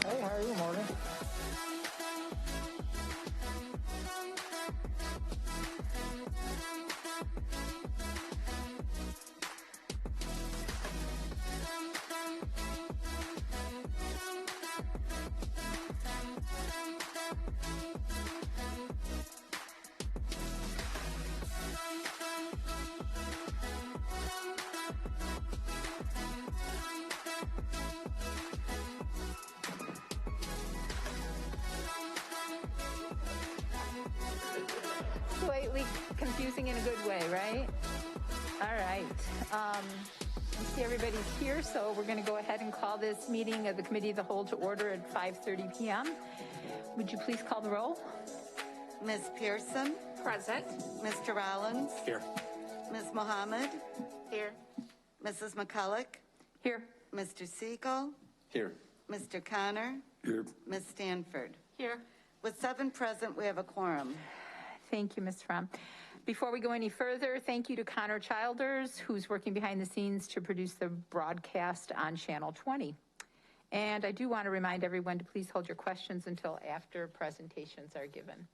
Hey, how are you, Morgan? Slightly confusing in a good way, right? All right. I see everybody's here, so we're going to go ahead and call this meeting of the Committee of the Whole to order at 5:30 p.m. Would you please call the roll? Ms. Pearson? Present. Mr. Rollins? Here. Ms. Mohammed? Here. Mrs. McCulloch? Here. Mr. Siegel? Here. Mr. Connor? Here. Ms. Stanford? Here. With 7 present, we have a quorum. Thank you, Ms. Fromm. Before we go any further, thank you to Connor Childers, who's working behind the scenes to produce the broadcast on Channel 20. And I do want to remind everyone to please hold your questions until after presentations are given.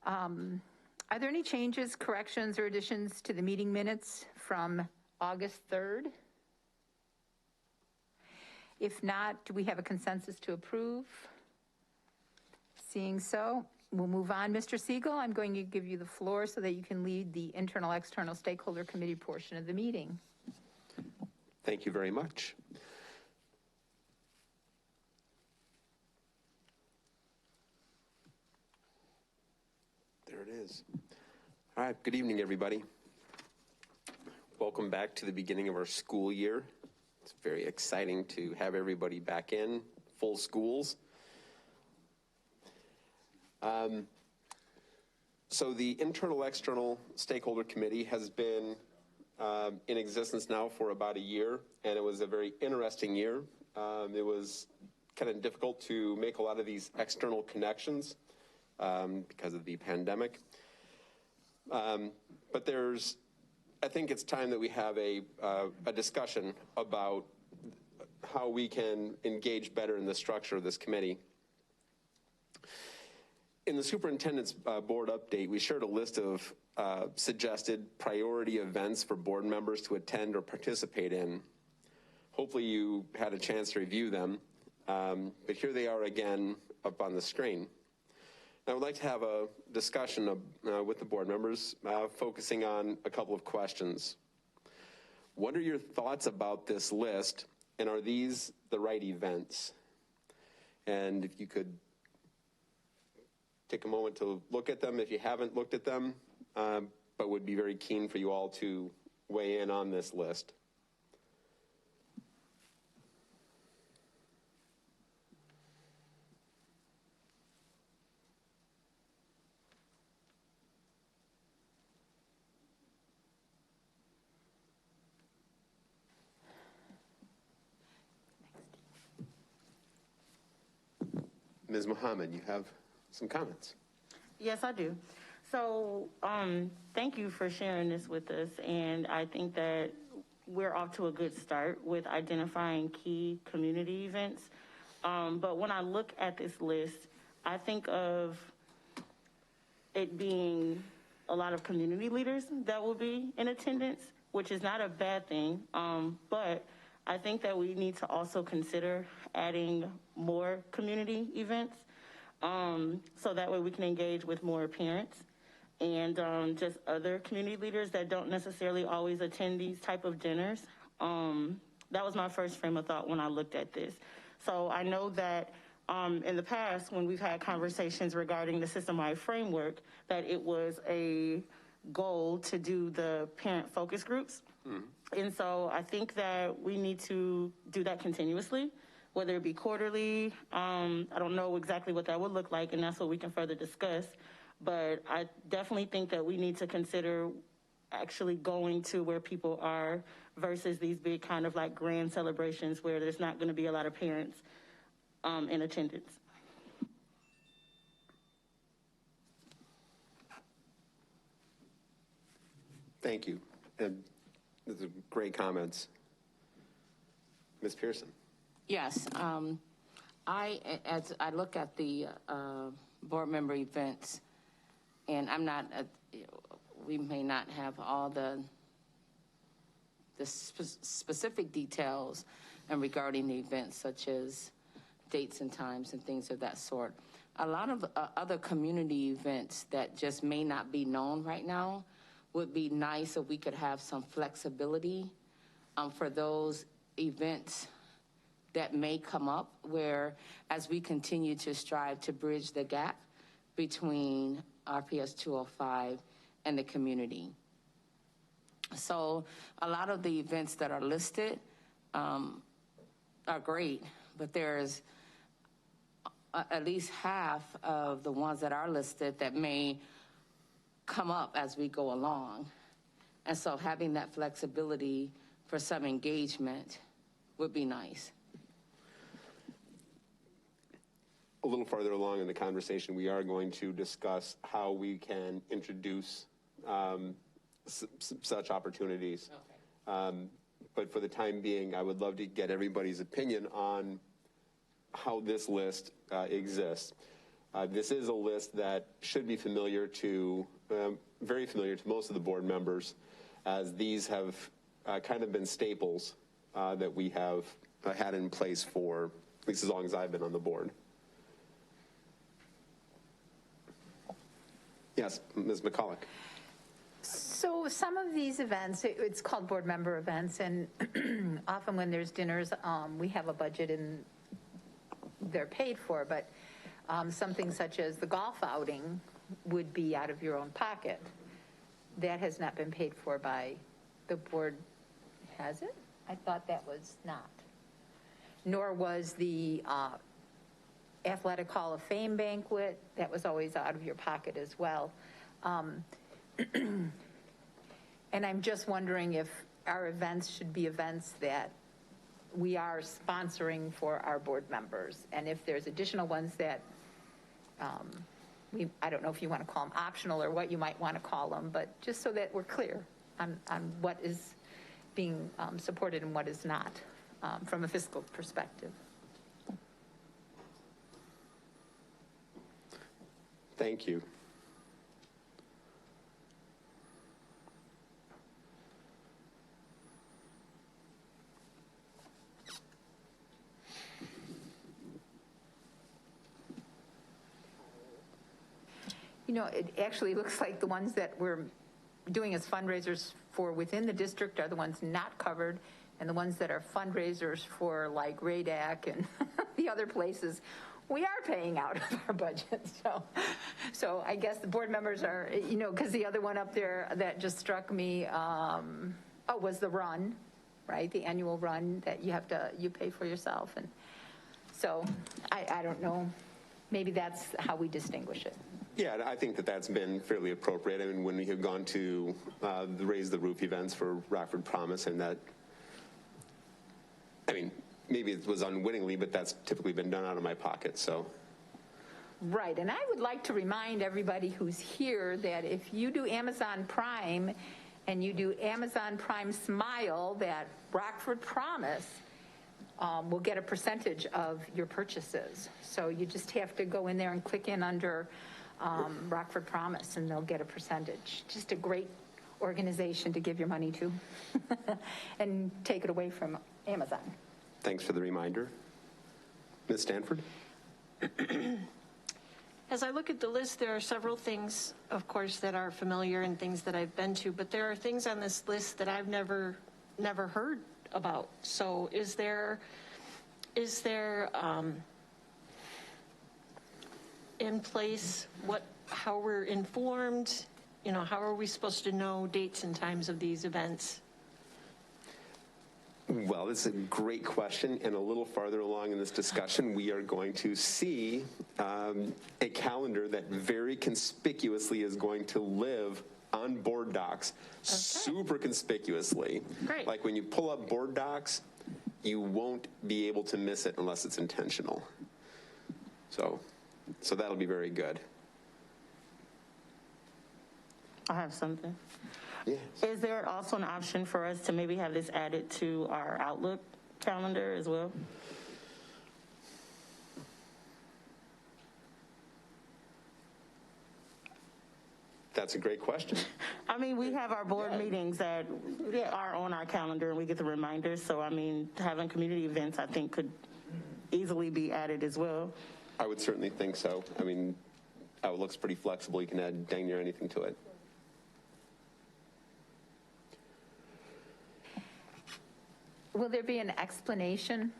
Are there any changes, corrections, or additions to the meeting minutes from August 3rd? If not, do we have a consensus to approve? Seeing so, we'll move on. Mr. Siegel, I'm going to give you the floor so that you can lead the internal external stakeholder committee portion of the meeting. Thank you very much. There it is. All right, good evening, everybody. Welcome back to the beginning of our school year. It's very exciting to have everybody back in full schools. So the internal external stakeholder committee has been in existence now for about a year, and it was a very interesting year. It was kind of difficult to make a lot of these external connections because of the pandemic. But I think it's time that we have a discussion about how we can engage better in the structure of this committee. In the superintendent's board update, we shared a list of suggested priority events for board members to attend or participate in. Hopefully you had a chance to review them, but here they are again up on the screen. I would like to have a discussion with the board members, focusing on a couple of questions. What are your thoughts about this list, and are these the right events? And if you could take a moment to look at them if you haven't looked at them, but would be very keen for you all to weigh in on this list. Ms. Mohammed, you have some comments. Yes, I do. So, thank you for sharing this with us, and I think that we're off to a good start with identifying key community events. But when I look at this list, I think of it being a lot of community leaders that will be in attendance, which is not a bad thing. But I think that we need to also consider adding more community events, so that way we can engage with more parents and just other community leaders that don't necessarily always attend these type of dinners. That was my first frame of thought when I looked at this. So I know that in the past, when we've had conversations regarding the system-wide framework, that it was a goal to do the parent focus groups. And so I think that we need to do that continuously, whether it be quarterly. I don't know exactly what that would look like, and that's what we can further discuss. But I definitely think that we need to consider actually going to where people are versus these big kind of like grand celebrations where there's not going to be a lot of parents in attendance. Thank you. And those are great comments. Ms. Pearson. Yes, as I look at the board member events, and I'm not, we may not have all the specific details and regarding the events, such as dates and times and things of that sort. A lot of other community events that just may not be known right now would be nice if we could have some flexibility for those events that may come up, where as we continue to strive to bridge the gap between RPS 205 and the community. So a lot of the events that are listed are great, but there's at least half of the ones that are listed that may come up as we go along. And so having that flexibility for some engagement would be nice. A little farther along in the conversation, we are going to discuss how we can introduce such opportunities. Okay. But for the time being, I would love to get everybody's opinion on how this list exists. This is a list that should be familiar to, very familiar to most of the board members, as these have kind of been staples that we have had in place for at least as long as I've been on the board. Yes, Ms. McCulloch. So some of these events, it's called board member events, and often when there's dinners, we have a budget and they're paid for, but something such as the golf outing would be out of your own pocket. That has not been paid for by the board, has it? I thought that was not. Nor was the Athletic Hall of Fame banquet. That was always out of your pocket as well. And I'm just wondering if our events should be events that we are sponsoring for our board members, and if there's additional ones that I don't know if you want to call them optional or what you might want to call them, but just so that we're clear on what is being supported and what is not from a fiscal perspective. Thank you. You know, it actually looks like the ones that we're doing as fundraisers for within the district are the ones not covered, and the ones that are fundraisers for like RADAC and the other places, we are paying out of our budget. So I guess the board members are, you know, because the other one up there that just struck me, was the run, right? The annual run that you pay for yourself. And so I don't know, maybe that's how we distinguish it. Yeah, I think that that's been fairly appropriate. I mean, when we have gone to the Raise the Roof events for Rockford Promise, and that, I mean, maybe it was unwittingly, but that's typically been done out of my pocket. So Right, and I would like to remind everybody who's here that if you do Amazon Prime and you do Amazon Prime Smile, that Rockford Promise will get a percentage of your purchases. So you just have to go in there and click in under Rockford Promise, and they'll get a percentage. Just a great organization to give your money to and take it away from Amazon. Thanks for the reminder. Ms. Stanford? As I look at the list, there are several things, of course, that are familiar and things that I've been to, but there are things on this list that I've never heard about. So is there in place how we're informed? You know, how are we supposed to know dates and times of these events? Well, this is a great question, and a little farther along in this discussion, we are going to see a calendar that very conspicuously is going to live on board docs, super conspicuously. Great. Like when you pull up board docs, you won't be able to miss it unless it's intentional. So that'll be very good. I have something. Yes. Is there also an option for us to maybe have this added to our Outlook calendar as well? That's a great question. I mean, we have our board meetings that are on our calendar and we get the reminders. So, I mean, having community events, I think, could easily be added as well. I would certainly think so. I mean, Outlook's pretty flexible. You can add dang near anything to it. Will there be an explanation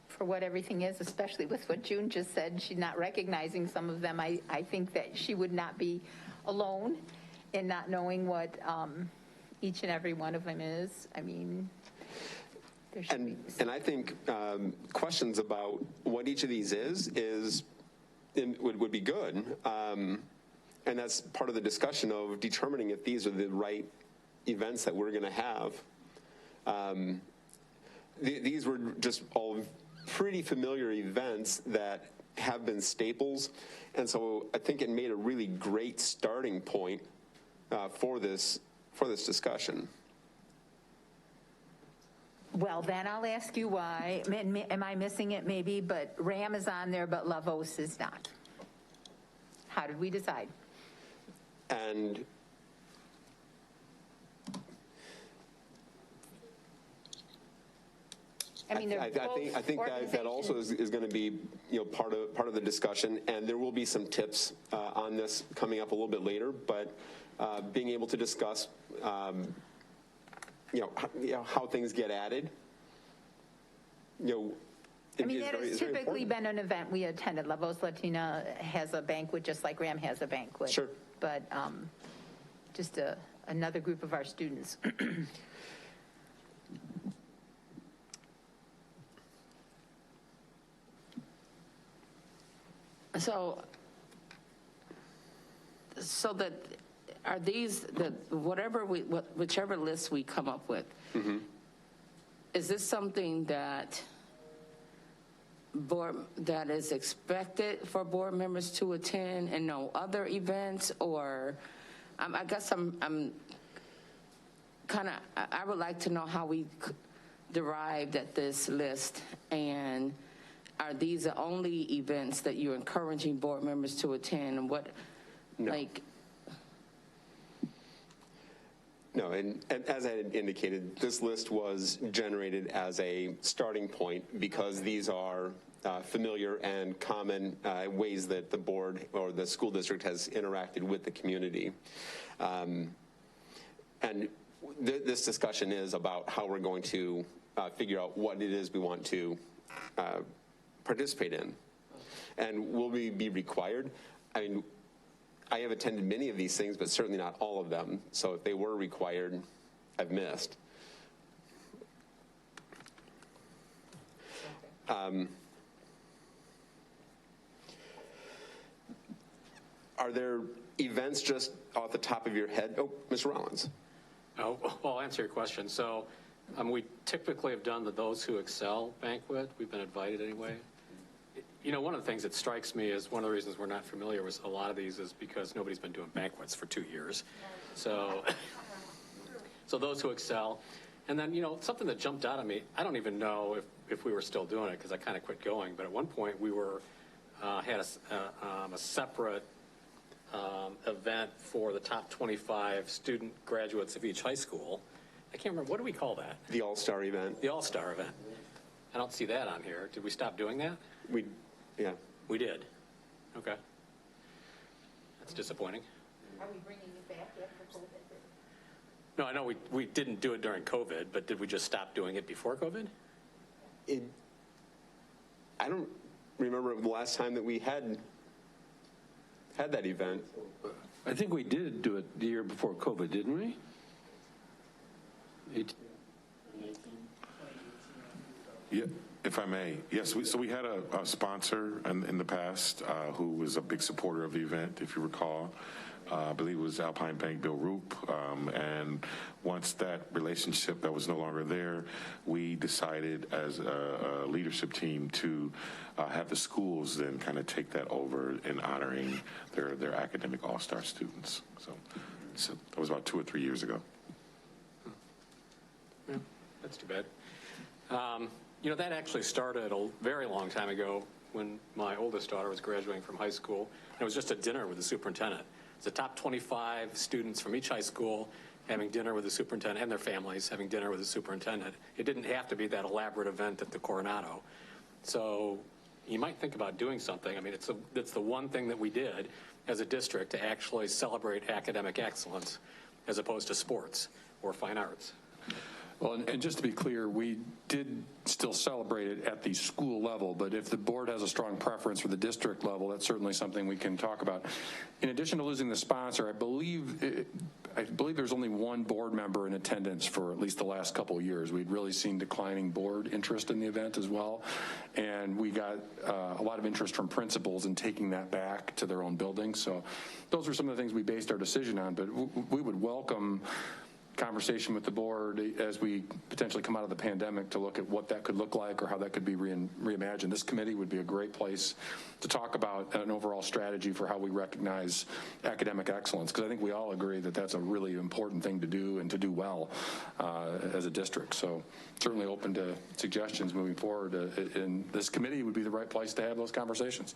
for what everything is, especially with what June just said? She's not recognizing some of them. I think that she would not be alone in not knowing what each and every one of them is. I mean, there should be. And I think questions about what each of these would be good. And that's part of the discussion of determining if these are the right events that we're going to have. These were just all pretty familiar events that have been staples. And so I think it made a really great starting point for this discussion. Well, then I'll ask you why. Am I missing it maybe? But RAM is on there, but Lavos is not. How did we decide? And I mean, they're both I think that also is going to be, you know, part of the discussion, and there will be some tips on this coming up a little bit later. But being able to discuss, how things get added, I mean, that has typically been an event we attended. La Voz Latina has a banquet just like RAM has a banquet. Sure. But just another group of our students. So that are these whichever list we come up with? Mm-hmm. Is this something that is expected for board members to attend and no other events, or I guess I'm kind of, I would like to know how we derived at this list, and are these the only events that you're encouraging board members to attend, and what, no. like? No, and as I had indicated, this list was generated as a starting point because these are familiar and common ways that the board or the school district has interacted with the community. And this discussion is about how we're going to figure out what it is we want to participate in. And will we be required? I mean, I have attended many of these things, but certainly not all of them. So if they were required, I've missed. Are there events just off the top of your head? Oh, Mr. Rollins. Oh, well, I'll answer your question. So we typically have done the Those Who Excel banquet. We've been invited anyway. You know, one of the things that strikes me is one of the reasons we're not familiar with a lot of these is because nobody's been doing banquets for 2 years. So, so those who excel. And then, you know, something that jumped out at me, I don't even know if we were still doing it because I kind of quit going, but at one point we were, had a separate event for the top 25 student graduates of each high school. I can't remember, what do we call that? The All-Star event. The All-Star event. I don't see that on here. Did we stop doing that? Yeah. We did. Okay. That's disappointing. Are we bringing it back after COVID? No, I know we didn't do it during COVID, but did we just stop doing it before COVID? I don't remember the last time that we had that event. I think we did do it the year before COVID, didn't we? Yeah, if I may, yes. So we had a sponsor in the past who was a big supporter of the event, if you recall. I believe it was Alpine Bank, Bill Roop. And once that relationship that was no longer there, we decided as a leadership team to have the schools then kind of take that over in honoring their academic all-star students. So that was about 2 or 3 years ago. Yeah, that's too bad. You know, that actually started a very long time ago when my oldest daughter was graduating from high school. And it was just a dinner with the superintendent. It's the top 25 students from each high school having dinner with the superintendent and their families having dinner with the superintendent. It didn't have to be that elaborate event at the Coronado. So you might think about doing something. I mean, it's the one thing that we did as a district to actually celebrate academic excellence as opposed to sports or fine arts. Well, and just to be clear, we did still celebrate it at the school level, but if the board has a strong preference for the district level, that's certainly something we can talk about. In addition to losing the sponsor, I believe there's only one board member in attendance for at least the last couple of years. We'd really seen declining board interest in the event as well, and we got a lot of interest from principals in taking that back to their own buildings. So those are some of the things we based our decision on, but we would welcome conversation with the board as we potentially come out of the pandemic to look at what that could look like or how that could be reimagined. This committee would be a great place to talk about an overall strategy for how we recognize academic excellence, because I think we all agree that that's a really important thing to do and to do well as a district. So certainly open to suggestions moving forward, and this committee would be the right place to have those conversations.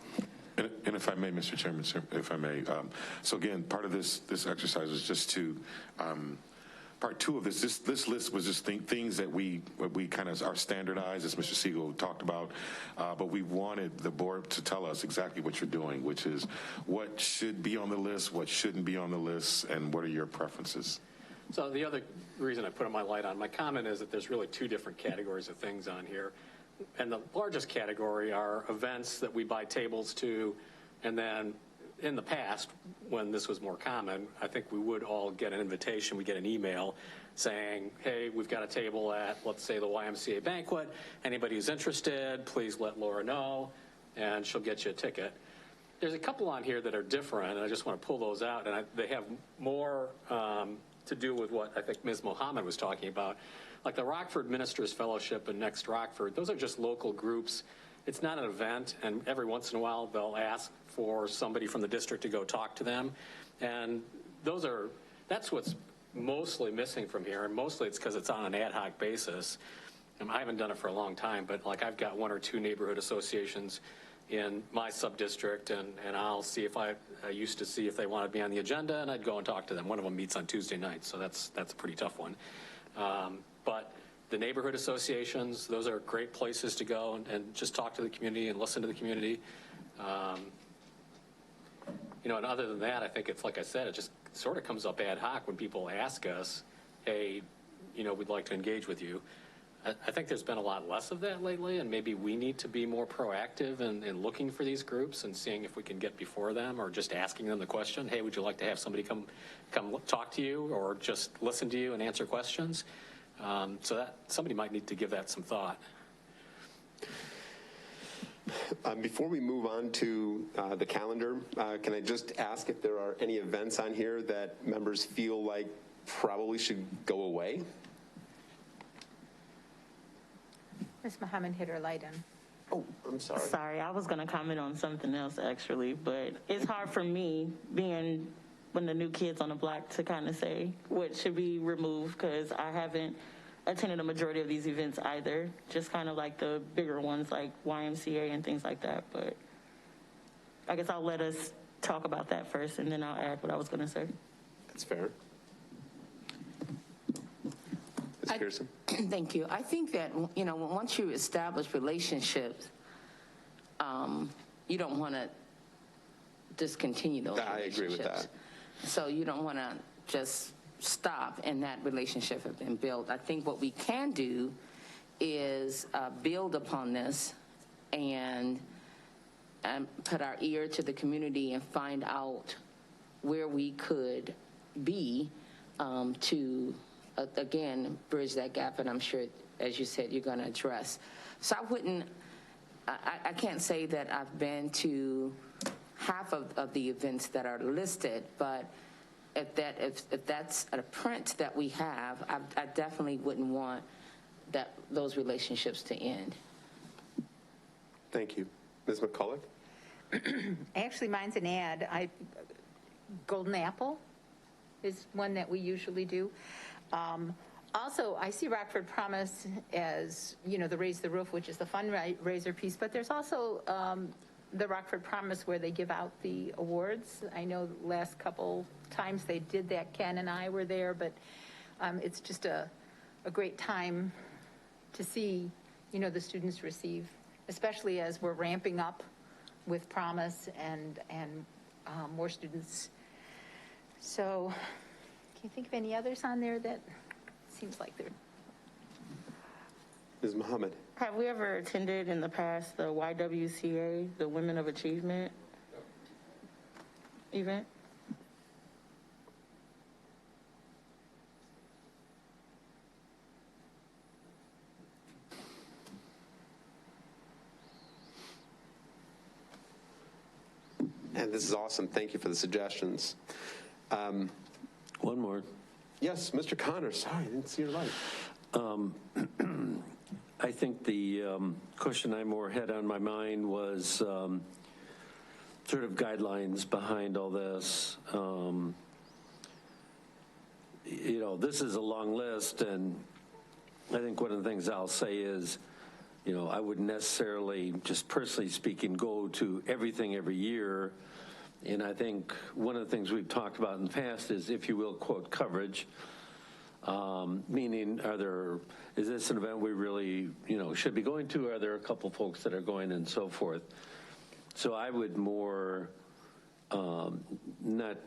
And if I may, Mr. Chairman, if I may, so again, part of this exercise was just to part 2 of this list was just things that we kind of are standardized, as Mr. Siegel talked about, but we wanted the board to tell us exactly what you're doing, which is what should be on the list, what shouldn't be on the list, and what are your preferences. So the other reason I put my light on, my comment is that there's really 2 different categories of things on here. And the largest category are events that we buy tables to, and then in the past, when this was more common, I think we would all get an invitation, we get an email saying, hey, we've got a table at, let's say, the YMCA banquet. Anybody who's interested, please let Laura know, and she'll get you a ticket. There's a couple on here that are different, and I just want to pull those out, and they have more to do with what I think Ms. Mohammed was talking about. Like the Rockford Ministers Fellowship and Next Rockford, those are just local groups. It's not an event, and every once in a while they'll ask for somebody from the district to go talk to them. And that's what's mostly missing from here, and mostly it's because it's on an ad hoc basis. And I haven't done it for a long time, but like I've got 1 or 2 neighborhood associations in my sub-district, and I'll see if I used to see if they want to be on the agenda, and I'd go and talk to them. One of them meets on Tuesday nights, so that's a pretty tough one. But the neighborhood associations, those are great places to go and just talk to the community and listen to the community. You know, and other than that, I think it's like I said, it just sort of comes up ad hoc when people ask us, hey, you know, we'd like to engage with you. I think there's been a lot less of that lately, and maybe we need to be more proactive in looking for these groups and seeing if we can get before them, or just asking them the question, hey, would you like to have somebody come talk to you, or just listen to you and answer questions? So that somebody might need to give that some thought. Before we move on to the calendar, can I just ask if there are any events on here that members feel like probably should go away? Ms. Mohammed hit her light in. Oh, I'm sorry. Sorry, I was going to comment on something else actually, but it's hard for me being one of the new kids on the block to kind of say what should be removed because I haven't attended a majority of these events either, just kind of like the bigger ones like YMCA and things like that. But I guess I'll let us talk about that first and then I'll add what I was going to say. That's fair. Ms. Pearson? Thank you. I think that, once you establish relationships, you don't want to discontinue those relationships. I agree with that. So you don't want to just stop and that relationship have been built. I think what we can do is build upon this and put our ear to the community and find out where we could be to, again, bridge that gap. And I'm sure, as you said, you're going to address. So I can't say that I've been to half of the events that are listed, but if that's a print that we have, I definitely wouldn't want those relationships to end. Thank you. Ms. McCullough? Actually, mine's an ad. Golden Apple is one that we usually do. Also, I see Rockford Promise as, the Raise the Roof, which is the fundraiser piece, but there's also the Rockford Promise where they give out the awards. I know the last couple times they did that, Ken and I were there, but it's just a great time to see, the students receive, especially as we're ramping up with Promise and more students. So can you think of any others on there that seems like they're... Ms. Muhammad? Have we ever attended in the past the YWCA, the Women of Achievement event? And this is awesome. Thank you for the suggestions. One more. Yes, Mr. Connor. Sorry, I didn't see your light. I think the question I more had on my mind was sort of guidelines behind all this. This is a long list, and I think one of the things I'll say is, I wouldn't necessarily, just personally speaking, go to everything every year. And I think one of the things we've talked about in the past is, if you will, quote, coverage. Meaning, is this an event we really, should be going to? Are there a couple folks that are going and so forth? So I would more not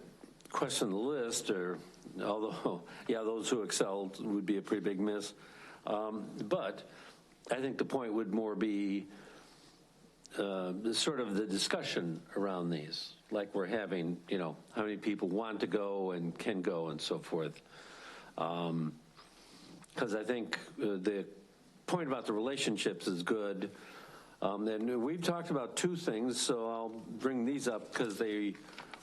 question the list, although, those who excelled would be a pretty big miss. But I think the point would more be sort of the discussion around these, like we're having, how many people want to go and can go and so forth. Because I think the point about the relationships is good. And we've talked about two things, so I'll bring these up because they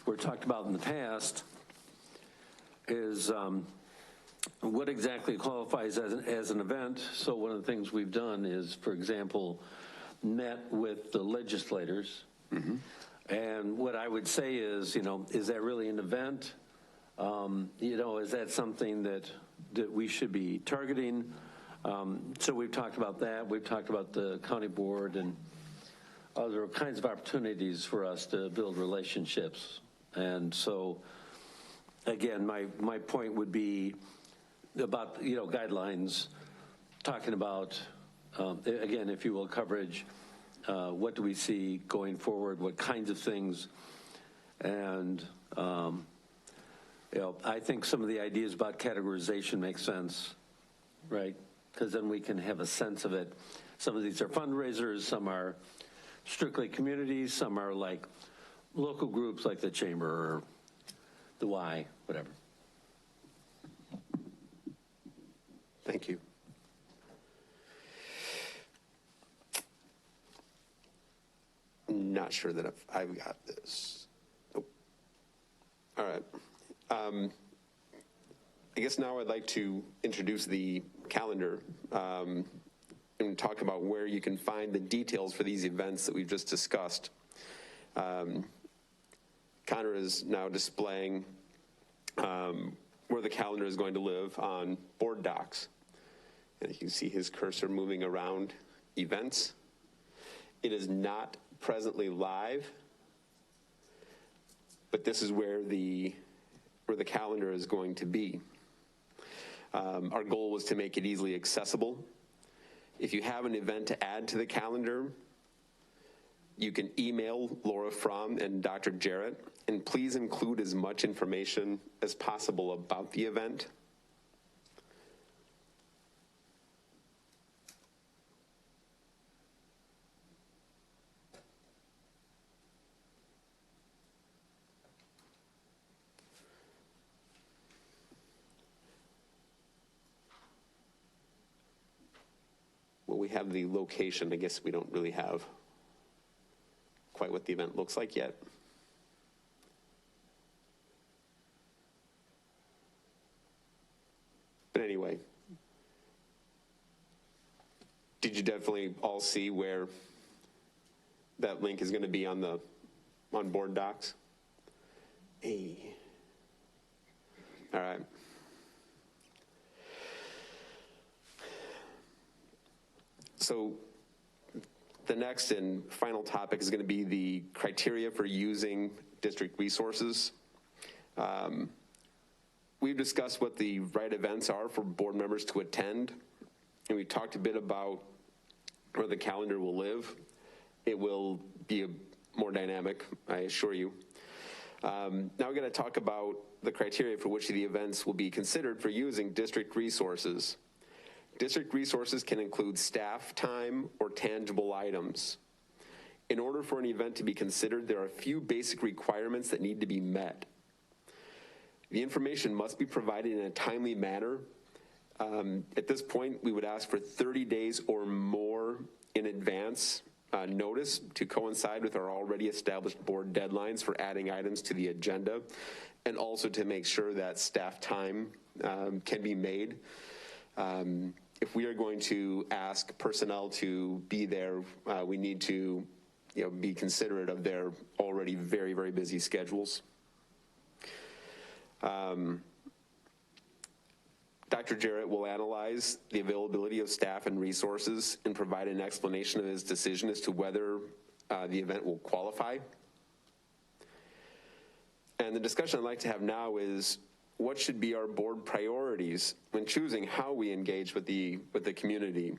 were talked about in the past, is what exactly qualifies as an event. So one of the things we've done is, for example, met with the legislators. Mm-hmm. And what I would say is, is that really an event? Is that something that we should be targeting? So we've talked about that. We've talked about the county board and other kinds of opportunities for us to build relationships. And so, again, my point would be about, guidelines, talking about, again, if you will, coverage. What do we see going forward? What kinds of things? And, I think some of the ideas about categorization make sense, right? Because then we can have a sense of it. Some of these are fundraisers, some are strictly communities, some are like local groups like the Chamber or the Y, whatever. Thank you. Not sure that I've got this. Nope. All right. I guess now I'd like to introduce the calendar and talk about where you can find the details for these events that we've just discussed. Connor is now displaying where the calendar is going to live on board docs. And you can see his cursor moving around events. It is not presently live, but this is where the calendar is going to be. Our goal was to make it easily accessible. If you have an event to add to the calendar, you can email Laura Fromm and Dr. Jarrett, and please include as much information as possible about the event. Well, we have the location. I guess we don't really have quite what the event looks like yet. But anyway, did you definitely all see where that link is going to be on board docs? Hey. All right. So the next and final topic is going to be the criteria for using district resources. We've discussed what the right events are for board members to attend, and we talked a bit about where the calendar will live. It will be more dynamic, I assure you. Now we're going to talk about the criteria for which the events will be considered for using district resources. District resources can include staff time or tangible items. In order for an event to be considered, there are a few basic requirements that need to be met. The information must be provided in a timely manner. At this point, we would ask for 30 days or more in advance notice to coincide with our already established board deadlines for adding items to the agenda, and also to make sure that staff time can be made. If we are going to ask personnel to be there, we need to be considerate of their already very, very busy schedules. Dr. Jarrett will analyze the availability of staff and resources and provide an explanation of his decision as to whether the event will qualify. And the discussion I'd like to have now is what should be our board priorities when choosing how we engage with the community.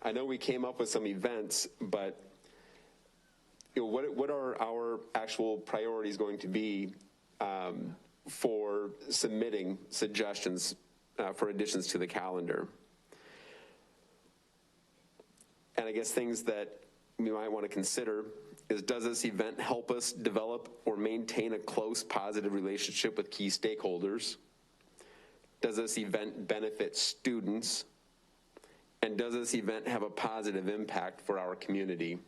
I know we came up with some events, but what are our actual priorities going to be for submitting suggestions for additions to the calendar? And I guess things that we might want to consider is, does this event help us develop or maintain a close, positive relationship with key stakeholders? Does this event benefit students? And does this event have a positive impact for our community?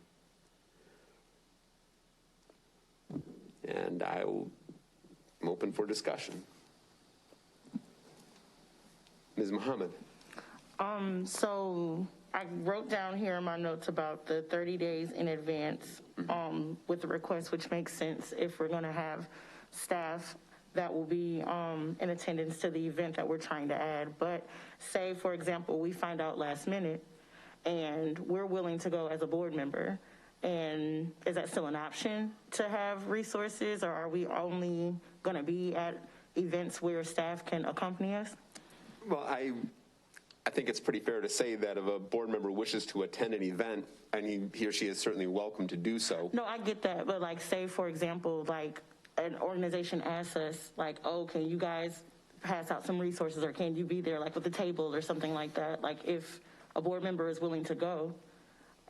And I'm open for discussion. Ms. Muhammad. So I wrote down here in my notes about the 30 days in advance with the request, which makes sense if we're going to have staff that will be in attendance to the event that we're trying to add. But say, for example, we find out last minute and we're willing to go as a board member, and is that still an option to have resources, or are we only going to be at events where staff can accompany us? Well, I think it's pretty fair to say that if a board member wishes to attend an event, and he or she is certainly welcome to do so. No, I get that, but like, say, for example, like an organization asks us, like, oh, can you guys pass out some resources, or can you be there, like, with a table or something like that? Like, if a board member is willing to go,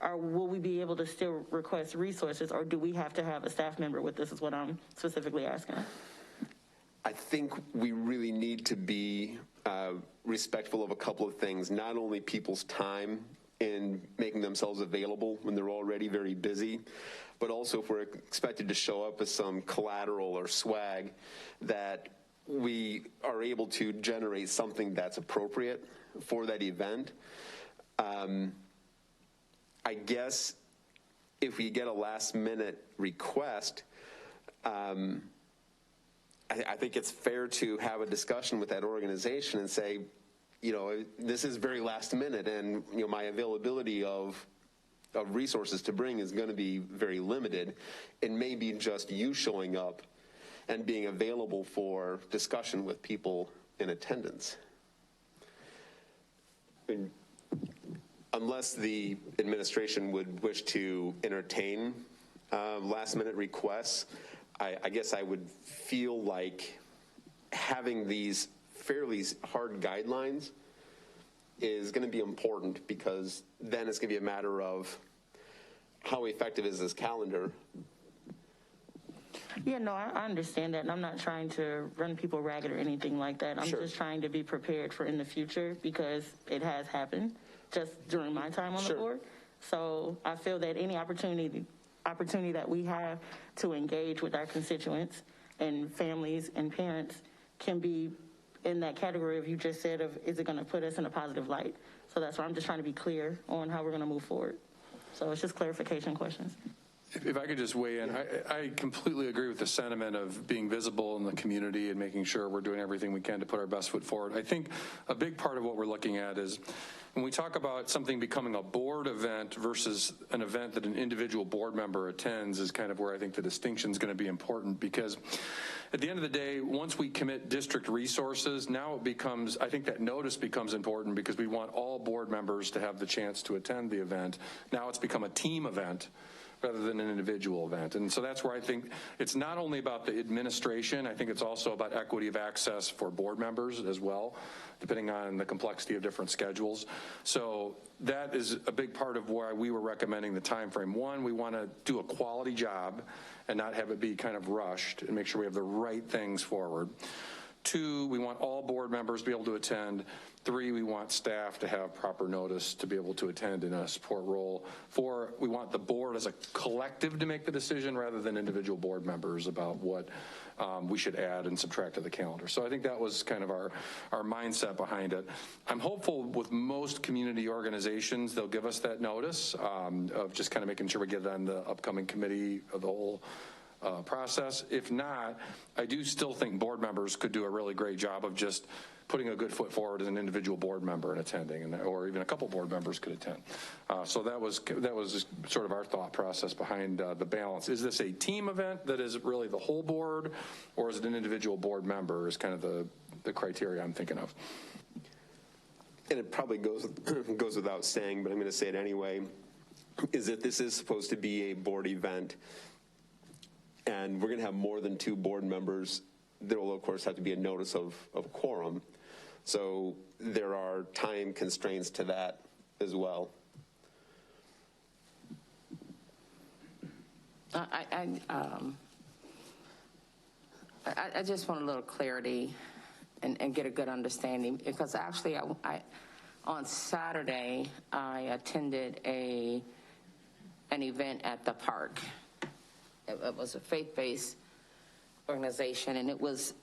or will we be able to still request resources, or do we have to have a staff member with this, is what I'm specifically asking. I think we really need to be respectful of a couple of things, not only people's time in making themselves available when they're already very busy, but also if we're expected to show up with some collateral or swag, that we are able to generate something that's appropriate for that event. I guess if we get a last minute request, I think it's fair to have a discussion with that organization and say, you know, this is very last minute, and you know, my availability of resources to bring is going to be very limited. It may be just you showing up and being available for discussion with people in attendance. And unless the administration would wish to entertain last minute requests, I guess I would feel like having these fairly hard guidelines is going to be important, because then it's going to be a matter of how effective is this calendar. Yeah, no, I understand that, and I'm not trying to run people ragged or anything like that. I'm just trying to be prepared for in the future, because it has happened just during my time on the board. So I feel that any opportunity that we have to engage with our constituents and families and parents can be in that category of, you just said, of is it going to put us in a positive light? So that's why I'm just trying to be clear on how we're going to move forward. So it's just clarification questions. If I could just weigh in, I completely agree with the sentiment of being visible in the community and making sure we're doing everything we can to put our best foot forward. I think a big part of what we're looking at is when we talk about something becoming a board event versus an event that an individual board member attends is kind of where I think the distinction is going to be important, because at the end of the day, once we commit district resources, now it becomes, I think that notice becomes important, because we want all board members to have the chance to attend the event. Now it's become a team event rather than an individual event. And so that's where I think it's not only about the administration, I think it's also about equity of access for board members as well, depending on the complexity of different schedules. So that is a big part of why we were recommending the time frame. One, we want to do a quality job and not have it be kind of rushed, and make sure we have the right things forward. Two, we want all board members to be able to attend. Three, we want staff to have proper notice to be able to attend in a support role. Four, we want the board as a collective to make the decision rather than individual board members about what we should add and subtract to the calendar. So I think that was kind of our mindset behind it. I'm hopeful with most community organizations, they'll give us that notice of just kind of making sure we get it on the upcoming committee of the whole process. If not, I do still think board members could do a really great job of just putting a good foot forward as an individual board member and attending, and or even a couple board members could attend. So that was just sort of our thought process behind the balance. Is this a team event that is really the whole board, or is it an individual board member is kind of the criteria I'm thinking of. And it probably goes without saying, but I'm going to say it anyway, is that this is supposed to be a board event, and we're going to have more than 2 board members. There will, of course, have to be a notice of quorum. So there are time constraints to that as well. I just want a little clarity and get a good understanding, because actually on Saturday I attended an event at the park. It was a faith-based organization, and it was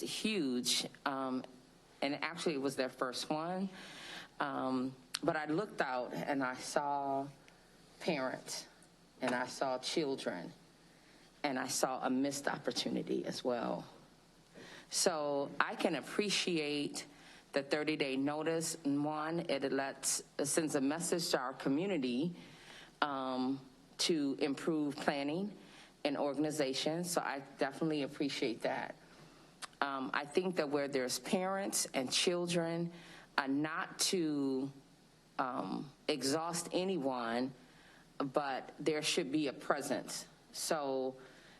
huge, and actually it was their first one, but I looked out and I saw parents and I saw children and I saw a missed opportunity as well. So I can appreciate the 30-day notice. One, it sends a message to our community to improve planning and organization, so I definitely appreciate that. I think that where there's parents and children, not to exhaust anyone, but there should be a presence. So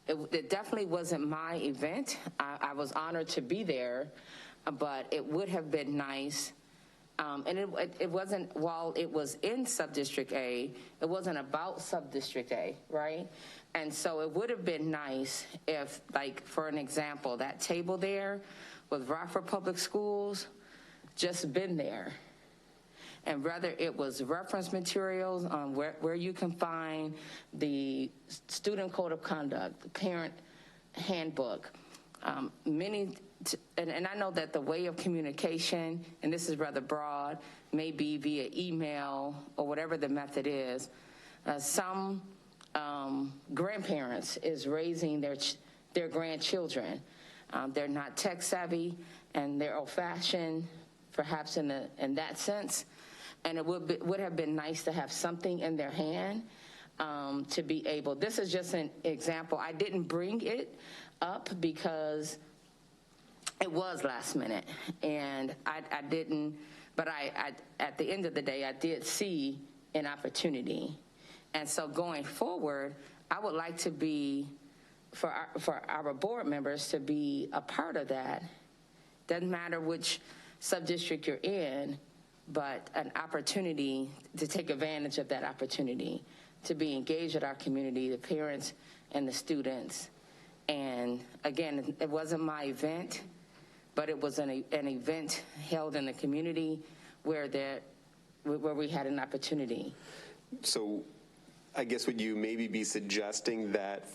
it definitely wasn't my event. I was honored to be there, but it would have been nice. And it wasn't, while it was in Subdistrict A, it wasn't about Subdistrict A, right? And so it would have been nice if, like, for an example, that table there with Rockford Public Schools just been there. And whether it was reference materials on where you can find the student code of conduct, the parent handbook, and I know that the way of communication, and this is rather broad, may be via email or whatever the method is, Some grandparents is raising their grandchildren. They're not tech savvy and they're old fashioned, perhaps in that sense. And it would have been nice to have something in their hand to be able. This is just an example. I didn't bring it up because it was last minute, and I didn't. But at the end of the day, I did see an opportunity, and so going forward, I would like to be for our board members to be a part of that. Doesn't matter which sub-district you're in, but an opportunity to take advantage of that opportunity, to be engaged with our community, the parents and the students. And again, it wasn't my event, but it was an event held in the community where we had an opportunity. So I guess would you maybe be suggesting that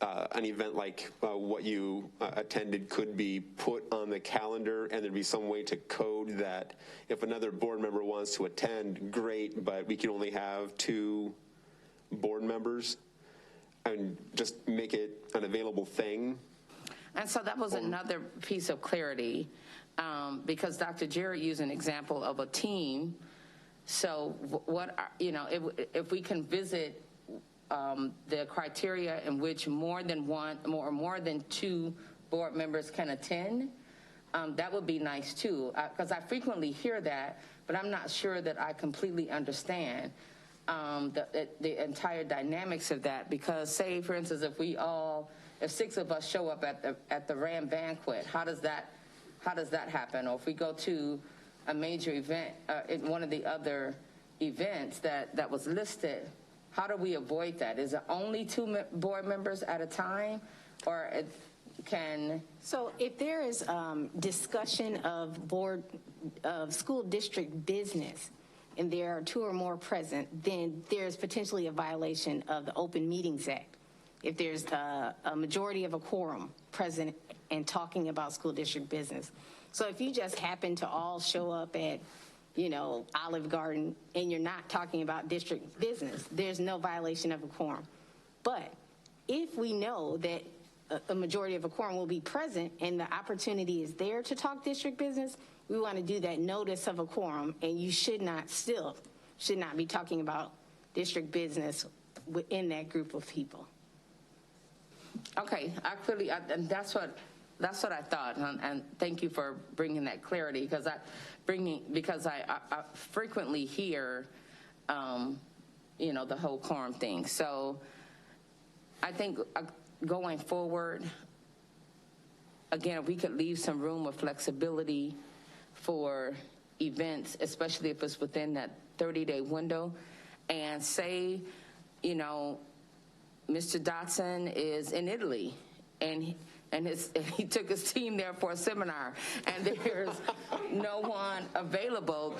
an event like what you attended could be put on the calendar, and there'd be some way to code that if another board member wants to attend, great, but we can only have 2 board members, and just make it an available thing? And so that was another piece of clarity, because Dr. Jarrett used an example of a team. So if we can visit the criteria in which more than 2 board members can attend, that would be nice too, because I frequently hear that, but I'm not sure that I completely understand the entire dynamics of that. Because say, for instance, if 6 of us show up at the RAM banquet, how does that happen? Or if we go to a major event, in one of the other events that was listed, how do we avoid that? Is it only 2 board members at a time, or it can? So if there is discussion of school district business, and there are 2 or more present, then there's potentially a violation of the Open Meetings Act. If there's a majority of a quorum present and talking about school district business. So if you just happen to all show up at Olive Garden, and you're not talking about district business, there's no violation of a quorum. But if we know that a majority of a quorum will be present and the opportunity is there to talk district business, we want to do that notice of a quorum, and you should not be talking about district business within that group of people. Okay, and that's what I thought, and thank you for bringing that clarity, because I frequently hear, the whole quorum thing. So I think going forward, again, we could leave some room of flexibility for events, especially if it's within that 30-day window, and say, Mr. Dotson is in Italy, and he took his team there for a seminar, and there's no one available,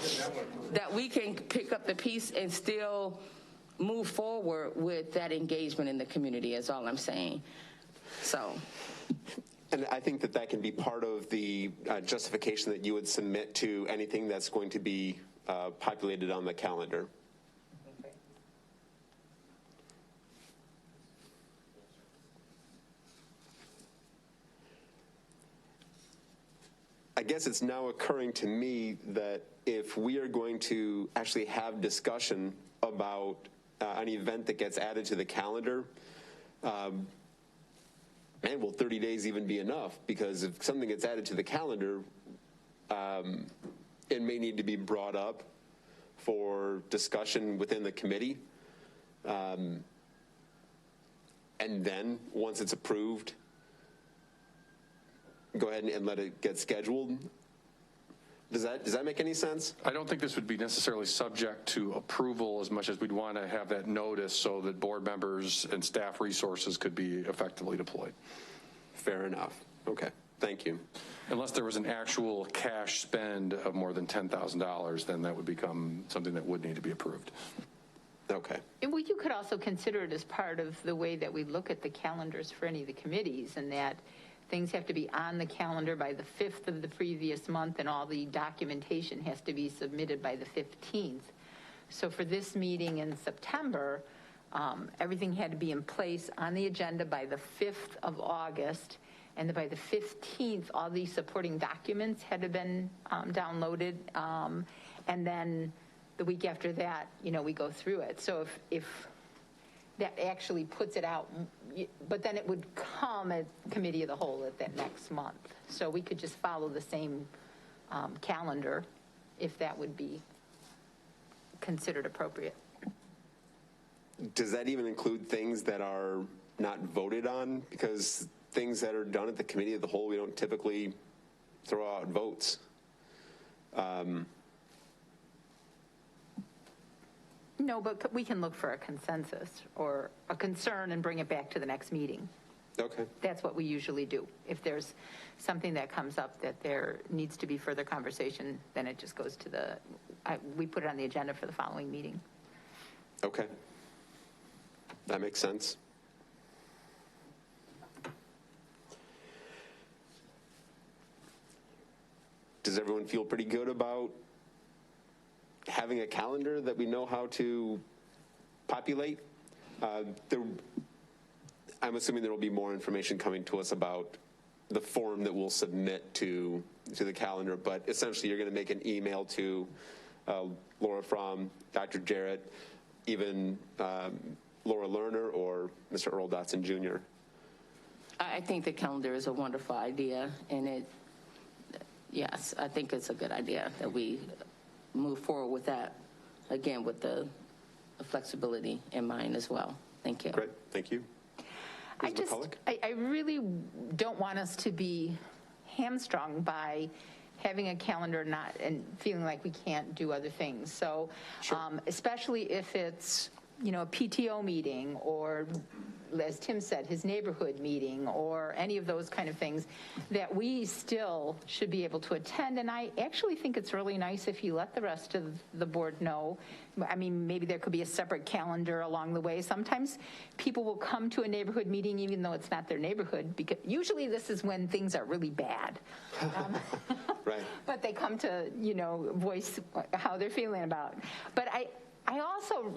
that we can pick up the piece and still move forward with that engagement in the community, is all I'm saying. So. And I think that can be part of the justification that you would submit to anything that's going to be populated on the calendar. Okay. I guess it's now occurring to me that if we are going to actually have discussion about an event that gets added to the calendar, will 30 days even be enough? Because if something gets added to the calendar, it may need to be brought up for discussion within the committee. And then, once it's approved, go ahead and let it get scheduled. Does that make any sense? I don't think this would be necessarily subject to approval as much as we'd want to have that notice so that board members and staff resources could be effectively deployed. Fair enough. Okay, thank you. Unless there was an actual cash spend of more than $10,000, then that would become something that would need to be approved. Okay. Well, you could also consider it as part of the way that we look at the calendars for any of the committees, and that things have to be on the calendar by the 5th of the previous month, and all the documentation has to be submitted by the 15th. So for this meeting in September, everything had to be in place on the agenda by the 5th of August, and by the 15th, all these supporting documents had to have been downloaded, and then the week after that, we go through it. So if that actually puts it out, but then it would come at committee of the whole at that next month. So we could just follow the same calendar if that would be considered appropriate. Does that even include things that are not voted on? Because things that are done at the committee of the whole, we don't typically throw out votes. No, but we can look for a consensus or a concern and bring it back to the next meeting. Okay. That's what we usually do. If there's something that comes up that there needs to be further conversation, then it just goes to we put it on the agenda for the following meeting. Okay. That makes sense. Does everyone feel pretty good about having a calendar that we know how to populate? I'm assuming there will be more information coming to us about the form that we'll submit to the calendar, but essentially you're going to make an email to Laura Fromm, Dr. Jarrett, even Laura Lerner or Mr. Earl Dotson Jr. I think the calendar is a wonderful idea, and yes, I think it's a good idea that we move forward with that, again, with the flexibility in mind as well. Thank you. Great, thank you. I really don't want us to be hamstrung by having a calendar and feeling like we can't do other things. So, sure. Especially if it's, a PTO meeting or, as Tim said, his neighborhood meeting or any of those kind of things that we still should be able to attend. And I actually think it's really nice if you let the rest of the board know. I mean, maybe there could be a separate calendar along the way. Sometimes people will come to a neighborhood meeting even though it's not their neighborhood, because usually this is when things are really bad. Right. But they come to, voice how they're feeling about. But I also,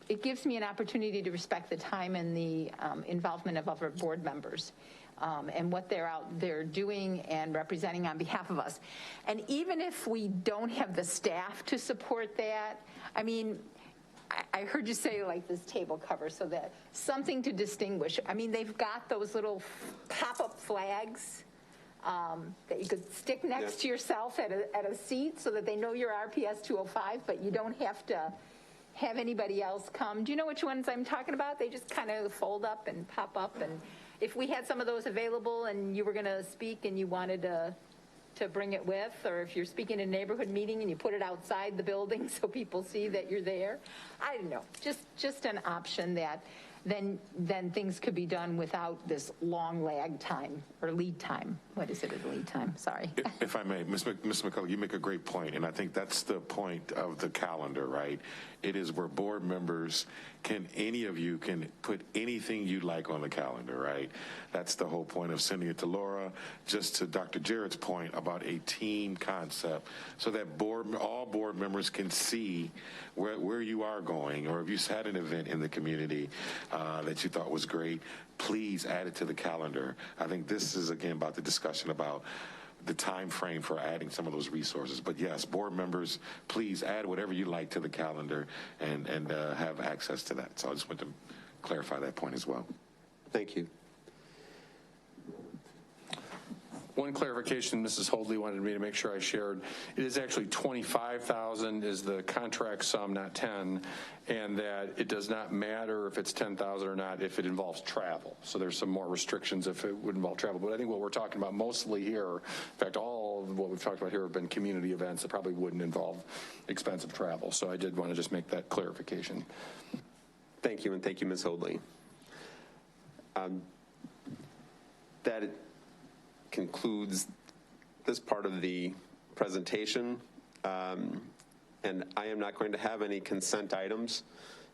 it gives me an opportunity to respect the time and the involvement of other board members and what they're out there doing and representing on behalf of us. And even if we don't have the staff to support that, I mean, I heard you say like this table cover, so that something to distinguish. I mean, they've got those little pop-up flags that you could stick next to yourself at a seat so that they know you're RPS 205, but you don't have to have anybody else come. Do you know which ones I'm talking about? They just kind of fold up and pop up. And if we had some of those available and you were going to speak and you wanted to bring it with, or if you're speaking in a neighborhood meeting and you put it outside the building so people see that you're there, I don't know, just an option that then things could be done without this long lag time or lead time. What is it, a lead time? Sorry. If I may, Ms. McCullough, you make a great point, and I think that's the point of the calendar, right? It is where board members any of you can put anything you like on the calendar, right? That's the whole point of sending it to Laura. Just to Dr. Jarrett's point about a team concept, so that all board members can see where you are going, or if you had an event in the community that you thought was great, please add it to the calendar. I think this is, again, about the discussion about the time frame for adding some of those resources. But yes, board members, please add whatever you like to the calendar and have access to that. So I just want to clarify that point as well. Thank you. One clarification Mrs. Holdley wanted me to make sure I shared. It is actually 25,000 is the contract sum, not 10, and that it does not matter if it's 10,000 or not if it involves travel. So there's some more restrictions if it would involve travel. But I think what we're talking about mostly here, in fact, all of what we've talked about here have been community events that probably wouldn't involve expensive travel. So I did want to just make that clarification. Thank you, and thank you, Ms. Holdley. That concludes this part of the presentation, and I am not going to have any consent items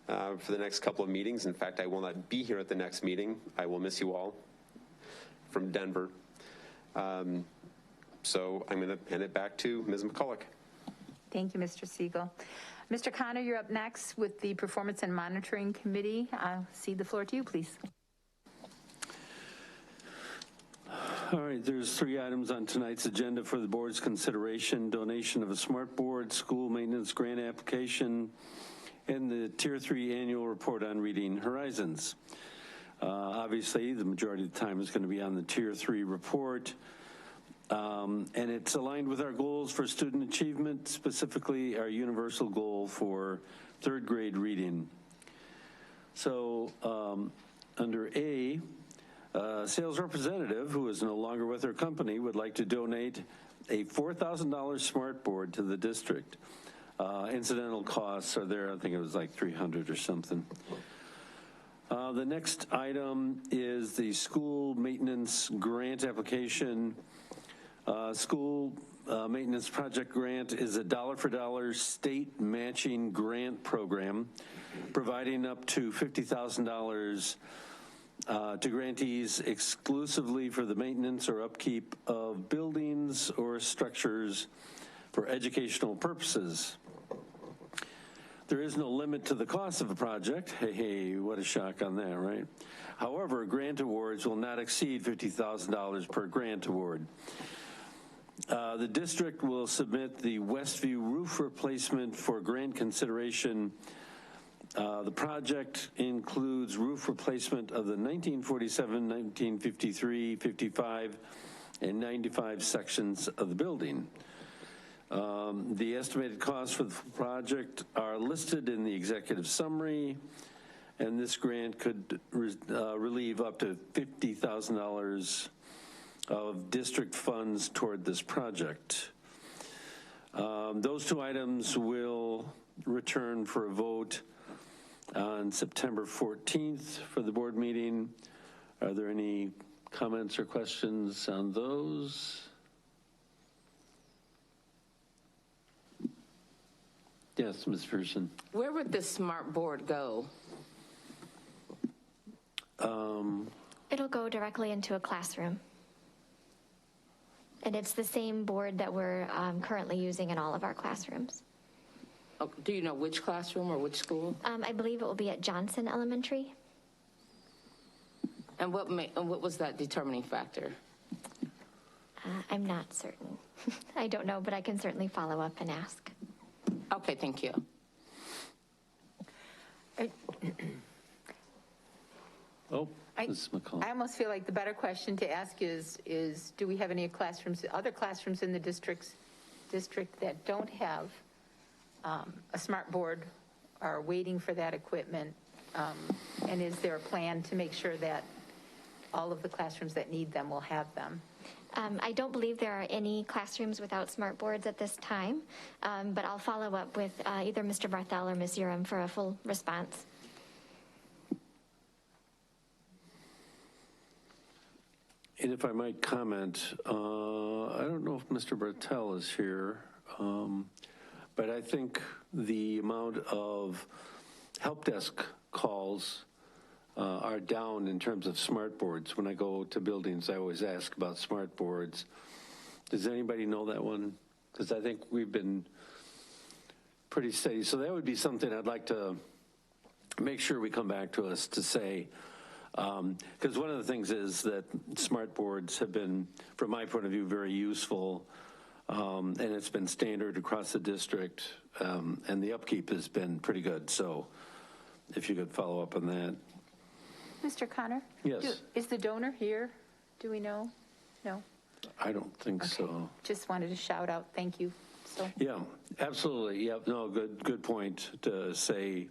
for the next couple of meetings. In fact, I will not be here at the next meeting. I will miss you all from Denver. So I'm going to hand it back to Ms. McCulloch. Thank you, Mr. Siegel. Mr. Connor, you're up next with the Performance and Monitoring Committee. I'll cede the floor to you, please. All right, there's 3 items on tonight's agenda for the board's consideration: donation of a smart board, school maintenance grant application, and the Tier 3 annual report on Reading Horizons. Obviously, the majority of the time is going to be on the Tier 3 report, and it's aligned with our goals for student achievement, specifically our universal goal for 3rd grade reading. So under A, sales representative, who is no longer with her company, would like to donate a $4,000 smart board to the district. Incidental costs are there. I think it was like $300 or something. The next item is the school maintenance grant application. School maintenance project grant is a dollar-for-dollar state matching grant program, providing up to $50,000 to grantees exclusively for the maintenance or upkeep of buildings or structures for educational purposes. There is no limit to the cost of a project. Hey, what a shock on that, right? However, grant awards will not exceed $50,000 per grant award. The district will submit the Westview roof replacement for grant consideration. The project includes roof replacement of the 1947, 1953, 55, and 95 sections of the building. The estimated costs for the project are listed in the executive summary, and this grant could relieve up to $50,000 of district funds toward this project. Those 2 items will return for a vote on September 14th for the board meeting. Are there any comments or questions on those? Yes, Ms. Pearson. Where would this smart board go? It'll go directly into a classroom. And it's the same board that we're currently using in all of our classrooms. Oh, do you know which classroom or which school? I believe it will be at Johnson Elementary. And what was that determining factor? I'm not certain. I don't know, but I can certainly follow up and ask. Okay, thank you. Ms. McCall. I almost feel like the better question to ask is do we have any classrooms, other classrooms in the district that don't have a smart board, are waiting for that equipment? And is there a plan to make sure that all of the classrooms that need them will have them? I don't believe there are any classrooms without smart boards at this time, but I'll follow up with either Mr. Barthel or Ms. Urim for a full response. And if I might comment, I don't know if Mr. Barthel is here, but I think the amount of help desk calls are down in terms of smart boards. When I go to buildings, I always ask about smart boards. Does anybody know that one? Because I think we've been pretty steady. So that would be something I'd like to make sure we come back to us to say, because one of the things is that smart boards have been, from my point of view, very useful, and it's been standard across the district, and the upkeep has been pretty good. So if you could follow up on that. Mr. Connor? Yes. Is the donor here? Do we know? No? I don't think so. Just wanted to shout out, thank you. So. Yeah, absolutely. Yeah, no, good point to say,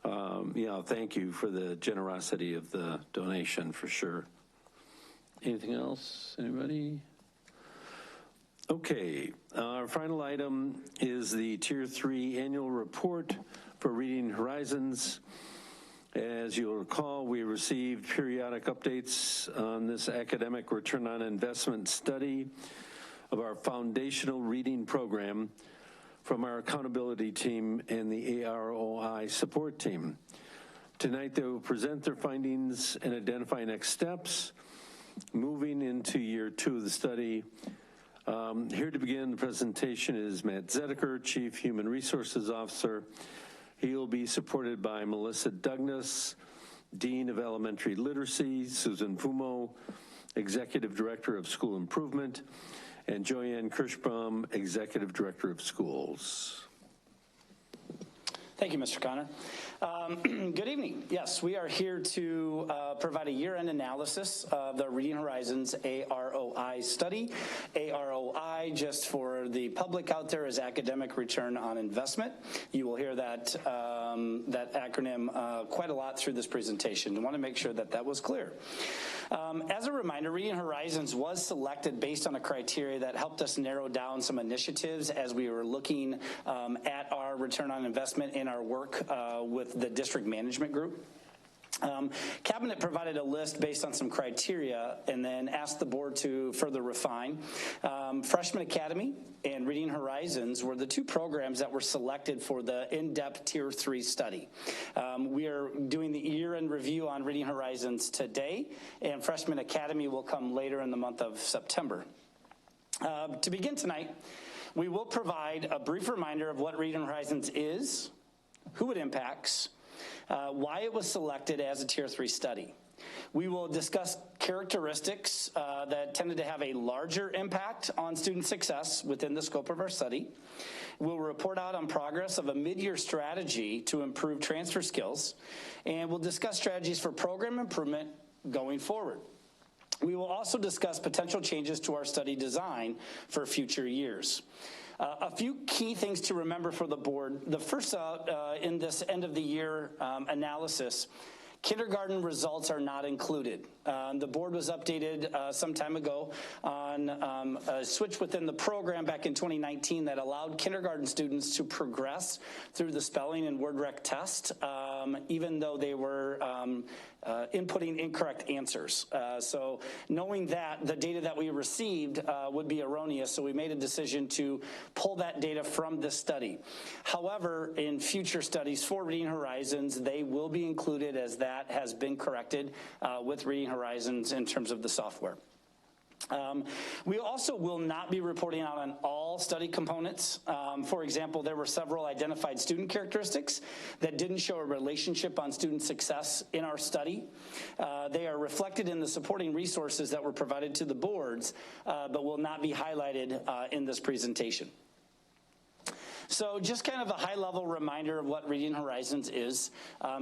thank you for the generosity of the donation, for sure. Anything else, anybody? Okay, our final item is the Tier 3 annual report for Reading Horizons. As you'll recall, we received periodic updates on this academic return on investment study of our foundational reading program from our accountability team and the AROI support team. Tonight, they will present their findings and identify next steps moving into year 2 of the study. Here to begin the presentation is Matt Zedeker, Chief Human Resources Officer. He will be supported by Melissa Douglas, Dean of Elementary Literacy, Susan Fumo, Executive Director of School Improvement, and Joanne Kirschbaum, Executive Director of Schools. Thank you, Mr. Connor. Good evening. Yes, we are here to provide a year-end analysis of the Reading Horizons AROI study. AROI, just for the public out there, is Academic Return on Investment. You will hear that, that acronym quite a lot through this presentation. I want to make sure that that was clear. As a reminder, Reading Horizons was selected based on a criteria that helped us narrow down some initiatives as we were looking at our return on investment in our work with the district management group. Cabinet provided a list based on some criteria and then asked the board to further refine. Freshman Academy and Reading Horizons were the two programs that were selected for the in-depth Tier 3 study. We are doing the year-end review on Reading Horizons today, and Freshman Academy will come later in the month of September. To begin tonight, we will provide a brief reminder of what Reading Horizons is, who it impacts, why it was selected as a Tier 3 study. We will discuss characteristics that tended to have a larger impact on student success within the scope of our study. We'll report out on progress of a mid-year strategy to improve transfer skills, and we'll discuss strategies for program improvement going forward. We will also discuss potential changes to our study design for future years. A few key things to remember for the board. The first in this end of the year analysis, kindergarten results are not included. The board was updated some time ago on a switch within the program back in 2019 that allowed kindergarten students to progress through the spelling and word rec test, even though they were inputting incorrect answers. So knowing that, the data that we received would be erroneous, so we made a decision to pull that data from this study. However, in future studies for Reading Horizons, they will be included as that has been corrected with Reading Horizons in terms of the software. We also will not be reporting out on all study components. For example, there were several identified student characteristics that didn't show a relationship on student success in our study. They are reflected in the supporting resources that were provided to the boards, but will not be highlighted in this presentation. So just kind of a high-level reminder of what Reading Horizons is.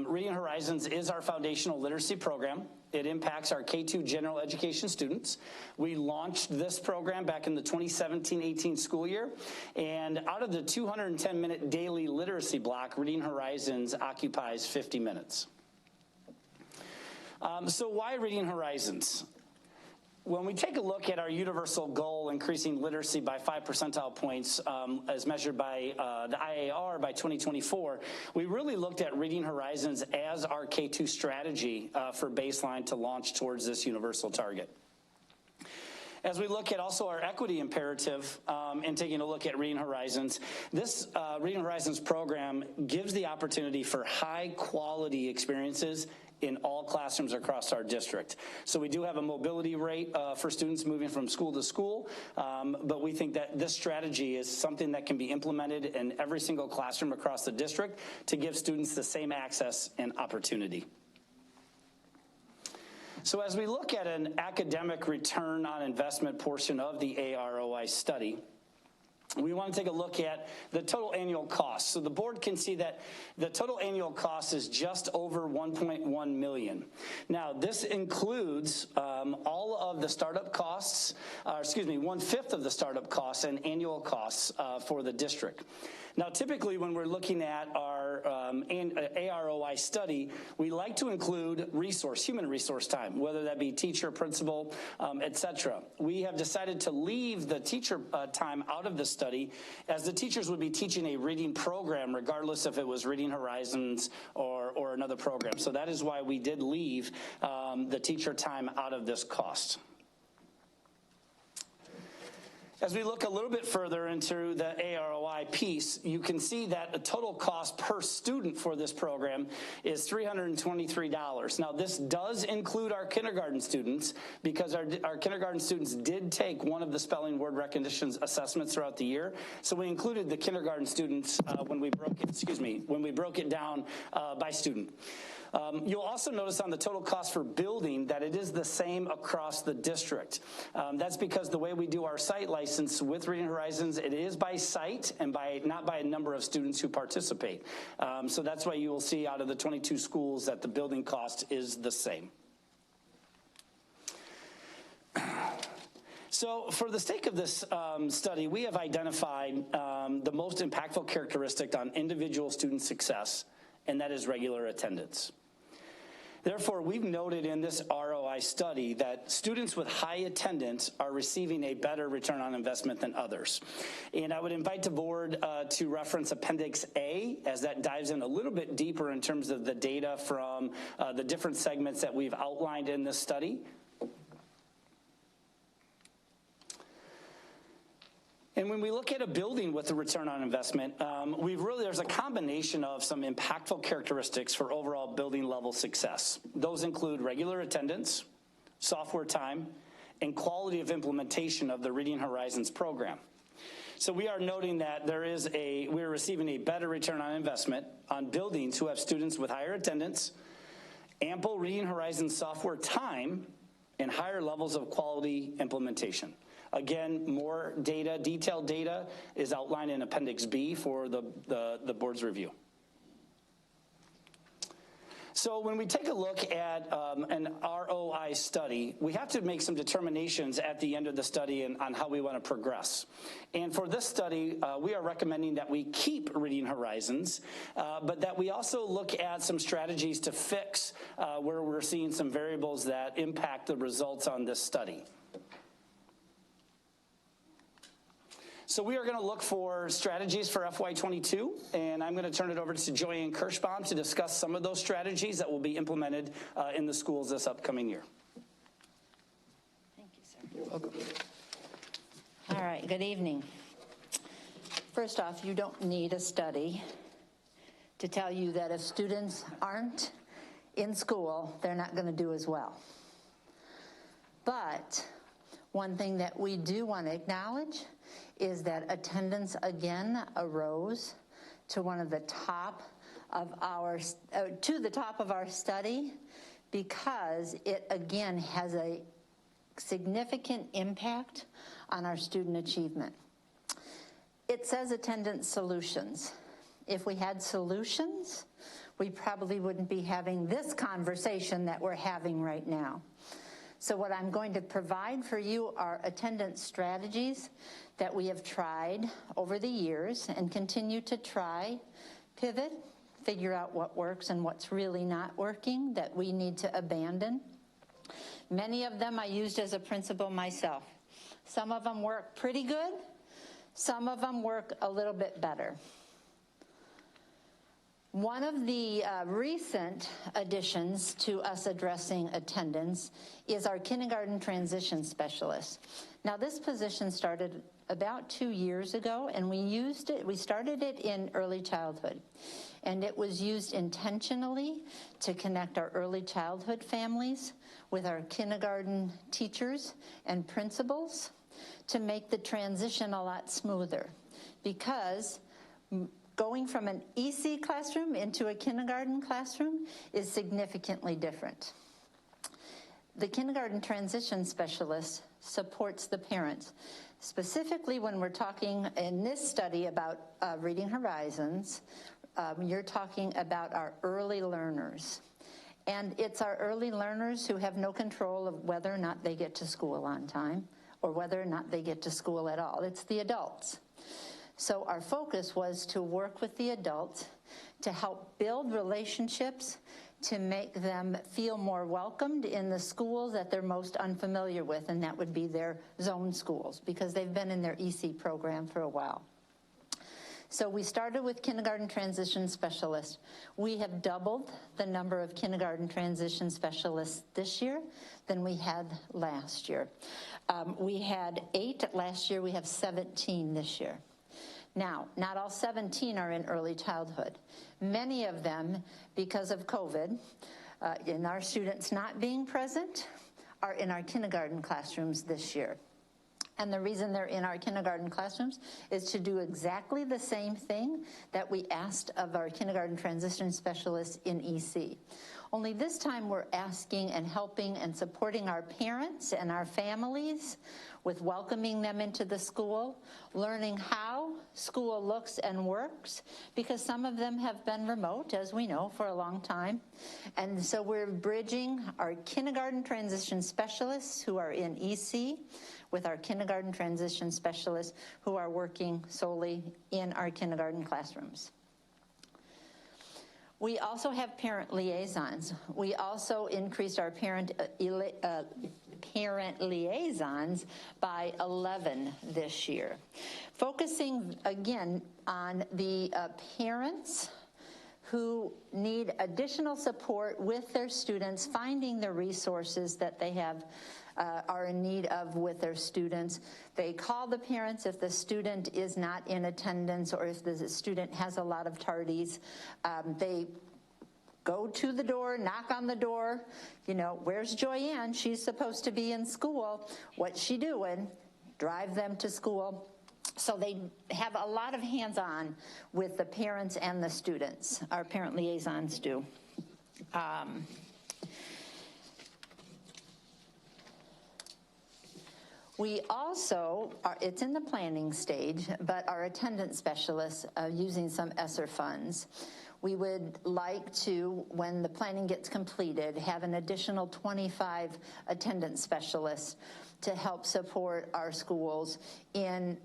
Reading Horizons is our foundational literacy program. It impacts our K-2 general education students. We launched this program back in the 2017-18 school year, and out of the 210-minute daily literacy block, Reading Horizons occupies 50 minutes. So why Reading Horizons? When we take a look at our universal goal, increasing literacy by 5 percentile points as measured by the IAR by 2024, we really looked at Reading Horizons as our K-2 strategy for baseline to launch towards this universal target. As we look at also our equity imperative and taking a look at Reading Horizons, this Reading Horizons program gives the opportunity for high quality experiences in all classrooms across our district. So we do have a mobility rate for students moving from school to school, but we think that this strategy is something that can be implemented in every single classroom across the district to give students the same access and opportunity. So as we look at an academic return on investment portion of the AROI study, we want to take a look at the total annual cost. So the board can see that the total annual cost is just over $1.1 million. Now, this includes all of the startup costs, 1/5 of the startup costs and annual costs for the district. Now, typically when we're looking at our AROI study, we like to include human resource time, whether that be teacher, principal, et cetera. We have decided to leave the teacher time out of the study, as the teachers would be teaching a reading program regardless if it was Reading Horizons or another program. So that is why we did leave the teacher time out of this cost. As we look a little bit further into the AROI piece, you can see that the total cost per student for this program is $323. Now, this does include our kindergarten students because our kindergarten students did take one of the spelling word recognition assessments throughout the year. So we included the kindergarten students when we broke it down by student. You'll also notice on the total cost for building that it is the same across the district. That's because the way we do our site license with Reading Horizons, it is by site and not by a number of students who participate. So that's why you will see out of the 22 schools that the building cost is the same. So for the sake of this study, we have identified the most impactful characteristic on individual student success, and that is regular attendance. Therefore, we've noted in this ROI study that students with high attendance are receiving a better return on investment than others. And I would invite the board to reference Appendix A, as that dives in a little bit deeper in terms of the data from the different segments that we've outlined in this study. And when we look at a building with a return on investment, there's a combination of some impactful characteristics for overall building level success. Those include regular attendance, software time, and quality of implementation of the Reading Horizons program. So we are noting that we're receiving a better return on investment on buildings who have students with higher attendance, ample Reading Horizons software time, and higher levels of quality implementation. Again, more data, detailed data, is outlined in Appendix B for the board's review. So when we take a look at an ROI study, we have to make some determinations at the end of the study on how we want to progress. And for this study, we are recommending that we keep Reading Horizons, but that we also look at some strategies to fix where we're seeing some variables that impact the results on this study. So we are going to look for strategies for FY22, and I'm going to turn it over to Joyanne Kirschbaum to discuss some of those strategies that will be implemented in the schools this upcoming year. Thank you, sir. You're welcome. All right, good evening. First off, you don't need a study to tell you that if students aren't in school, they're not going to do as well. But one thing that we do want to acknowledge is that attendance again arose to the top of our study because it again has a significant impact on our student achievement. It says attendance solutions. If we had solutions, we probably wouldn't be having this conversation that we're having right now. So what I'm going to provide for you are attendance strategies that we have tried over the years and continue to try, pivot, figure out what works and what's really not working that we need to abandon. Many of them I used as a principal myself. Some of them work pretty good. Some of them work a little bit better. One of the recent additions to us addressing attendance is our kindergarten transition specialist. Now, this position started about 2 years ago, and we started it in early childhood. And it was used intentionally to connect our early childhood families with our kindergarten teachers and principals to make the transition a lot smoother. Because going from an EC classroom into a kindergarten classroom is significantly different. The kindergarten transition specialist supports the parents. Specifically, when we're talking in this study about Reading Horizons, you're talking about our early learners. And it's our early learners who have no control of whether or not they get to school on time or whether or not they get to school at all. It's the adults. So our focus was to work with the adults to help build relationships, to make them feel more welcomed in the schools that they're most unfamiliar with, and that would be their zone schools, because they've been in their EC program for a while. So we started with kindergarten transition specialists. We have doubled the number of kindergarten transition specialists this year than we had last year. We had 8 last year, we have 17 this year. Now, not all 17 are in early childhood. Many of them, because of COVID, in our students not being present, are in our kindergarten classrooms this year. And the reason they're in our kindergarten classrooms is to do exactly the same thing that we asked of our kindergarten transition specialists in EC. Only this time we're asking and helping and supporting our parents and our families with welcoming them into the school, learning how school looks and works, because some of them have been remote, as we know, for a long time. And so we're bridging our kindergarten transition specialists who are in EC with our kindergarten transition specialists who are working solely in our kindergarten classrooms. We also have parent liaisons. We also increased our parent liaisons by 11 this year, focusing again on the parents who need additional support with their students, finding the resources that they have are in need of with their students. They call the parents if the student is not in attendance or if the student has a lot of tardies. They go to the door, knock on the door, you know, where's Joyanne? She's supposed to be in school. What's she doing? Drive them to school. So they have a lot of hands-on with the parents and the students. Our parent liaisons do. We also, it's in the planning stage, but our attendance specialists are using some ESSER funds. We would like to, when the planning gets completed, have an additional 25 attendance specialists to help support our schools in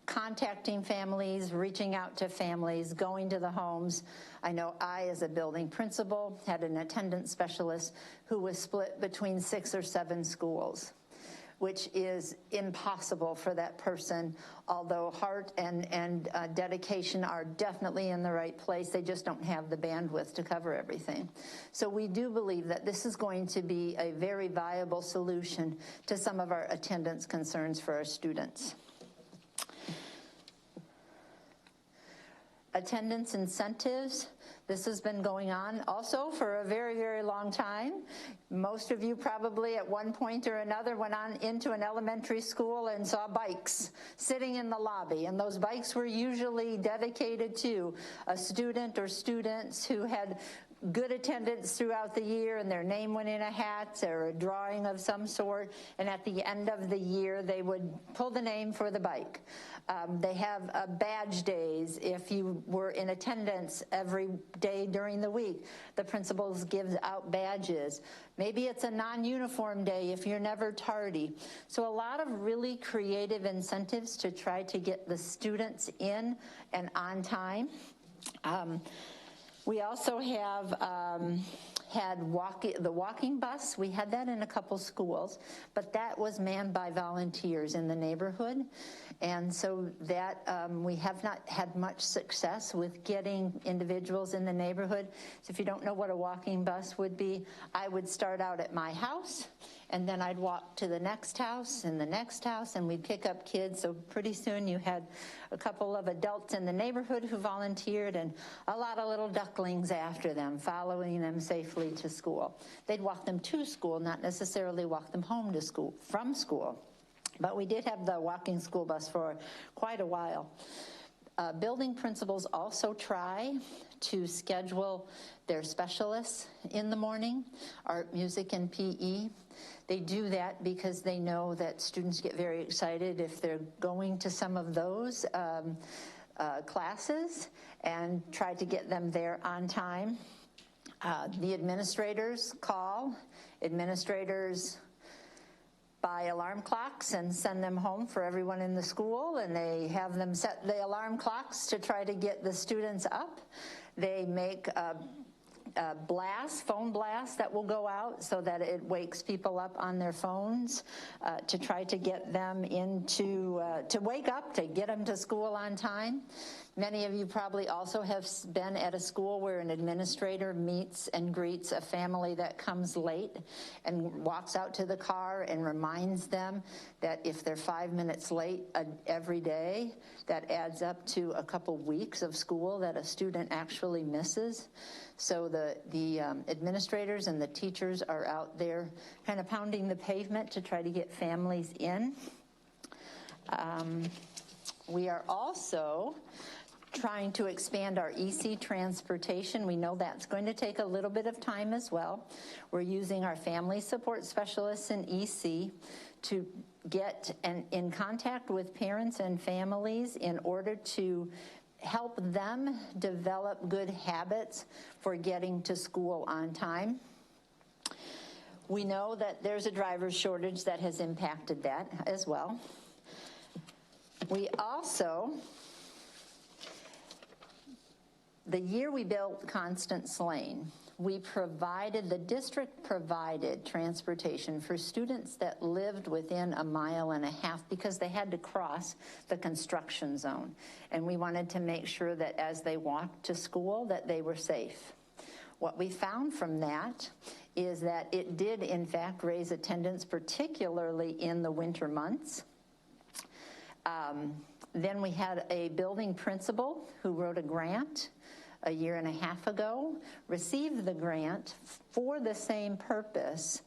contacting families, reaching out to families, going to the homes. I know I, as a building principal, had an attendance specialist who was split between 6 or 7 schools, which is impossible for that person, although heart and dedication are definitely in the right place. They just don't have the bandwidth to cover everything. So we do believe that this is going to be a very viable solution to some of our attendance concerns for our students. Attendance incentives. This has been going on also for a very, very long time. Most of you probably at one point or another went on into an elementary school and saw bikes sitting in the lobby, and those bikes were usually dedicated to a student or students who had good attendance throughout the year and their name went in a hat or a drawing of some sort, and at the end of the year they would pull the name for the bike. They have badge days. If you were in attendance every day during the week, the principals give out badges. Maybe it's a non-uniform day if you're never tardy. So a lot of really creative incentives to try to get the students in and on time. We also have had the walking bus. We had that in a couple schools, but that was manned by volunteers in the neighborhood. And so that we have not had much success with getting individuals in the neighborhood. So if you don't know what a walking bus would be, I would start out at my house, and then I'd walk to the next house and the next house, and we'd pick up kids. So pretty soon you had a couple of adults in the neighborhood who volunteered and a lot of little ducklings after them, following them safely to school. They'd walk them to school, not necessarily walk them home to school, from school. But we did have the walking school bus for quite a while. Building principals also try to schedule their specialists in the morning, art, music, and PE. They do that because they know that students get very excited if they're going to some of those classes, and try to get them there on time. The administrators call. Administrators buy alarm clocks and send them home for everyone in the school, and they have them set the alarm clocks to try to get the students up. They make a phone blast that will go out so that it wakes people up on their phones to try to get them to wake up, to get them to school on time. Many of you probably also have been at a school where an administrator meets and greets a family that comes late and walks out to the car and reminds them that if they're 5 minutes late every day, that adds up to a couple weeks of school that a student actually misses. So the administrators and the teachers are out there kind of pounding the pavement to try to get families in. We are also trying to expand our EC transportation. We know that's going to take a little bit of time as well. We're using our family support specialists in EC to get in contact with parents and families in order to help them develop good habits for getting to school on time. We know that there's a driver's shortage that has impacted that as well. We also, the year we built Constance Lane, the district provided transportation for students that lived within 1.5 miles because they had to cross the construction zone. And we wanted to make sure that as they walked to school that they were safe. What we found from that is that it did in fact raise attendance, particularly in the winter months. Then we had a building principal who wrote a grant a 1.5 years ago, received the grant for the same purpose,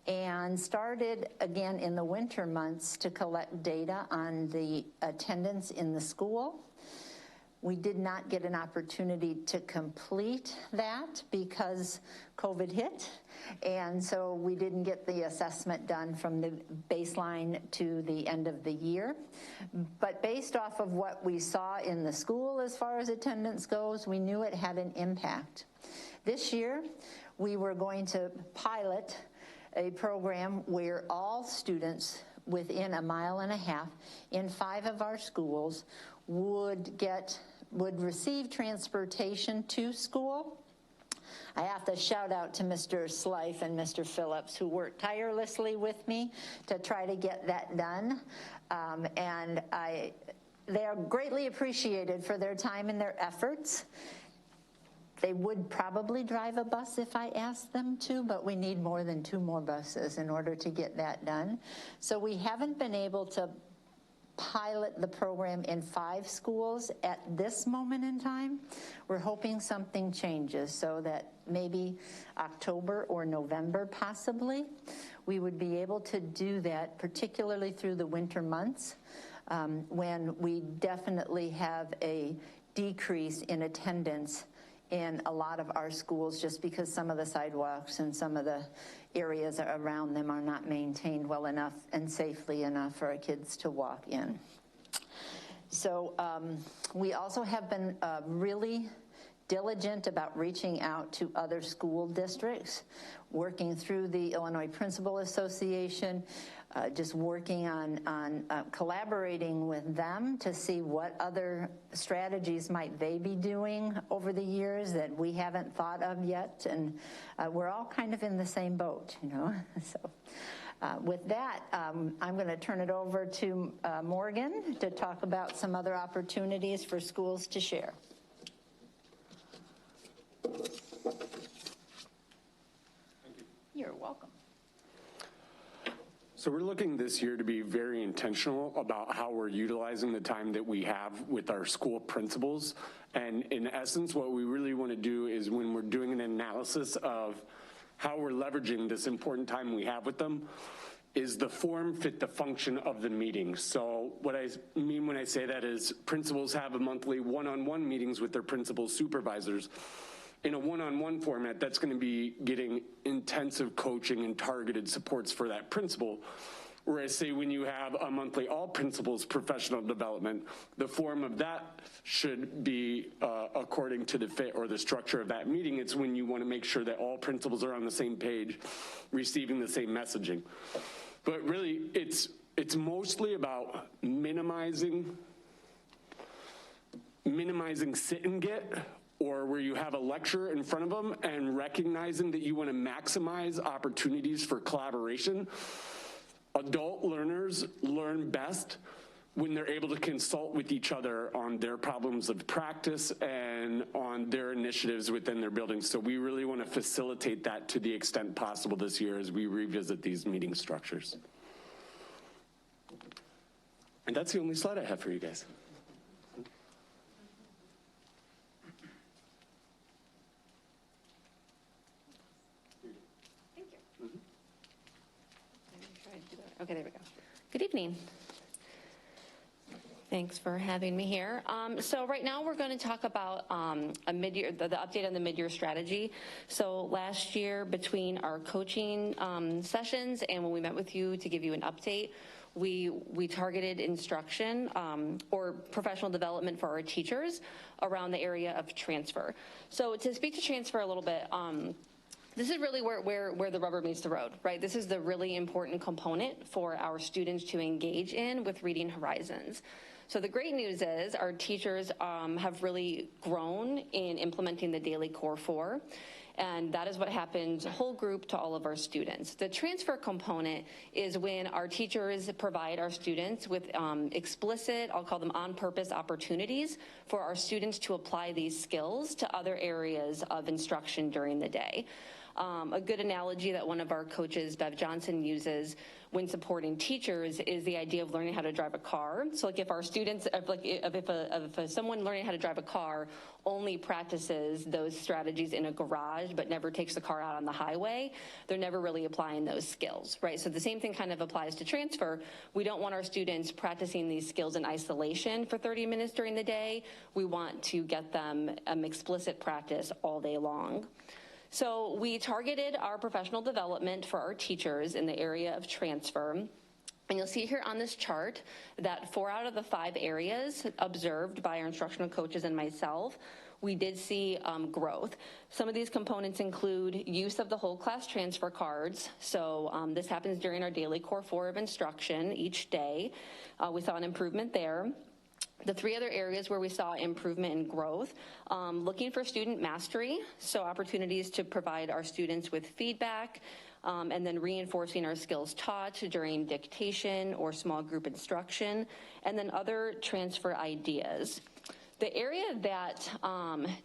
and started again in the winter months to collect data on the attendance in the school. We did not get an opportunity to complete that because COVID hit, and so we didn't get the assessment done from the baseline to the end of the year. But based off of what we saw in the school as far as attendance goes, we knew it had an impact. This year, we were going to pilot a program where all students within 1.5 miles in 5 of our schools would receive transportation to school. I have to shout out to Mr. Slife and Mr. Phillips, who worked tirelessly with me to try to get that done. They are greatly appreciated for their time and their efforts. They would probably drive a bus if I asked them to, but we need more than 2 more buses in order to get that done. So we haven't been able to pilot the program in 5 schools at this moment in time. We're hoping something changes so that maybe October or November possibly, we would be able to do that, particularly through the winter months, when we definitely have a decrease in attendance in a lot of our schools just because some of the sidewalks and some of the areas around them are not maintained well enough and safely enough for our kids to walk in. So we also have been really diligent about reaching out to other school districts, working through the Illinois Principal Association, just working on collaborating with them to see what other strategies might they be doing over the years that we haven't thought of yet. And we're all kind of in the same boat, you know. So with that, I'm going to turn it over to Morgan to talk about some other opportunities for schools to share. You're welcome. So we're looking this year to be very intentional about how we're utilizing the time that we have with our school principals. And in essence, what we really want to do is when we're doing an analysis of how we're leveraging this important time we have with them, is the form fit the function of the meeting. So what I mean when I say that is principals have a monthly one-on-one meetings with their principal supervisors. In a one-on-one format, that's going to be getting intensive coaching and targeted supports for that principal. Whereas say when you have a monthly all principals professional development, the form of that should be according to the fit or the structure of that meeting. It's when you want to make sure that all principals are on the same page, receiving the same messaging. But really, it's mostly about minimizing sit and get, or where you have a lecturer in front of them and recognizing that you want to maximize opportunities for collaboration. Adult learners learn best when they're able to consult with each other on their problems of practice and on their initiatives within their buildings. So we really want to facilitate that to the extent possible this year as we revisit these meeting structures. And that's the only slide I have for you guys. Okay, there we go. Good evening. Thanks for having me here. So right now we're going to talk about a mid-year, the update on the mid-year strategy. So last year, between our coaching sessions and when we met with you to give you an update, we targeted instruction or professional development for our teachers around the area of transfer. So to speak to transfer a little bit, this is really where the rubber meets the road, right? This is the really important component for our students to engage in with Reading Horizons. So the great news is our teachers have really grown in implementing the daily core 4. And that is what happens whole group to all of our students. The transfer component is when our teachers provide our students with explicit, I'll call them on-purpose opportunities for our students to apply these skills to other areas of instruction during the day. A good analogy that one of our coaches, Bev Johnson, uses when supporting teachers is the idea of learning how to drive a car. So like if our students, if someone learning how to drive a car only practices those strategies in a garage but never takes the car out on the highway, they're never really applying those skills, right? So the same thing kind of applies to transfer. We don't want our students practicing these skills in isolation for 30 minutes during the day. We want to get them explicit practice all day long. So we targeted our professional development for our teachers in the area of transfer. And you'll see here on this chart that 4 out of the 5 areas observed by our instructional coaches and myself, we did see growth. Some of these components include use of the whole class transfer cards. So this happens during our daily core 4 of instruction each day. We saw an improvement there. The 3 other areas where we saw improvement and growth, looking for student mastery, so opportunities to provide our students with feedback, and then reinforcing our skills taught during dictation or small group instruction, and then other transfer ideas. The area that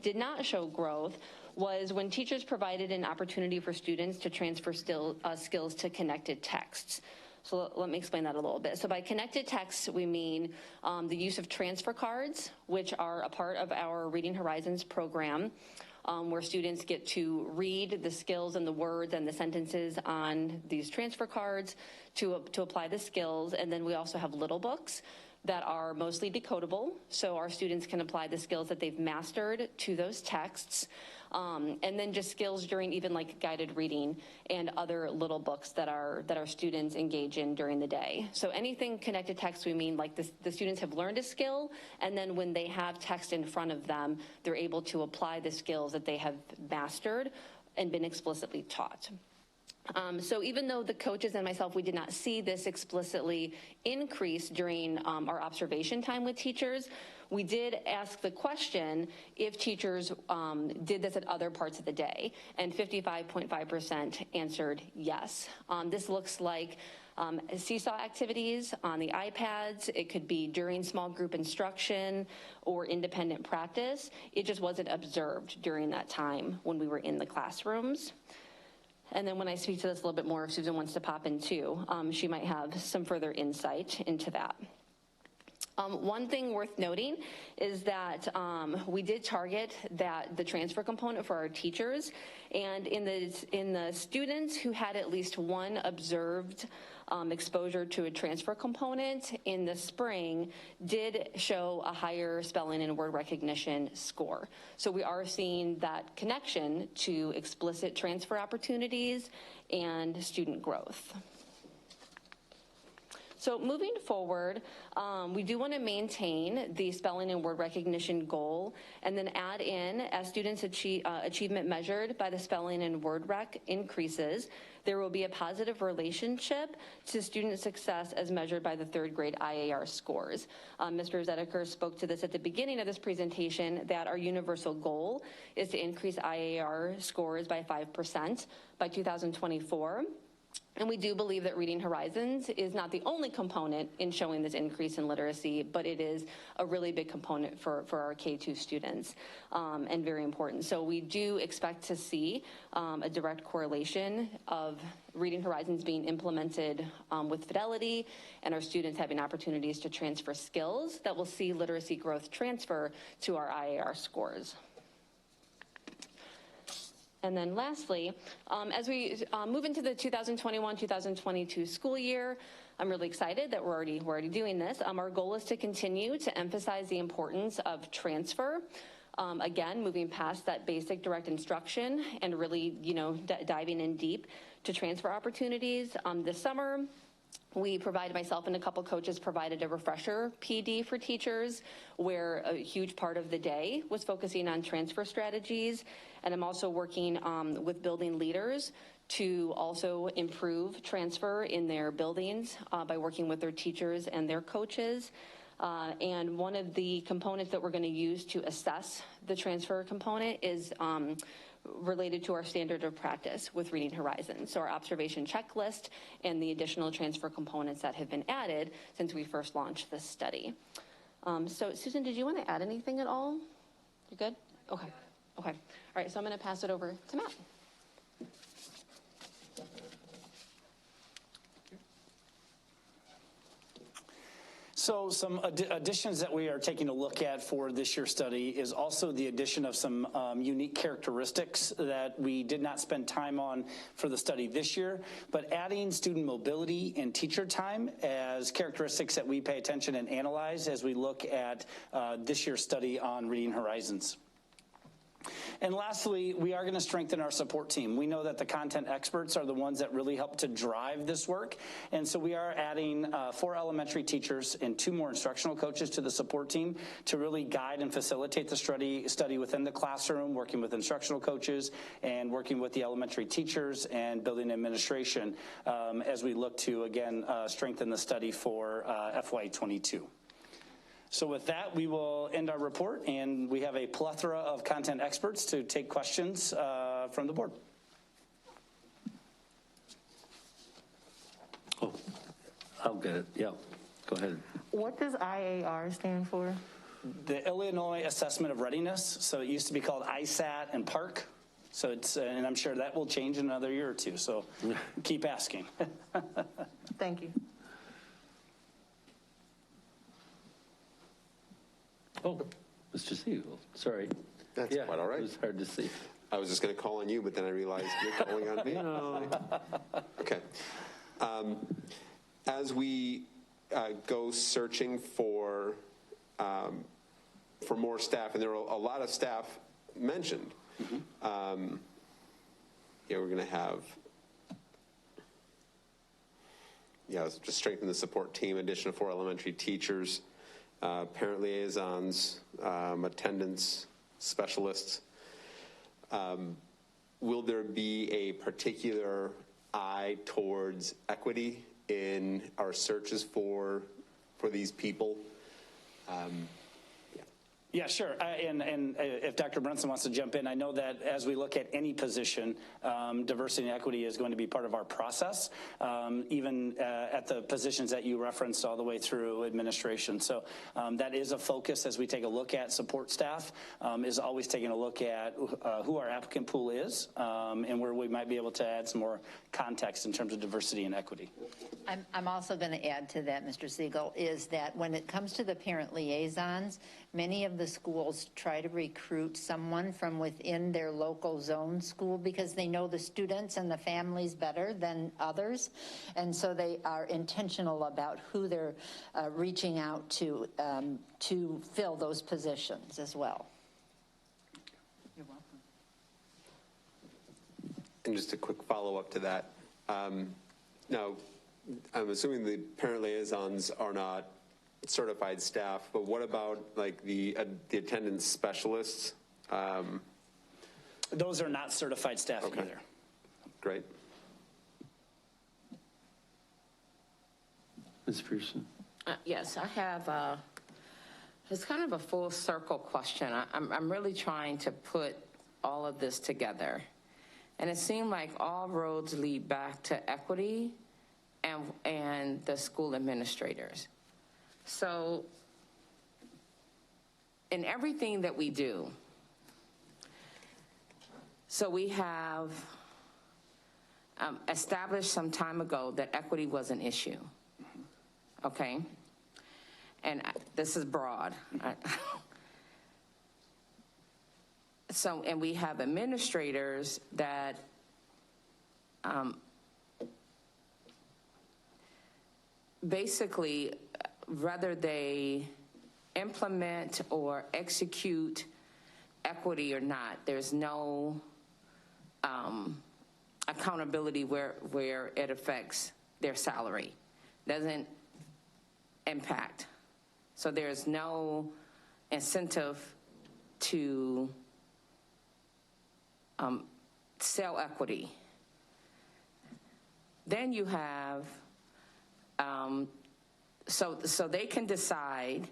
did not show growth was when teachers provided an opportunity for students to transfer skills to connected texts. So let me explain that a little bit. So by connected texts, we mean the use of transfer cards, which are a part of our Reading Horizons program, where students get to read the skills and the words and the sentences on these transfer cards to apply the skills. And then we also have little books that are mostly decodable, so our students can apply the skills that they've mastered to those texts. And then just skills during even like guided reading and other little books that our students engage in during the day. So anything connected text, we mean like the students have learned a skill, and then when they have text in front of them, they're able to apply the skills that they have mastered and been explicitly taught. So even though the coaches and myself, we did not see this explicitly increase during our observation time with teachers, we did ask the question if teachers did this at other parts of the day, and 55.5% answered yes. This looks like seesaw activities on the iPads. It could be during small group instruction or independent practice. It just wasn't observed during that time when we were in the classrooms. And then when I speak to this a little bit more, if Susan wants to pop in too, she might have some further insight into that. One thing worth noting is that we did target the transfer component for our teachers, and in the students who had at least one observed exposure to a transfer component in the spring did show a higher spelling and word recognition score. So we are seeing that connection to explicit transfer opportunities and student growth. So moving forward, we do want to maintain the spelling and word recognition goal, and then add in, as students' achievement measured by the spelling and word rec increases, there will be a positive relationship to student success as measured by the 3rd grade IAR scores. Mr. Zedeker spoke to this at the beginning of this presentation, that our universal goal is to increase IAR scores by 5% by 2024. And we do believe that Reading Horizons is not the only component in showing this increase in literacy, but it is a really big component for our K-2 students, and very important. So we do expect to see a direct correlation of Reading Horizons being implemented with fidelity, and our students having opportunities to transfer skills that will see literacy growth transfer to our IAR scores. And then lastly, as we move into the 2021-2022 school year, I'm really excited that we're already doing this. Our goal is to continue to emphasize the importance of transfer. Again, moving past that basic direct instruction and really, diving in deep to transfer opportunities. This summer, myself and a couple coaches provided a refresher PD for teachers where a huge part of the day was focusing on transfer strategies. And I'm also working with building leaders to also improve transfer in their buildings by working with their teachers and their coaches. And one of the components that we're going to use to assess the transfer component is related to our standard of practice with Reading Horizons. So our observation checklist and the additional transfer components that have been added since we first launched this study. So Susan, did you want to add anything at all? You good? Okay. Okay. All right, so I'm going to pass it over to Matt. So some additions that we are taking a look at for this year's study is also the addition of some unique characteristics that we did not spend time on for the study this year, but adding student mobility and teacher time as characteristics that we pay attention and analyze as we look at this year's study on Reading Horizons. And lastly, we are going to strengthen our support team. We know that the content experts are the ones that really help to drive this work. And so we are adding 4 elementary teachers and 2 more instructional coaches to the support team to really guide and facilitate the study within the classroom, working with instructional coaches and working with the elementary teachers and building administration as we look to, again, strengthen the study for FY22. So with that, we will end our report, and we have a plethora of content experts to take questions from the board. Oh, I'll get it. Yeah, go ahead. What does IAR stand for? The Illinois Assessment of Readiness. So it used to be called ISAT and PARC. So it's, and I'm sure that will change in another year or two. So keep asking. Thank you. Oh, Mr. Siegel, sorry. That's quite all right. It was hard to see. I was just going to call on you, but then I realized you're calling on me. No. Okay. As we go searching for more staff, and there are a lot of staff mentioned. Mm-hmm. We're going to have, just strengthen the support team, addition of 4 elementary teachers, parent liaisons, attendance specialists. Will there be a particular eye towards equity in our searches for these people? Yeah, sure. And if Dr. Brunson wants to jump in, I know that as we look at any position, diversity and equity is going to be part of our process, even at the positions that you referenced all the way through administration. So that is a focus as we take a look at support staff, is always taking a look at who our applicant pool is and where we might be able to add some more context in terms of diversity and equity. I'm also going to add to that, Mr. Siegel, is that when it comes to the parent liaisons, many of the schools try to recruit someone from within their local zone school because they know the students and the families better than others. And so they are intentional about who they're reaching out to fill those positions as well. You're welcome. And just a quick follow-up to that. Now, I'm assuming the parent liaisons are not certified staff, but what about like the attendance specialists? Those are not certified staff either. Great. Ms. Pearson. Yes, I have it's kind of a full circle question. I'm really trying to put all of this together. And it seemed like all roads lead back to equity and the school administrators. So in everything that we do, so we have established some time ago that equity was an issue, okay? And this is broad. So, and we have administrators that basically, whether they implement or execute equity or not, there's no accountability where it affects their salary, doesn't impact. So there's no incentive to sell equity. Then you have, so they can decide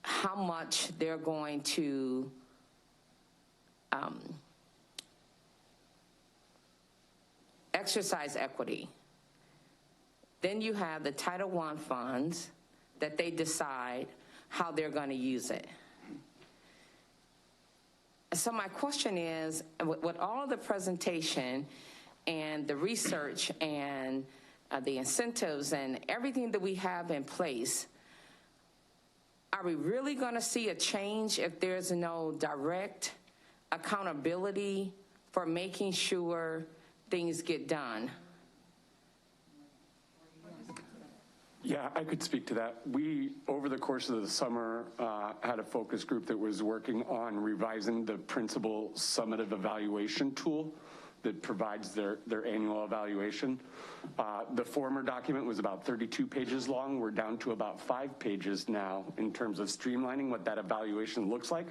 how much they're going to exercise equity. Then you have the Title I funds that they decide how they're going to use it. So my question is, with all of the presentation and the research and the incentives and everything that we have in place, are we really going to see a change if there's no direct accountability for making sure things get done? Yeah, I could speak to that. We, over the course of the summer, had a focus group that was working on revising the principal summative evaluation tool that provides their annual evaluation. The former document was about 32 pages long. We're down to about 5 pages now in terms of streamlining what that evaluation looks like.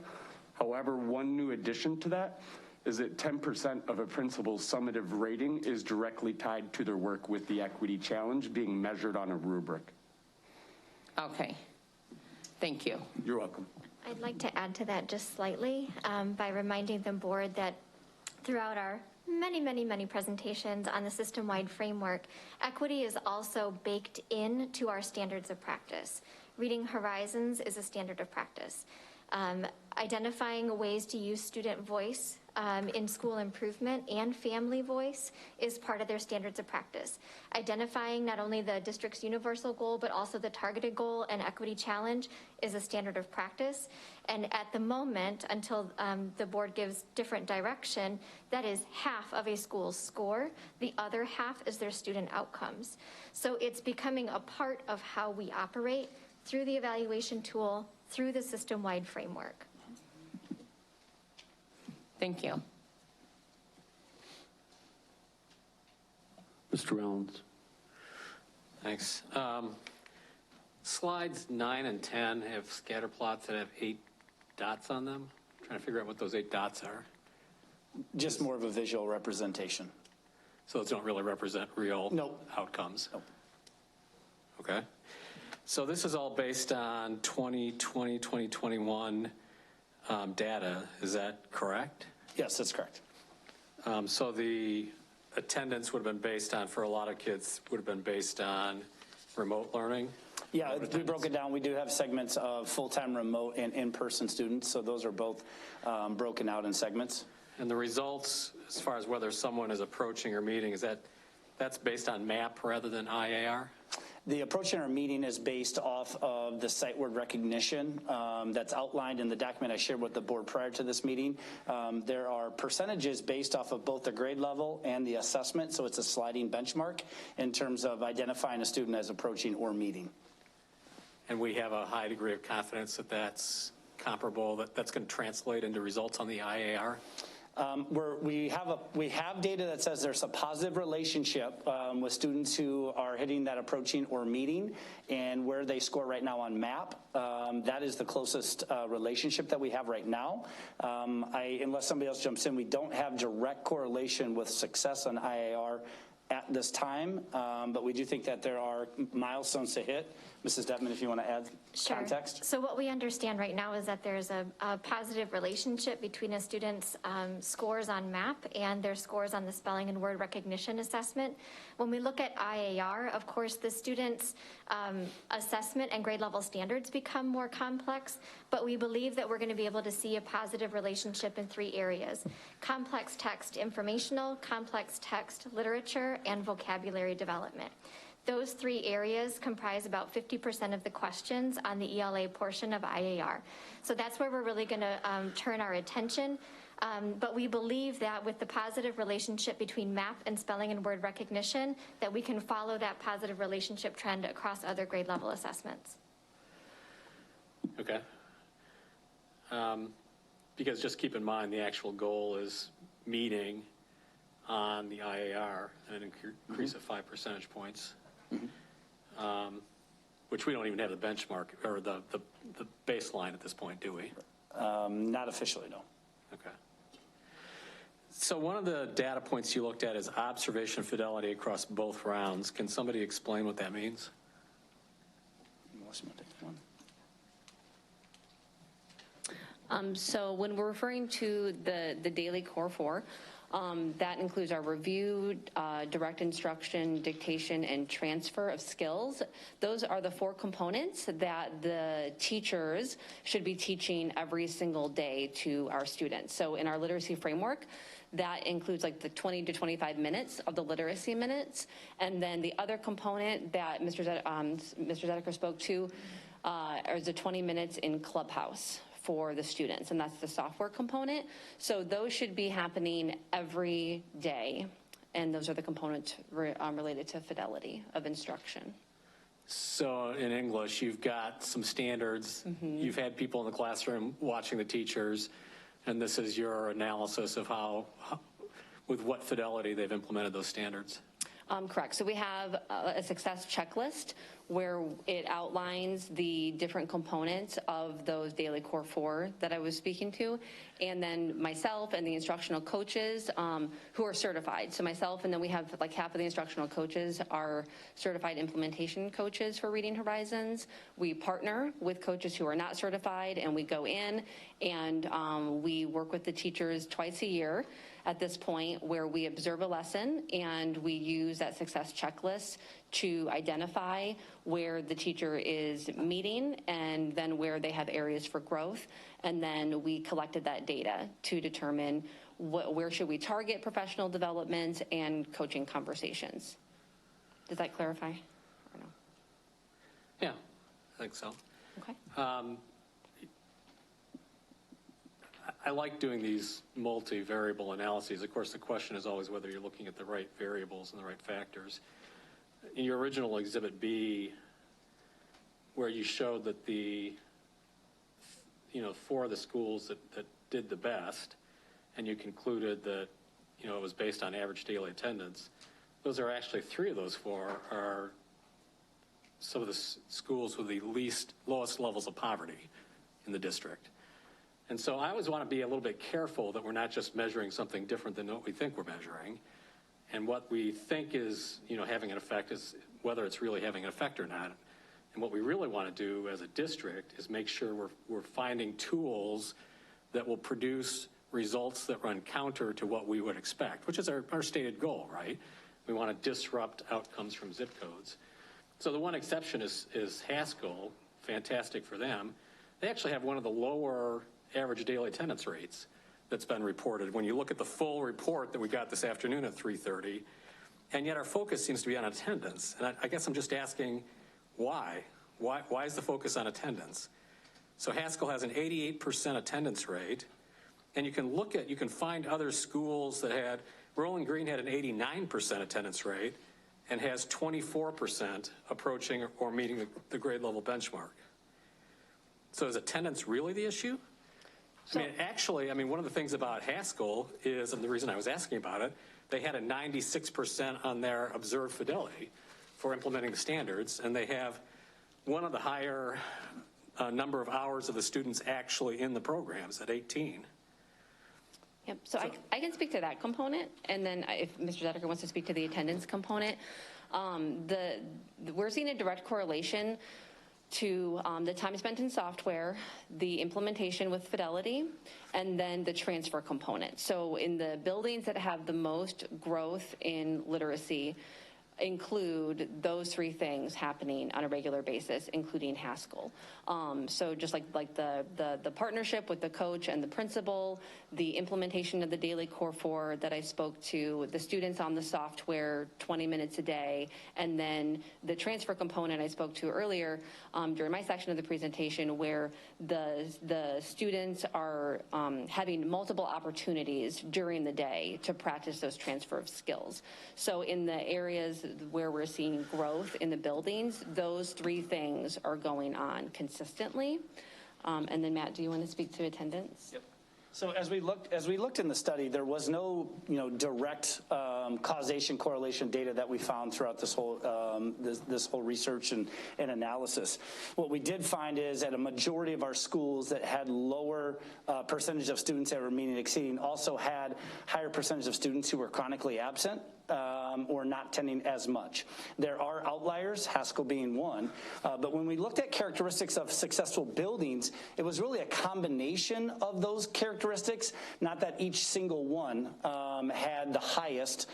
However, one new addition to that is that 10% of a principal's summative rating is directly tied to their work with the equity challenge being measured on a rubric. Okay, thank you. You're welcome. I'd like to add to that just slightly by reminding the board that throughout our many presentations on the system-wide framework, equity is also baked into our standards of practice. Reading Horizons is a standard of practice. Identifying ways to use student voice in school improvement and family voice is part of their standards of practice. Identifying not only the district's universal goal, but also the targeted goal and equity challenge is a standard of practice. And at the moment, until the board gives different direction, that is half of a school's score. The other half is their student outcomes. So it's becoming a part of how we operate through the evaluation tool, through the system-wide framework. Thank you. Mr. Rollins. Thanks. Slides 9 and 10 have scatter plots that have 8 dots on them. I'm trying to figure out what those 8 dots are. Just more of a visual representation. So those don't really represent real Nope. outcomes? Nope. Okay. So this is all based on 2020, 2021 data. Is that correct? Yes, that's correct. So the attendance would have been based on, for a lot of kids, would have been based on remote learning? Yeah, we broke it down. We do have segments of full-time remote and in-person students, so those are both broken out in segments. And the results, as far as whether someone is approaching or meeting, that's based on MAP rather than IAR? The approach in our meeting is based off of the sight word recognition that's outlined in the document I shared with the board prior to this meeting. There are percentages based off of both the grade level and the assessment, so it's a sliding benchmark in terms of identifying a student as approaching or meeting. And we have a high degree of confidence that that's comparable, that's going to translate into results on the IAR? We have data that says there's a positive relationship with students who are hitting that approaching or meeting, and where they score right now on MAP. That is the closest relationship that we have right now. Unless somebody else jumps in, we don't have direct correlation with success on IAR at this time, but we do think that there are milestones to hit Mrs. Detman, if you want to add Sure. context. So what we understand right now is that there's a positive relationship between a student's scores on MAP and their scores on the spelling and word recognition assessment. When we look at IAR, of course, the student's assessment and grade level standards become more complex, but we believe that we're going to be able to see a positive relationship in 3 areas: complex text informational, complex text literature, and vocabulary development. Those 3 areas comprise about 50% of the questions on the ELA portion of IAR. So that's where we're really going to turn our attention. But we believe that with the positive relationship between MAP and spelling and word recognition, that we can follow that positive relationship trend across other grade level assessments. Okay. Because just keep in mind, the actual goal is meeting on the IAR and an increase of 5 percentage points. Which we don't even have the benchmark or the baseline at this point, do we? Not officially, no. Okay. So one of the data points you looked at is observation fidelity across both rounds. Can somebody explain what that means? So when we're referring to the daily core 4, that includes our review, direct instruction, dictation, and transfer of skills. Those are the 4 components that the teachers should be teaching every single day to our students. So in our literacy framework, that includes like the 20 to 25 minutes of the literacy minutes. And then the other component that Mr. Zedeker spoke to is the 20 minutes in Clubhouse for the students, and that's the software component. So those should be happening every day, and those are the components related to fidelity of instruction. So in English, you've got some standards. You've had people in the classroom watching the teachers, and this is your analysis of how with what fidelity they've implemented those standards. Correct. So we have a success checklist where it outlines the different components of those daily core 4 that I was speaking to, and then myself and the instructional coaches who are certified. So myself, and then we have like half of the instructional coaches are certified implementation coaches for Reading Horizons. We partner with coaches who are not certified, and we go in and we work with the teachers twice a year at this point, where we observe a lesson and we use that success checklist to identify where the teacher is meeting and then where they have areas for growth. And then we collected that data to determine where should we target professional development and coaching conversations. Does that clarify or no? Yeah, I think so. Okay. I like doing these multivariable analyses. Of course, the question is always whether you're looking at the right variables and the right factors. In your original Exhibit B, where you showed that the, 4 of the schools that did the best, and you concluded that, it was based on average daily attendance, those are actually 3 of those 4 are some of the schools with the lowest levels of poverty in the district. And so I always want to be a little bit careful that we're not just measuring something different than what we think we're measuring. And what we think is, having an effect is whether it's really having an effect or not. And what we really want to do as a district is make sure we're finding tools that will produce results that run counter to what we would expect, which is our stated goal, right? We want to disrupt outcomes from zip codes. So the one exception is Haskell, fantastic for them. They actually have one of the lower average daily attendance rates that's been reported when you look at the full report that we got this afternoon at 3:30, and yet our focus seems to be on attendance. And I guess I'm just asking why? Why is the focus on attendance? So Haskell has an 88% attendance rate, and you can find other schools that had, Rolling Green had an 89% attendance rate and has 24% approaching or meeting the grade level benchmark. So is attendance really the issue? One of the things about Haskell is, and the reason I was asking about it, they had a 96% on their observed fidelity for implementing the standards, and they have one of the higher number of hours of the students actually in the programs at 18. Yep, so I can speak to that component, and then if Mr. Zedeker wants to speak to the attendance component, we're seeing a direct correlation to the time spent in software, the implementation with Fidelity, and then the transfer component. So in the buildings that have the most growth in literacy, include those three things happening on a regular basis, including Haskell. So just like the partnership with the coach and the principal, the implementation of the daily core 4 that I spoke to, the students on the software 20 minutes a day, and then the transfer component I spoke to earlier during my section of the presentation, where the students are having multiple opportunities during the day to practice those transfer of skills. So in the areas where we're seeing growth in the buildings, those three things are going on consistently. And then Matt, do you want to speak to attendance? Yep. So as we looked in the study, there was no direct causation correlation data that we found throughout this whole this whole research and analysis. What we did find is that a majority of our schools that had lower percentage of students that were meeting and exceeding also had higher percentage of students who were chronically absent or not attending as much. There are outliers, Haskell being one, but when we looked at characteristics of successful buildings, it was really a combination of those characteristics, not that each single one had the highest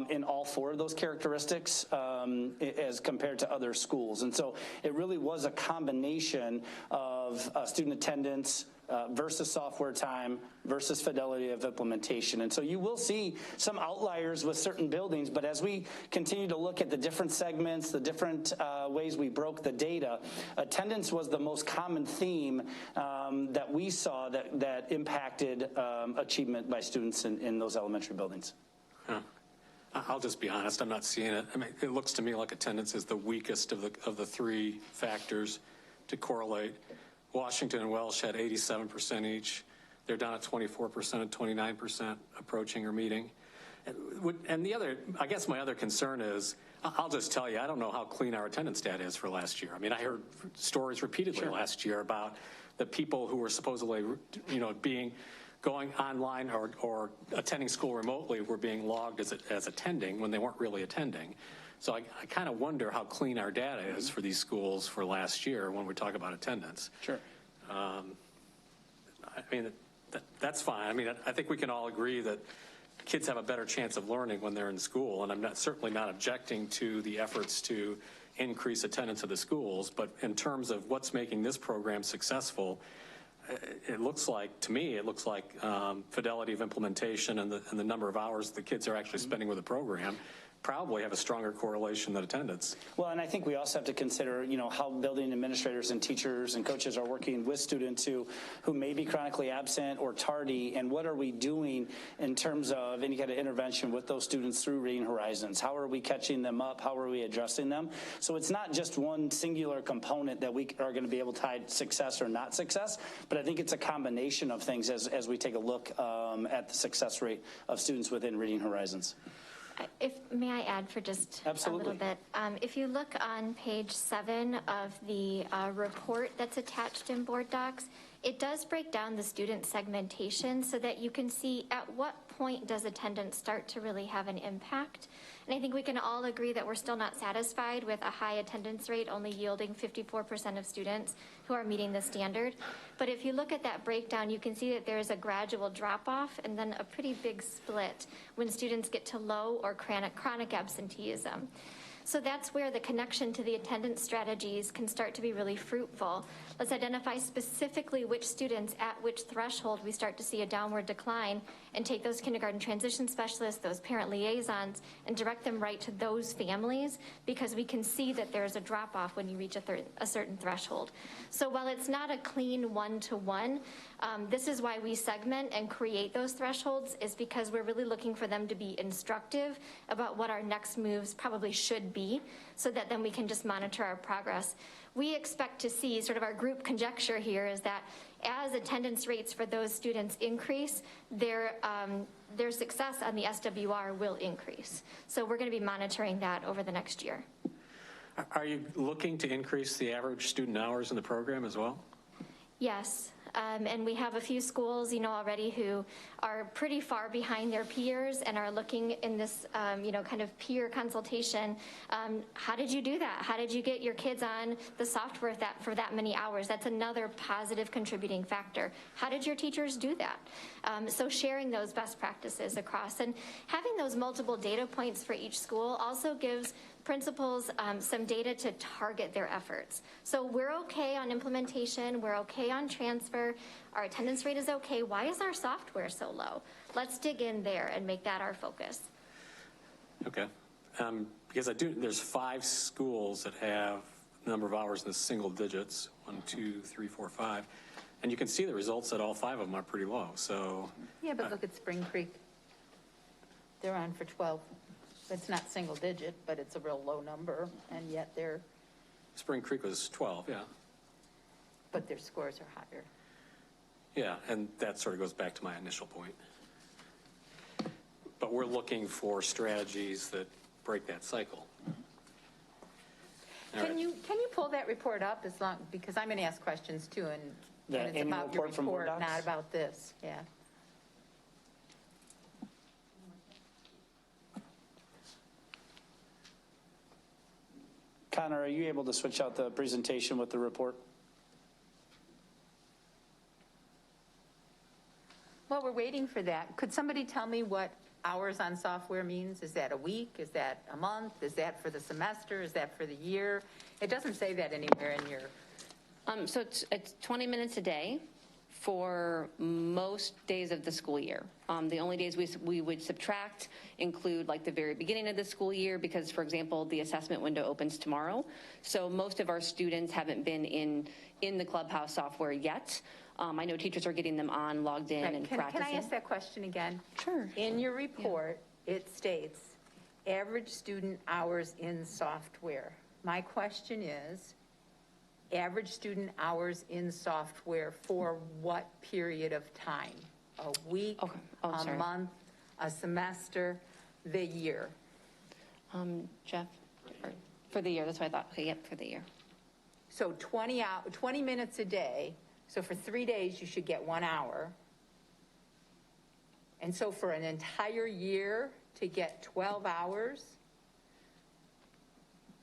in all 4 of those characteristics as compared to other schools. And so it really was a combination of student attendance, versus software time versus fidelity of implementation. And so you will see some outliers with certain buildings, but as we continue to look at the different segments, the different ways we broke the data, attendance was the most common theme that we saw that impacted achievement by students in those elementary buildings. Huh. I'll just be honest, I'm not seeing it. I mean, it looks to me like attendance is the weakest of the 3 factors to correlate. Washington and Welsh had 87% each. They're down at 24% and 29% approaching or meeting. And the other, I guess my other concern is, I'll just tell you, I don't know how clean our attendance data is for last year. I mean, I heard stories repeatedly last year about the people who were supposedly, going online or attending school remotely were being logged as attending when they weren't really attending. So I kind of wonder how clean our data is for these schools for last year when we talk about attendance. Sure. I mean, that's fine. I mean, I think we can all agree that kids have a better chance of learning when they're in school, and I'm certainly not objecting to the efforts to increase attendance at the schools, but in terms of what's making this program successful, it looks like, to me, fidelity of implementation and the number of hours the kids are actually spending with the program probably have a stronger correlation than attendance. Well, and I think we also have to consider, how building administrators and teachers and coaches are working with students who may be chronically absent or tardy, and what are we doing in terms of any kind of intervention with those students through Reading Horizons? How are we catching them up? How are we addressing them? So it's not just one singular component that we are going to be able to tie success or not success, but I think it's a combination of things as we take a look at the success rate of students within Reading Horizons. May I add for just Absolutely. a little bit? If you look on page 7 of the report that's attached in board docs, it does break down the student segmentation so that you can see at what point does attendance start to really have an impact. And I think we can all agree that we're still not satisfied with a high attendance rate only yielding 54% of students who are meeting the standard. But if you look at that breakdown, you can see that there is a gradual drop-off and then a pretty big split when students get to low or chronic absenteeism. So that's where the connection to the attendance strategies can start to be really fruitful. Let's identify specifically which students at which threshold we start to see a downward decline and take those kindergarten transition specialists, those parent liaisons, and direct them right to those families, because we can see that there's a drop-off when you reach a certain threshold. So while it's not a clean one-to-one, this is why we segment and create those thresholds, is because we're really looking for them to be instructive about what our next moves probably should be, so that then we can just monitor our progress. We expect to see, sort of our group conjecture here is that as attendance rates for those students increase, their success on the SWR will increase. So we're going to be monitoring that over the next year. Are you looking to increase the average student hours in the program as well? Yes. And we have a few schools, already who are pretty far behind their peers and are looking in this, kind of peer consultation. How did you do that? How did you get your kids on the software for that many hours? That's another positive contributing factor. How did your teachers do that? So sharing those best practices across and having those multiple data points for each school also gives principals some data to target their efforts. So we're okay on implementation, we're okay on transfer, our attendance rate is okay. Why is our software so low? Let's dig in there and make that our focus. Okay. Because there's 5 schools that have the number of hours in the single digits, 1, 2, 3, 4, 5. And you can see the results that all 5 of them are pretty low, so. Yeah, but look at Spring Creek. They're on for 12. It's not single digit, but it's a real low number, and yet Spring Creek was 12, yeah. but their scores are higher. Yeah, and that sort of goes back to my initial point. But we're looking for strategies that break that cycle. Can you pull that report up because I'm going to ask questions too, and it's annual about your report from Board report, Docs? not about this, yeah. Connor, are you able to switch out the presentation with the report? While we're waiting for that, could somebody tell me what hours on software means? Is that a week? Is that a month? Is that for the semester? Is that for the year? It doesn't say that anywhere in your. So it's 20 minutes a day for most days of the school year. The only days we would subtract include like the very beginning of the school year because, for example, the assessment window opens tomorrow. So most of our students haven't been in the Clubhouse software yet. I know teachers are getting them on, logged in, and practicing. Can I ask that question again? Sure. In your report, it states average student hours in software. My question is, average student hours in software for what period of time? A week, a month, a semester, the year? Jeff, for the year, that's what I thought. Okay, yep, for the year. So 20 minutes a day. So for 3 days, you should get 1 hour. And so for an entire year to get 12 hours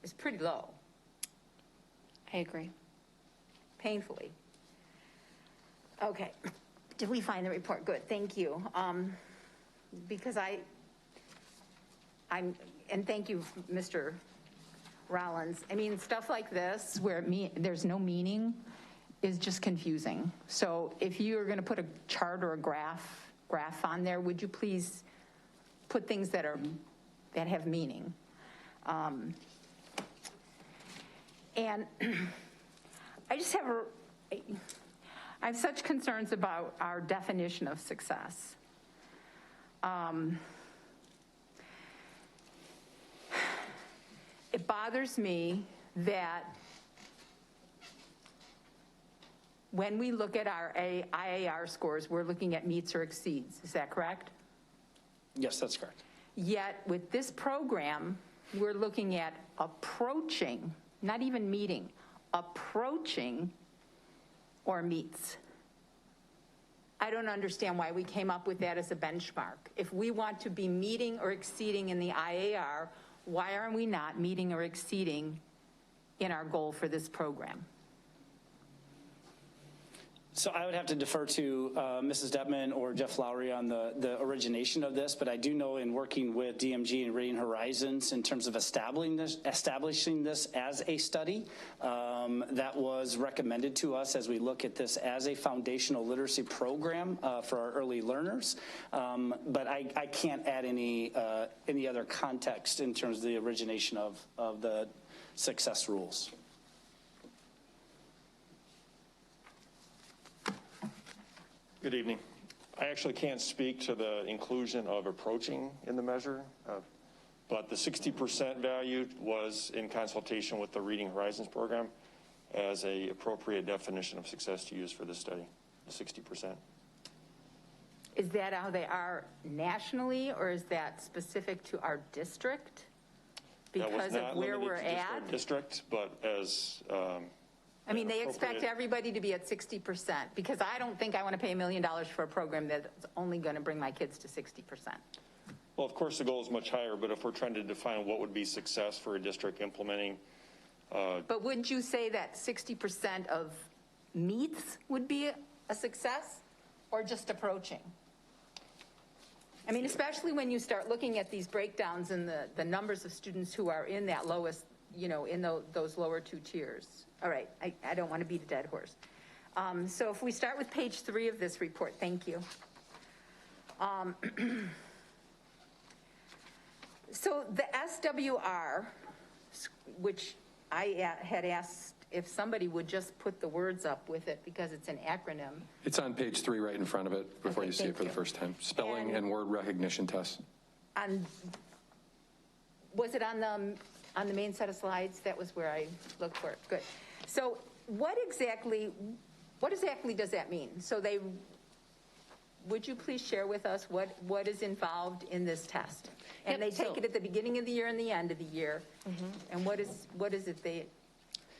is pretty low. I agree. Painfully. Okay. Did we find the report? Good, thank you. Because and thank you, Mr. Rollins. I mean, stuff like this where there's no meaning is just confusing. So if you are going to put a chart or a graph on there, would you please put things that have meaning? And I just I have such concerns about our definition of success. It bothers me that when we look at our IAR scores, we're looking at meets or exceeds. Is that correct? Yes, that's correct. Yet with this program, we're looking at approaching, not even meeting, approaching or meets. I don't understand why we came up with that as a benchmark. If we want to be meeting or exceeding in the IAR, why are we not meeting or exceeding in our goal for this program? So I would have to defer to Mrs. Detman or Jeff Lowry on the origination of this, but I do know in working with DMG and Reading Horizons in terms of establishing this as a study, that was recommended to us as we look at this as a foundational literacy program for our early learners. But I can't add any other context in terms of the origination of the success rules. Good evening. I actually can't speak to the inclusion of approaching in the measure, but the 60% value was in consultation with the Reading Horizons program as a appropriate definition of success to use for this study, the 60%. Is that how they are nationally, or is that specific to our district? Because of where we're at? District, but as I mean, they expect everybody to be at 60%, because I don't think I want to pay $1 million for a program that's only going to bring my kids to 60%. Well, of course, the goal is much higher, but if we're trying to define what would be success for a district implementing. But wouldn't you say that 60% of meets would be a success, or just approaching? I mean, especially when you start looking at these breakdowns and the numbers of students who are in that lowest, you know, in those lower two tiers. All right, I don't want to beat a dead horse. So if we start with page 3 of this report, thank you. So the SWR, which I had asked if somebody would just put the words up with it because it's an acronym. It's on page 3 right in front of it before you see it for the first time. Spelling and word recognition tests. Was it on the main set of slides? That was where I looked for it. Good. So what exactly does that mean? So would you please share with us what is involved in this test? And they take it at the beginning of the year and the end of the year. And what is it they...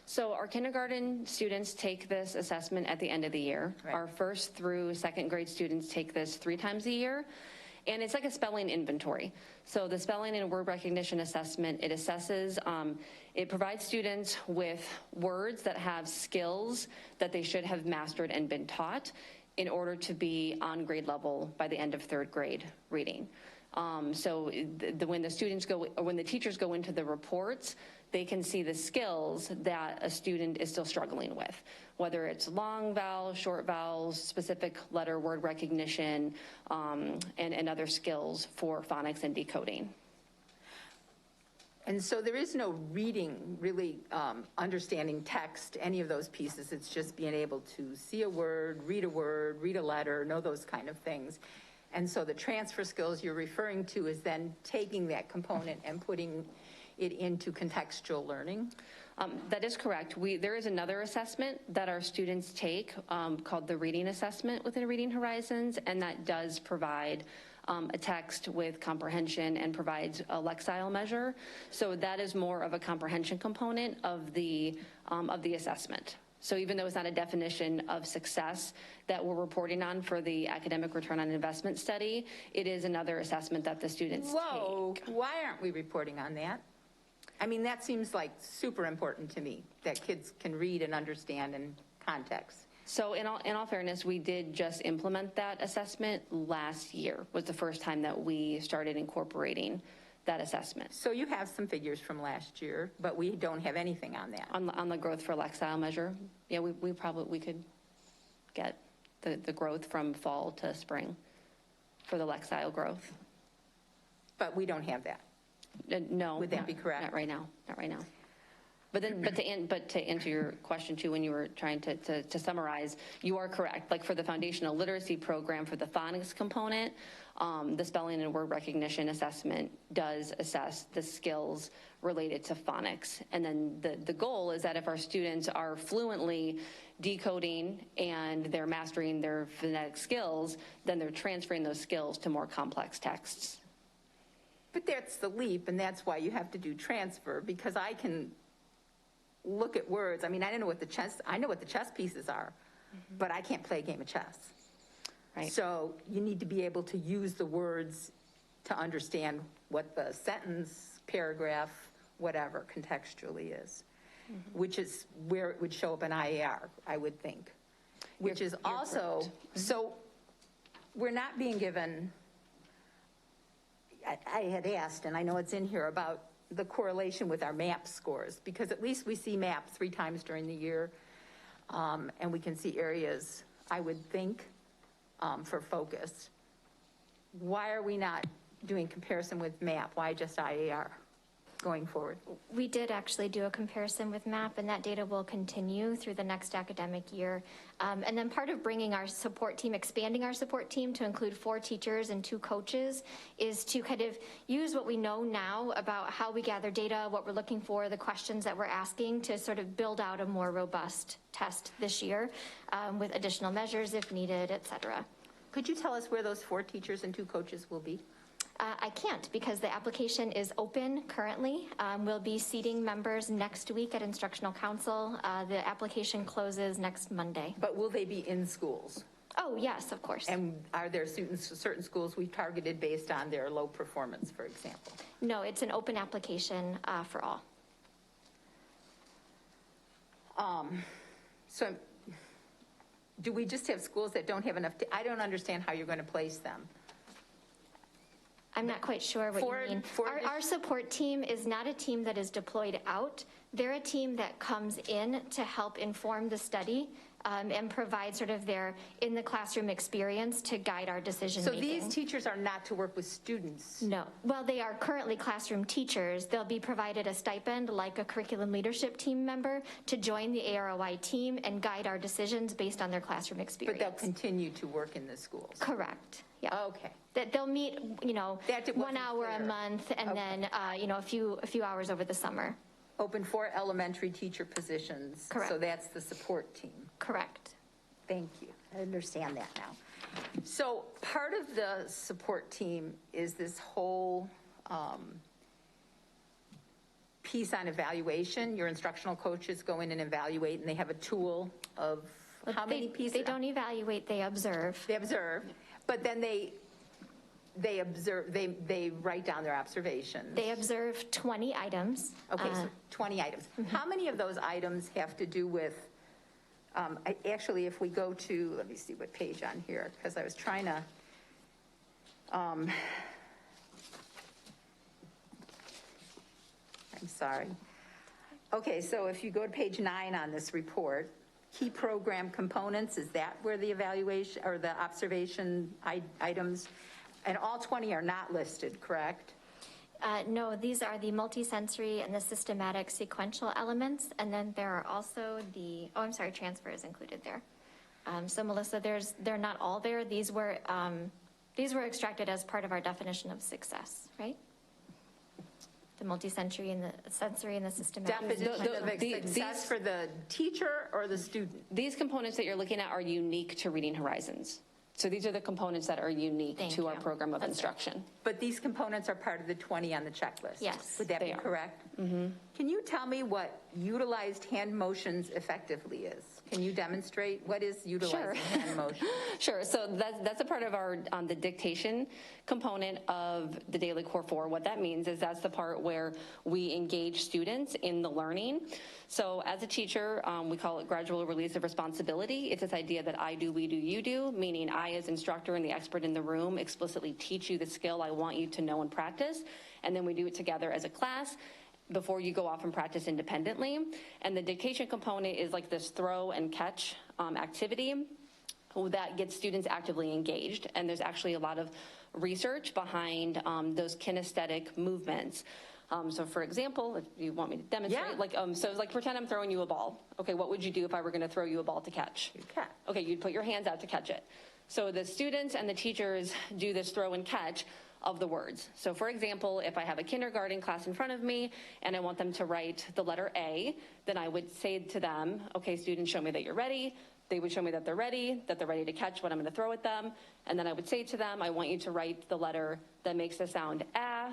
So our kindergarten students take this assessment at the end of the year. Right. Our first through second grade students take this 3 times a year. And it's like a spelling inventory. So the spelling and word recognition assessment, it assesses, it provides students with words that have skills that they should have mastered and been taught in order to be on grade level by the end of 3rd grade reading. So when the students go, or when the teachers go into the reports, they can see the skills that a student is still struggling with, whether it's long vowels, short vowels, specific letter word recognition, and other skills for phonics and decoding. And so there is no reading, really understanding text, any of those pieces. It's just being able to see a word, read a letter, know those kind of things. And so the transfer skills you're referring to is then taking that component and putting it into contextual learning? That is correct. There is another assessment that our students take called the reading assessment within Reading Horizons, and that does provide a text with comprehension and provides a lexile measure. So that is more of a comprehension component of the assessment. So even though it's not a definition of success that we're reporting on for the academic return on investment study, it is another assessment that the students take. Why aren't we reporting on that? I mean, that seems like super important to me, that kids can read and understand in context. So in all fairness, we did just implement that assessment last year, was the first time that we started incorporating that assessment. So you have some figures from last year, but we don't have anything on that. On the growth for lexile measure, yeah, we could get the growth from fall to spring for the lexile growth. But we don't have that. No. Would that be correct? Not right now. Not right now. But to answer your question too, when you were trying to summarize, you are correct. Like for the foundational literacy program, for the phonics component, the spelling and word recognition assessment does assess the skills related to phonics. And then the goal is that if our students are fluently decoding and they're mastering their phonetic skills, then they're transferring those skills to more complex texts. But that's the leap, and that's why you have to do transfer, because I can look at words. I mean, I know what the chess pieces are, but I can't play a game of chess. Right. So you need to be able to use the words to understand what the sentence, paragraph, whatever contextually is, which is where it would show up in IAR, I would think, which is also, so we're not being given, I had asked, and I know it's in here, about the correlation with our MAP scores, because at least we see MAP 3 times during the year, and we can see areas, I would think, for focus. Why are we not doing comparison with MAP? Why just IAR going forward? We did actually do a comparison with MAP, and that data will continue through the next academic year. And then part of bringing our support team, expanding our support team to include 4 teachers and 2 coaches, is to kind of use what we know now about how we gather data, what we're looking for, the questions that we're asking, to sort of build out a more robust test this year with additional measures if needed, et cetera. Could you tell us where those 4 teachers and 2 coaches will be? I can't because the application is open currently. We'll be seating members next week at Instructional Council. The application closes next Monday. But will they be in schools? Oh, yes, of course. And are there certain schools we've targeted based on their low performance, for example? No, it's an open application for all. So do we just have schools that don't have enough? I don't understand how you're going to place them. I'm not quite sure what you mean. Our support team is not a team that is deployed out. They're a team that comes in to help inform the study and provide sort of their in the classroom experience to guide our decision making. So these teachers are not to work with students? No. Well, they are currently classroom teachers. They'll be provided a stipend like a curriculum leadership team member to join the AROI team and guide our decisions based on their classroom experience. But they'll continue to work in the schools? Correct. Yeah. Okay. That they'll meet, 1 hour a month and then, a few hours over the summer. Open for elementary teacher positions. Correct. So that's the support team. Correct. Thank you. I understand that now. So part of the support team is this whole piece on evaluation. Your instructional coaches go in and evaluate, and they have a tool of how many pieces? They don't evaluate, they observe. They observe, but then they observe, they write down their observations. They observe 20 items. Okay, so 20 items. How many of those items have to do with, actually, if we go to, let me see what page on here, because I was trying to, I'm sorry. Okay, so if you go to page 9 on this report, key program components, is that where the evaluation or the observation items, and all 20 are not listed, correct? No, these are the multisensory and the systematic sequential elements, and then there are also transfer is included there. So Melissa, they're not all there. These were extracted as part of our definition of success, right? The multisensory and the systematic. Definition of success for the teacher or the student? These components that you're looking at are unique to Reading Horizons. So these are the components that are unique to our program of instruction. But these components are part of the 20 on the checklist? Yes. Would that be correct? Mm-hmm. Can you tell me what utilized hand motions effectively is? Can you demonstrate what is utilizing hand motion? Sure. So that's a part of our the dictation component of the Daily Core 4. What that means is that's the part where we engage students in the learning. So as a teacher, we call it gradual release of responsibility. It's this idea that I do, we do, you do, meaning I as instructor and the expert in the room explicitly teach you the skill I want you to know and practice, and then we do it together as a class before you go off and practice independently. And the dictation component is like this throw and catch activity that gets students actively engaged. And there's actually a lot of research behind those kinesthetic movements. So for example, if you want me to demonstrate, so like pretend I'm throwing you a ball. Okay, what would you do if I were gonna throw you a ball to catch? You'd catch. Okay, you'd put your hands out to catch it. So the students and the teachers do this throw and catch of the words. So for example, if I have a kindergarten class in front of me and I want them to write the letter A, then I would say to them, okay, students, show me that you're ready. They would show me that they're ready to catch what I'm gonna throw at them. And then I would say to them, I want you to write the letter that makes the sound ah,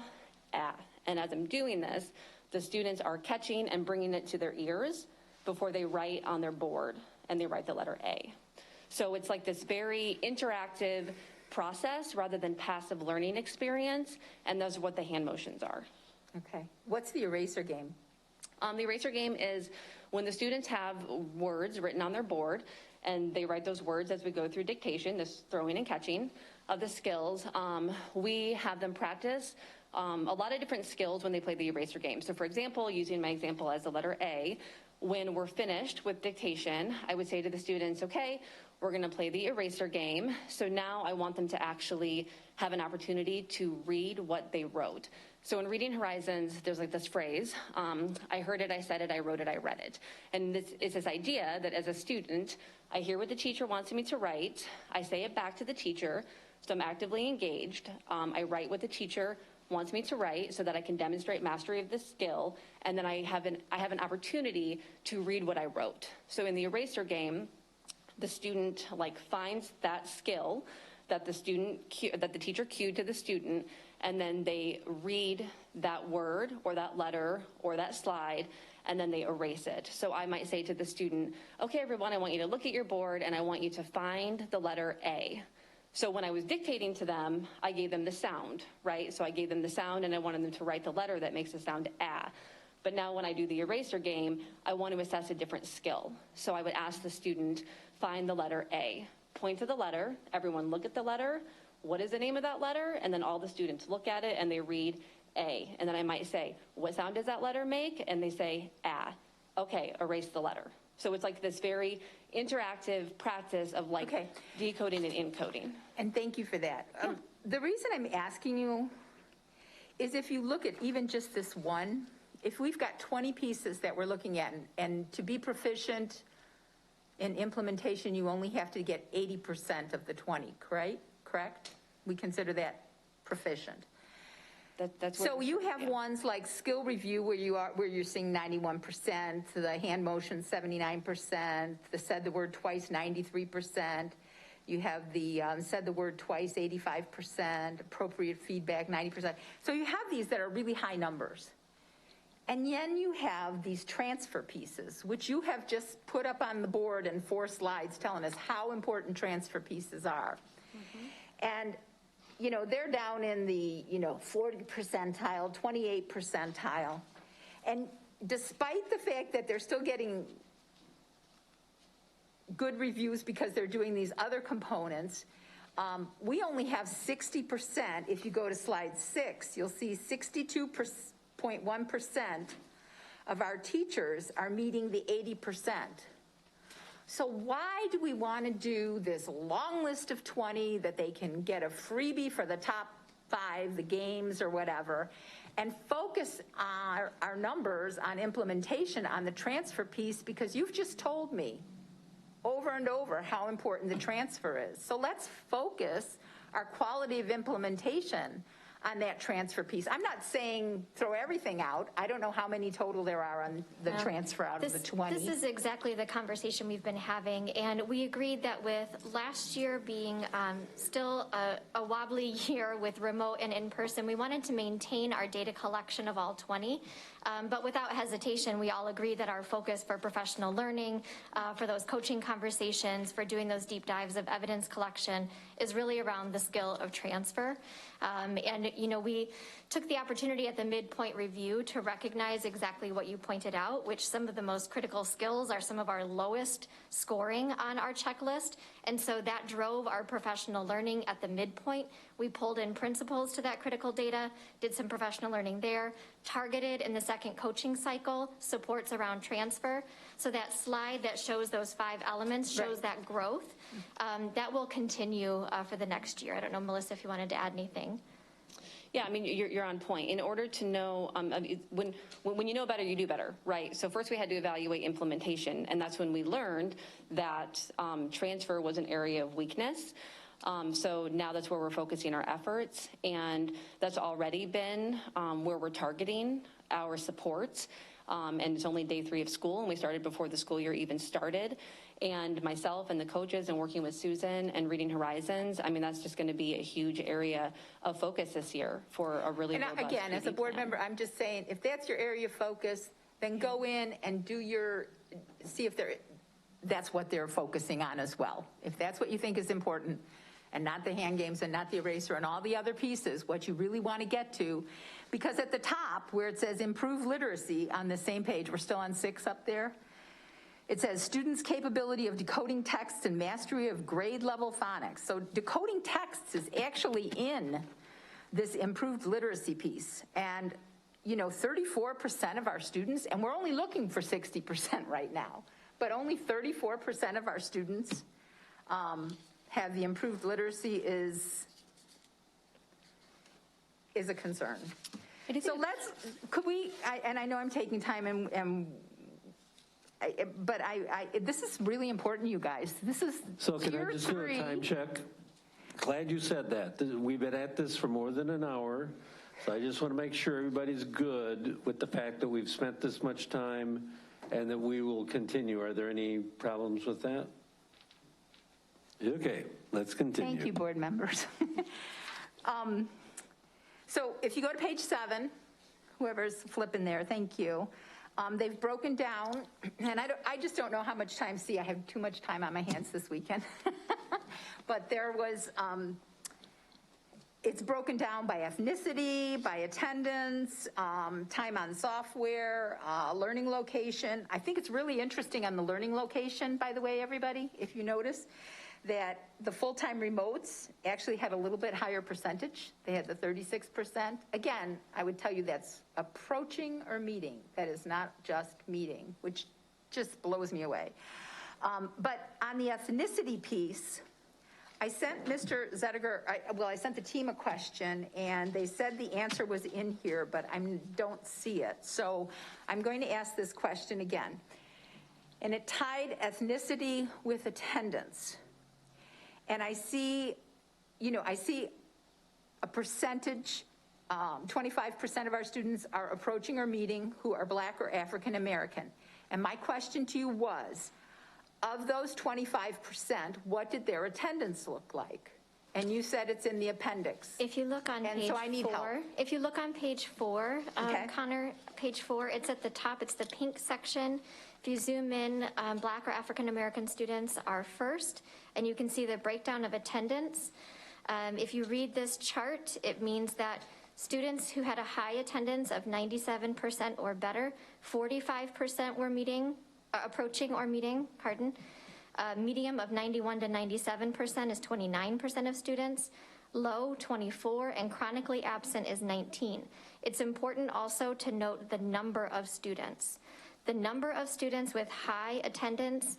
ah. And as I'm doing this, the students are catching and bringing it to their ears before they write on their board and they write the letter A. So it's like this very interactive process rather than passive learning experience, and those are what the hand motions are. Okay. What's the eraser game? The eraser game is when the students have words written on their board and they write those words as we go through dictation, this throwing and catching of the skills, we have them practice a lot of different skills when they play the eraser game. So for example, using my example as the letter A, when we're finished with dictation, I would say to the students, okay, we're gonna play the eraser game. So now I want them to actually have an opportunity to read what they wrote. So in Reading Horizons, there's like this phrase, I heard it, I said it, I wrote it, I read it. And this is this idea that as a student, I hear what the teacher wants me to write, I say it back to the teacher, so I'm actively engaged. I write what the teacher wants me to write so that I can demonstrate mastery of this skill, and then I have an opportunity to read what I wrote. So in the eraser game, the student finds that skill that the teacher cued to the student, and then they read that word or that letter or that slide, and then they erase it. So I might say to the student, okay, everyone, I want you to look at your board and I want you to find the letter A. So when I was dictating to them, I gave them the sound, right? So I gave them the sound and I wanted them to write the letter that makes the sound A. But now when I do the eraser game, I want to assess a different skill. So I would ask the student, find the letter A. Point to the letter, everyone look at the letter, what is the name of that letter? And then all the students look at it and they read A. And then I might say, what sound does that letter make? And they say, A. Okay, erase the letter. So it's like this very interactive practice of like decoding and encoding. And thank you for that. The reason I'm asking you is if you look at even just this one, if we've got 20 pieces that we're looking at, and to be proficient in implementation, you only have to get 80% of the 20, correct? We consider that proficient. That's so you have ones like skill review where you're seeing 91%, the hand motion 79%, the said the word twice 93%. You have the said the word twice 85%, appropriate feedback 90%. So you have these that are really high numbers. And then you have these transfer pieces, which you have just put up on the board in 4 slides telling us how important transfer pieces are. And you know, they're down in the, 40 percentile, 28 percentile. And despite the fact that they're still getting good reviews because they're doing these other components, we only have 60%. If you go to slide 6, you'll see 62.1% of our teachers are meeting the 80%. So why do we want to do this long list of 20 that they can get a freebie for the top 5, the games or whatever, and focus our numbers on implementation on the transfer piece, because you've just told me over and over how important the transfer is. So let's focus our quality of implementation on that transfer piece. I'm not saying throw everything out. I don't know how many total there are on the transfer out of the 20. This is exactly the conversation we've been having, and we agreed that with last year being still a wobbly year with remote and in-person, we wanted to maintain our data collection of all 20, but without hesitation, we all agreed that our focus for professional learning, for those coaching conversations, for doing those deep dives of evidence collection is really around the skill of transfer. And we took the opportunity at the midpoint review to recognize exactly what you pointed out, which some of the most critical skills are some of our lowest scoring on our checklist. And so that drove our professional learning at the midpoint. We pulled in principals to that critical data, did some professional learning there, targeted in the second coaching cycle supports around transfer. So that slide that shows those 5 elements shows that growth. That will continue for the next year. I don't know, Melissa, if you wanted to add anything. Yeah, I mean, you're on point. In order to know, when you know better, you do better, right? So first we had to evaluate implementation, and that's when we learned that transfer was an area of weakness. So now that's where we're focusing our efforts, and that's already been where we're targeting our supports. And it's only day 3 of school, and we started before the school year even started. And myself and the coaches and working with Susan and Reading Horizons, I mean, that's just going to be a huge area of focus this year for a really robust And again, as a board member, I'm just saying, if that's your area of focus, then go in and see if that's what they're focusing on as well. If that's what you think is important, and not the hand games and not the eraser and all the other pieces, what you really want to get to. Because at the top, where it says improve literacy on the same page, we're still on 6 up there, it says students' capability of decoding text and mastery of grade level phonics. So decoding texts is actually in this improved literacy piece. And 34% of our students, and we're only looking for 60% right now, but only 34% of our students have the improved literacy is a concern. So and I know I'm taking time but this is really important, you guys. This is So can I just do a time check? Glad you said that. We've been at this for more than an hour, so I just want to make sure everybody's good with the fact that we've spent this much time and that we will continue. Are there any problems with that? Okay, let's continue. Thank you, board members. So if you go to page 7, whoever's flipping there, thank you. They've broken down, and I just don't know how much time. See, I have too much time on my hands this weekend. But there was, it's broken down by ethnicity, by attendance, time on software, learning location. I think it's really interesting on the learning location, by the way, everybody, if you notice, that the full-time remotes actually had a little bit higher percentage. They had the 36%. Again, I would tell you that's approaching or meeting. That is not just meeting, which just blows me away. But on the ethnicity piece, I sent Mr. Zediger, I sent the team a question, and they said the answer was in here, but I don't see it. So I'm going to ask this question again. And it tied ethnicity with attendance. And I see, I see a percentage, 25% of our students are approaching or meeting who are Black or African American. And my question to you was, of those 25%, what did their attendance look like? And you said it's in the appendix. If you look on page 4, if you look on page 4, Connor, page 4, it's at the top, it's the pink section. If you zoom in, Black or African American students are first, and you can see the breakdown of attendance. If you read this chart, it means that students who had a high attendance of 97% or better, 45% were approaching or meeting, medium of 91 to 97% is 29% of students, low 24, and chronically absent is 19. It's important also to note the number of students. The number of students with high attendance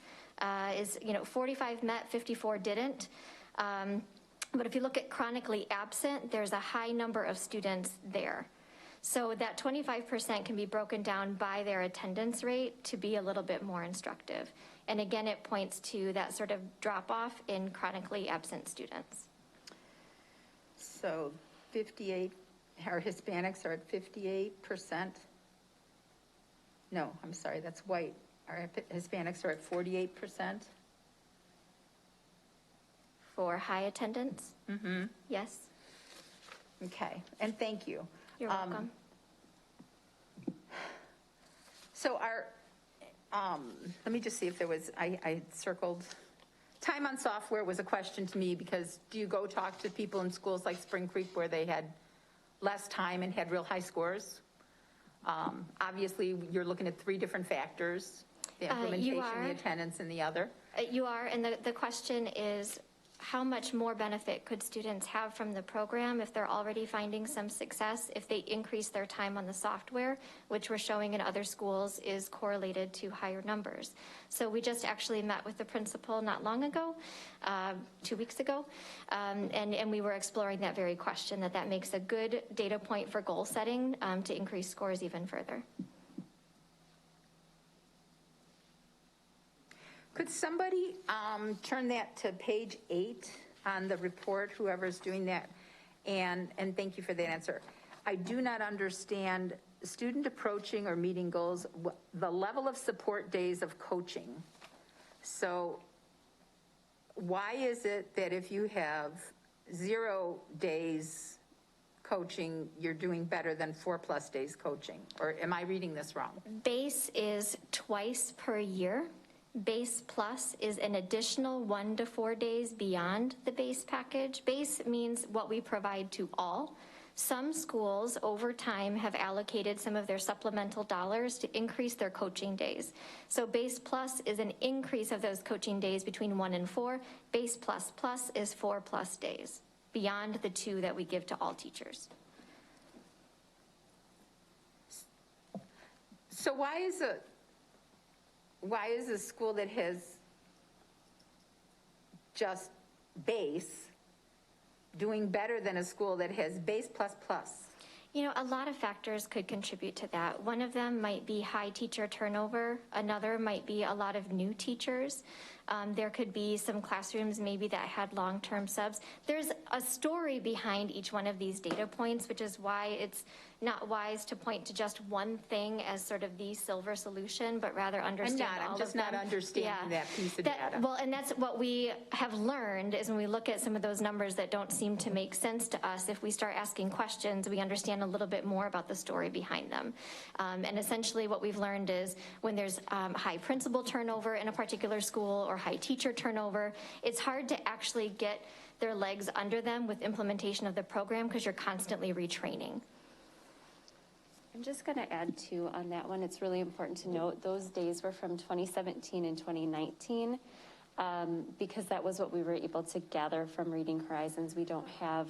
is, 45 met, 54 didn't. But if you look at chronically absent, there's a high number of students there. So that 25% can be broken down by their attendance rate to be a little bit more instructive. And again, it points to that sort of drop off in chronically absent students. So 58, our Hispanics are at 58%. No, I'm sorry, that's white. Our Hispanics are at 48%. For high attendance? Mm-hmm. Yes. Okay, and thank you. You're welcome. So our, let me just see if there was, I circled, time on software was a question to me because do you go talk to people in schools like Spring Creek where they had less time and had real high scores? Obviously, you're looking at 3 different factors, the implementation, the attendance, and the other. You are, and the question is, how much more benefit could students have from the program if they're already finding some success, if they increase their time on the software, which we're showing in other schools is correlated to higher numbers. So we just actually met with the principal not long ago, 2 weeks ago, and we were exploring that very question, that makes a good data point for goal setting to increase scores even further. Could somebody turn that to page 8 on the report, whoever's doing that? And thank you for that answer. I do not understand student approaching or meeting goals, the level of support days of coaching. So why is it that if you have 0 days coaching, you're doing better than 4+ days coaching? Or am I reading this wrong? Base is twice per year. Base Plus is an additional 1 to 4 days beyond the base package. Base means what we provide to all. Some schools over time have allocated some of their supplemental dollars to increase their coaching days. So Base Plus is an increase of those coaching days between 1 and 4. Base Plus Plus is 4+ days beyond the 2 that we give to all teachers. So why is a school that has just base doing better than a school that has base plus plus? A lot of factors could contribute to that. One of them might be high teacher turnover. Another might be a lot of new teachers. There could be some classrooms maybe that had long-term subs. There's a story behind each one of these data points, which is why not wise to point to just one thing as sort of the silver solution, but rather understand all of them. I'm just not understanding that piece of data. Well, and that's what we have learned is when we look at some of those numbers that don't seem to make sense to us, if we start asking questions, we understand a little bit more about the story behind them. And essentially what we've learned is when there's high principal turnover in a particular school or high teacher turnover, it's hard to actually get their legs under them with implementation of the program because you're constantly retraining. I'm just going to add too on that one. It's really important to note those days were from 2017 and 2019 because that was what we were able to gather from Reading Horizons. We don't have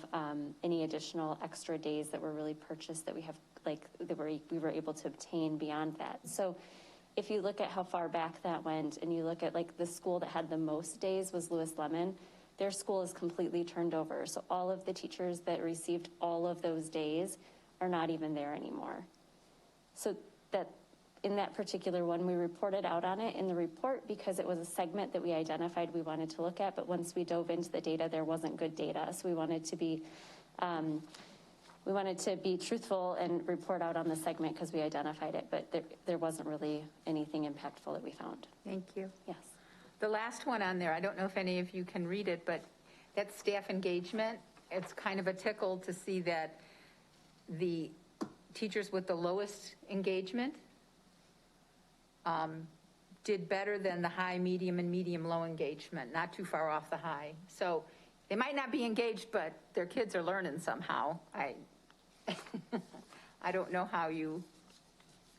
any additional extra days that were really purchased that we have, like that we were able to obtain beyond that. So if you look at how far back that went and you look at like the school that had the most days was Lewis Lemon, their school is completely turned over. So all of the teachers that received all of those days are not even there anymore. So that in that particular one, we reported out on it in the report because it was a segment that we identified we wanted to look at, but once we dove into the data, there wasn't good data. So we wanted to be truthful and report out on the segment because we identified it, but there wasn't really anything impactful that we found. Thank you. Yes. The last one on there, I don't know if any of you can read it, but that's staff engagement. It's kind of a tickle to see that the teachers with the lowest engagement did better than the high, medium, and medium-low engagement, not too far off the high. So they might not be engaged, but their kids are learning somehow. I don't know how you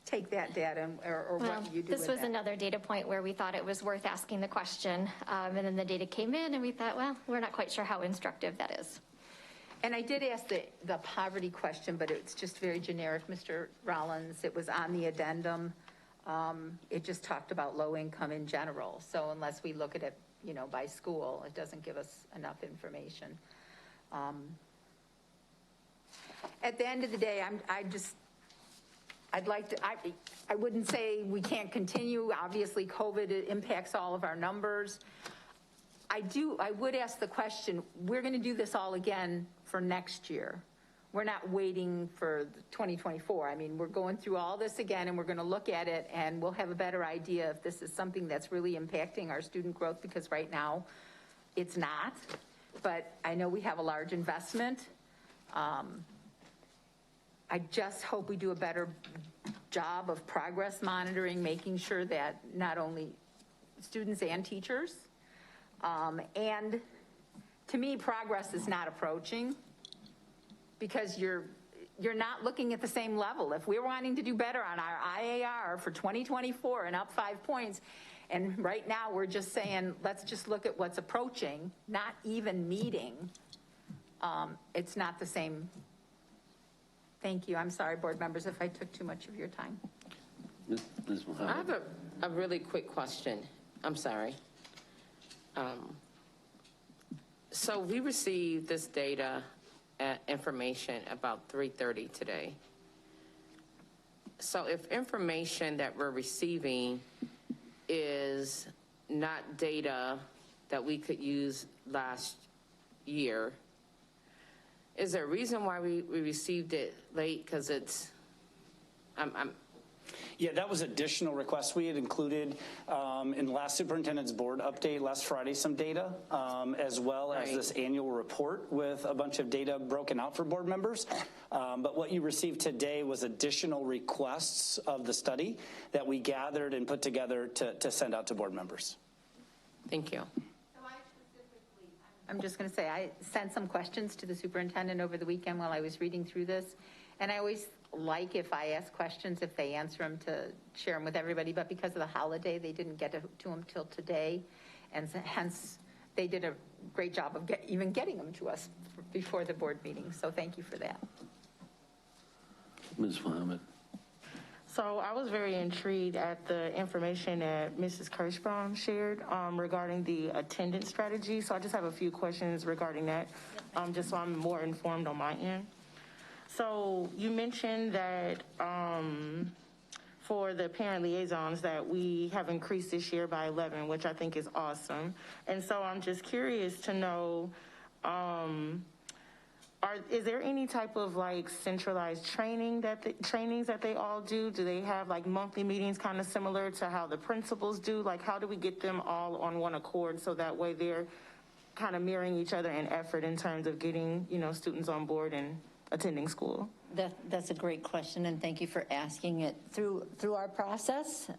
take that data or what you do with This was that. another data point where we thought it was worth asking the question, and then the data came in and we thought, well, we're not quite sure how instructive that is. And I did ask the poverty question, but it's just very generic, Mr. Rollins. It was on the addendum. It just talked about low income in general. So unless we look at it, you know, by school, it doesn't give us enough information. At the end of the day, I wouldn't say we can't continue. Obviously, COVID impacts all of our numbers. I would ask the question, we're going to do this all again for next year. We're not waiting for 2024. I mean, we're going through all this again and we're going to look at it and we'll have a better idea if this is something that's really impacting our student growth, because right now it's not. But I know we have a large investment. I just hope we do a better job of progress monitoring, making sure that not only students and teachers, and to me, progress is not approaching because you're not looking at the same level. If we're wanting to do better on our IAR for 2024 and up 5 points, and right now we're just saying, let's just look at what's approaching, not even meeting, it's not the same. Thank you. I'm sorry, board members, if I took too much of your time. I have a really quick question. I'm sorry. So we received this data information about 3:30 today. So if information that we're receiving is not data that we could use last year, is there a reason why we received it late? Because it's, Yeah, that was additional requests. We had included in the last superintendent's board update last Friday some data, as well as this annual report with a bunch of data broken out for board members. But what you received today was additional requests of the study that we gathered and put together to send out to board members. Thank you. I'm just going to say, I sent some questions to the superintendent over the weekend while I was reading through this. And I always like, if I ask questions, if they answer them, to share them with everybody. But because of the holiday, they didn't get to them till today. And hence, they did a great job of even getting them to us before the board meeting. So thank you for that. Ms. Mohammed. So I was very intrigued at the information that Mrs. Kirschbaum shared regarding the attendance strategy. So I just have a few questions regarding that, just so I'm more informed on my end. So you mentioned that for the parent liaisons that we have increased this year by 11, which I think is awesome. And so I'm just curious to know, Is there any type of like centralized trainings that they all do? Do they have like monthly meetings kind of similar to how the principals do? Like how do we get them all on one accord so that way they're kind of mirroring each other in effort in terms of getting, students on board and attending school? That's a great question, and thank you for asking it. Through our process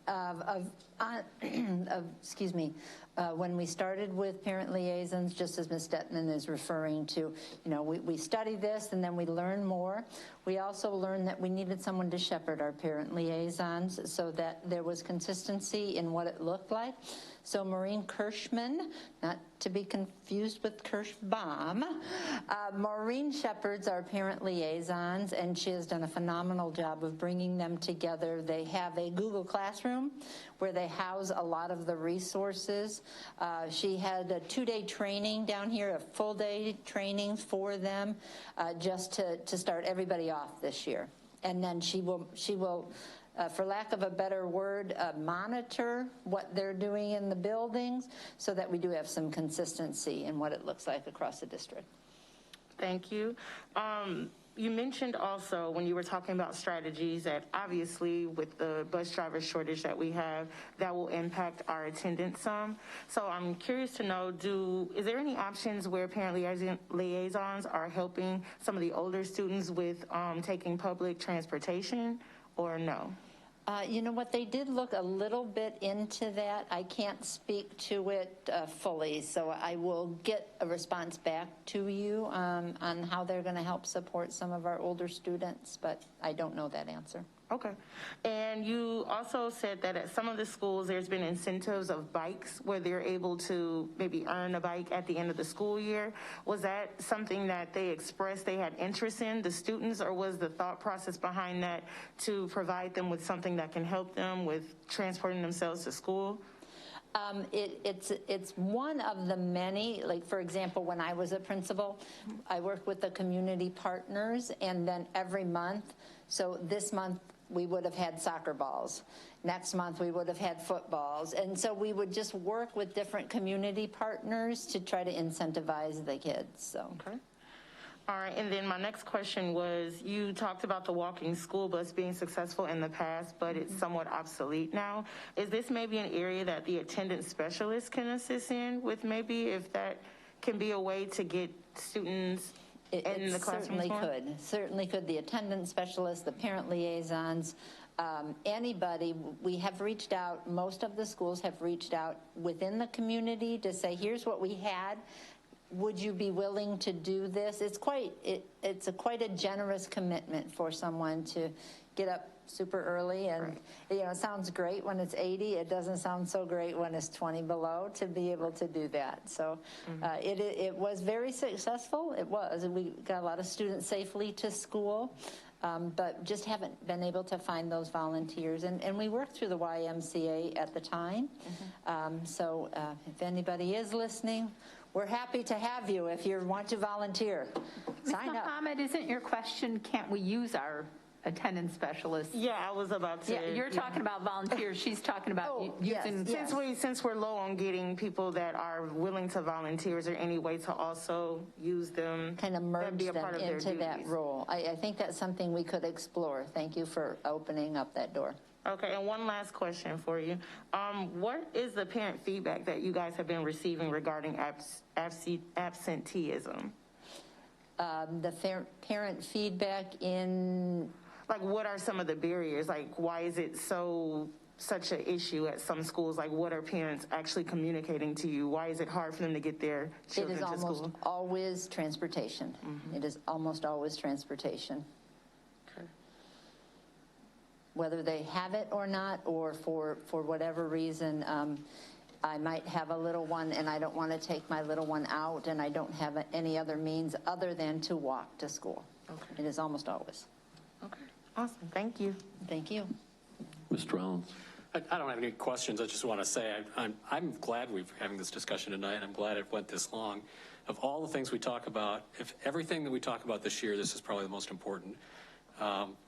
when we started with parent liaisons, just as Ms. Detman is referring to, we study this and then we learn more. We also learned that we needed someone to shepherd our parent liaisons so that there was consistency in what it looked like. So Maureen Kirschman, not to be confused with Kirschbaum, Maureen shepherds our parent liaisons, and she has done a phenomenal job of bringing them together. They have a Google Classroom where they house a lot of the resources. She had a 2-day training down here, a full-day training for them, just to start everybody off this year. And then she will for lack of a better word, monitor what they're doing in the buildings so that we do have some consistency in what it looks like across the district. Thank you. You mentioned also when you were talking about strategies that obviously with the bus driver shortage that we have, that will impact our attendance some. So I'm curious to know, is there any options where parent liaisons are helping some of the older students with taking public transportation, or no? You know what, they did look a little bit into that. I can't speak to it fully, so I will get a response back to you on how they're going to help support some of our older students, but I don't know that answer. Okay. And you also said that at some of the schools there's been incentives of bikes where they're able to maybe earn a bike at the end of the school year. Was that something that they expressed they had interest in, the students, or was the thought process behind that to provide them with something that can help them with transporting themselves to school? It's one of the many, like for example, when I was a principal, I worked with the community partners, and then every month, so this month we would have had soccer balls. Next month we would have had footballs. And so we would just work with different community partners to try to incentivize the kids, so. Okay. All right, and then my next question was, you talked about the walking school bus being successful in the past, but it's somewhat obsolete now. Is this maybe an area that the attendance specialist can assist in with, maybe if that can be a way to get students in the classroom? Certainly could. The attendance specialist, the parent liaisons, anybody. We have reached out, most of the schools have reached out within the community to say, here's what we had. Would you be willing to do this? It's quite a generous commitment for someone to get up super early, and it sounds great when it's 80. It doesn't sound so great when it's 20 below to be able to do that. So it was very successful. It was. We got a lot of students safely to school, but just haven't been able to find those volunteers. And we worked through the YMCA at the time. So if anybody is listening, we're happy to have you if you want to volunteer. Sign up. Mohammed, isn't your question, can't we use our attendance specialists? Yeah, I was about to. Yeah, you're talking about volunteers. She's talking about using. Yes. Since we're low on getting people that are willing to volunteer, is there any way to also use them? Kind of merge them into that role. I think that's something we could explore. Thank you for opening up that door. Okay, and one last question for you. What is the parent feedback that you guys have been receiving regarding absenteeism? The parent feedback in... Like, what are some of the barriers? Like, why is it such an issue at some schools? Like, what are parents actually communicating to you? Why is it hard for them to get their children to school? It is almost always transportation. It is almost always transportation. Whether they have it or not, or for whatever reason, I might have a little one and I don't want to take my little one out, and I don't have any other means other than to walk to school. It is almost always. Okay, awesome. Thank you. Thank you. Mr. Rollins. I don't have any questions. I just want to say I'm glad we're having this discussion tonight. I'm glad it went this long. Of all the things we talk about, if everything that we talk about this year, this is probably the most important.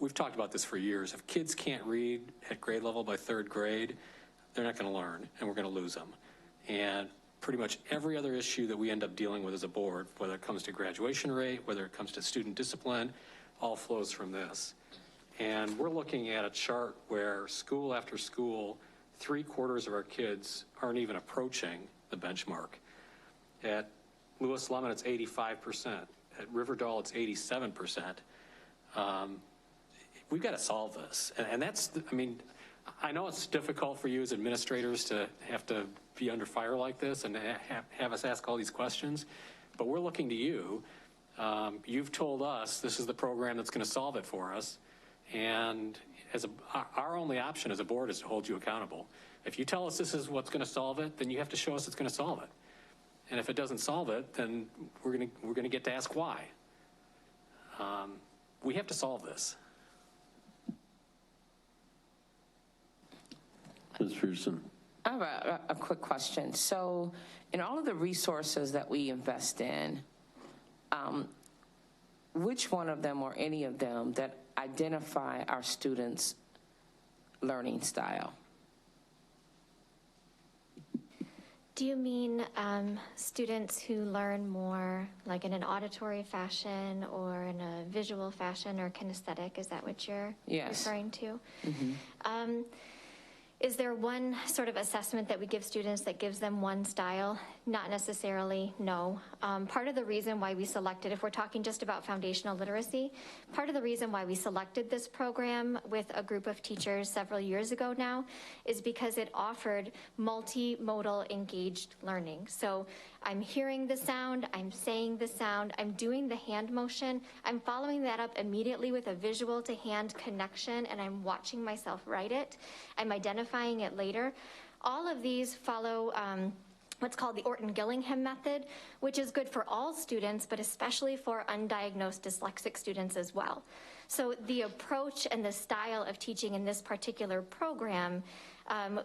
We've talked about this for years. If kids can't read at grade level by 3rd grade, they're not going to learn, and we're going to lose them. And pretty much every other issue that we end up dealing with as a board, whether it comes to graduation rate, whether it comes to student discipline, all flows from this. And we're looking at a chart where school after school, 3/4 of our kids aren't even approaching the benchmark. At Lewis Lemon, it's 85%. At Riverdale, it's 87%. We've got to solve this. And that's, I mean, I know it's difficult for you as administrators to have to be under fire like this and have us ask all these questions, but we're looking to you. You've told us this is the program that's going to solve it for us. And our only option as a board is to hold you accountable. If you tell us this is what's going to solve it, then you have to show us it's going to solve it. And if it doesn't solve it, then we're going to get to ask why. We have to solve this. Ms. Pearson. I have a quick question. So in all of the resources that we invest in, which one of them or any of them that identify our students' learning style? Do you mean students who learn more like in an auditory fashion or in a visual fashion or kinesthetic? Is that what you're referring to? Mm-hmm. Is there one sort of assessment that we give students that gives them one style? Not necessarily, no. Part of the reason why we selected, if we're talking just about foundational literacy, part of the reason why we selected this program with a group of teachers several years ago now is because it offered multimodal engaged learning. So I'm hearing the sound, I'm saying the sound, I'm doing the hand motion, I'm following that up immediately with a visual to hand connection, and I'm watching myself write it. I'm identifying it later. All of these follow what's called the Orton-Gillingham method, which is good for all students, but especially for undiagnosed dyslexic students as well. So the approach and the style of teaching in this particular program,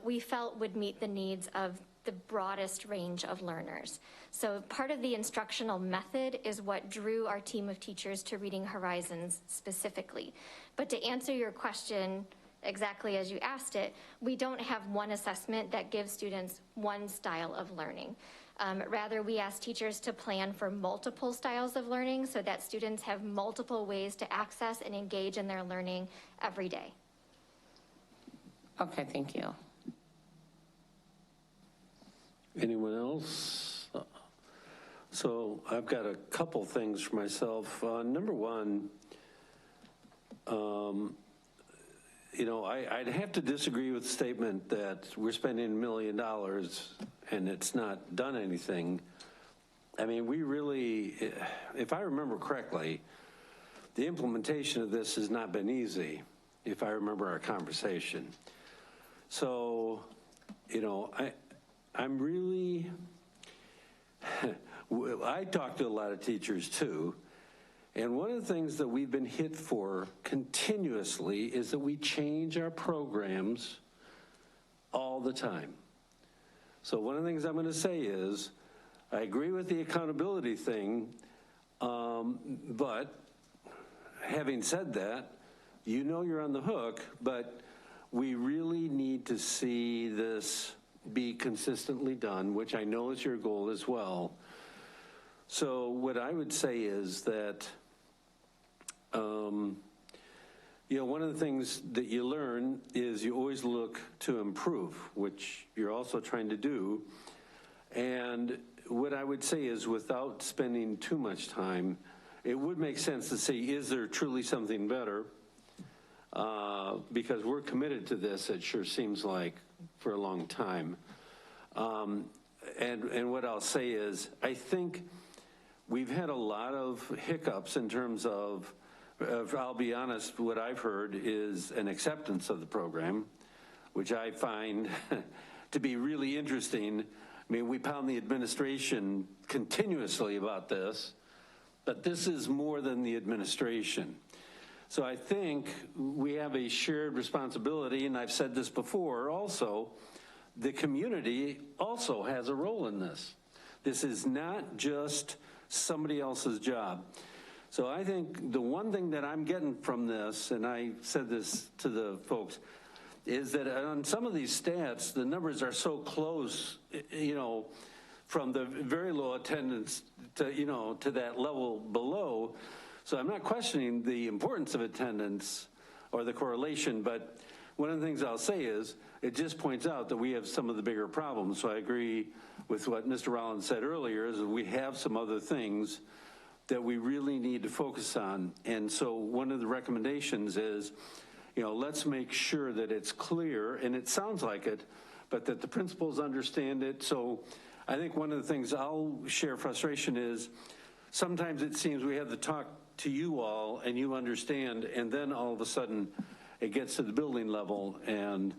we felt would meet the needs of the broadest range of learners. So part of the instructional method is what drew our team of teachers to Reading Horizons specifically. But to answer your question exactly as you asked it, we don't have one assessment that gives students one style of learning. Rather, we ask teachers to plan for multiple styles of learning so that students have multiple ways to access and engage in their learning every day. Okay, thank you. Anyone else? So I've got a couple things for myself. Number one, you know, I'd have to disagree with the statement that we're spending $1 million and it's not done anything. I mean, we really, if I remember correctly, the implementation of this has not been easy, if I remember our conversation. So, you know, I'm really, I talk to a lot of teachers too, and one of the things that we've been hit for continuously is that we change our programs all the time. So one of the things I'm going to say is, I agree with the accountability thing, but having said that, you know you're on the hook, but we really need to see this be consistently done, which I know is your goal as well. So what I would say is that, you know, one of the things that you learn is you always look to improve, which you're also trying to do. And what I would say is, without spending too much time, it would make sense to say, is there truly something better? Because we're committed to this, it sure seems like, for a long time. And what I'll say is, I think we've had a lot of hiccups in terms of, I'll be honest, what I've heard is an acceptance of the program, which I find to be really interesting. I mean, we pound the administration continuously about this, but this is more than the administration. So I think we have a shared responsibility, and I've said this before also, the community also has a role in this. This is not just somebody else's job. So I think the one thing that I'm getting from this, and I said this to the folks, is that on some of these stats, the numbers are so close, you know, from the very low attendance to, to that level below. So I'm not questioning the importance of attendance or the correlation, but one of the things I'll say is it just points out that we have some of the bigger problems. So I agree with what Mr. Rollins said earlier, is we have some other things that we really need to focus on. And so one of the recommendations is, let's make sure that it's clear, and it sounds like it, but that the principals understand it. So I think one of the things I'll share frustration is sometimes it seems we have to talk to you all and you understand, and then all of a sudden it gets to the building level and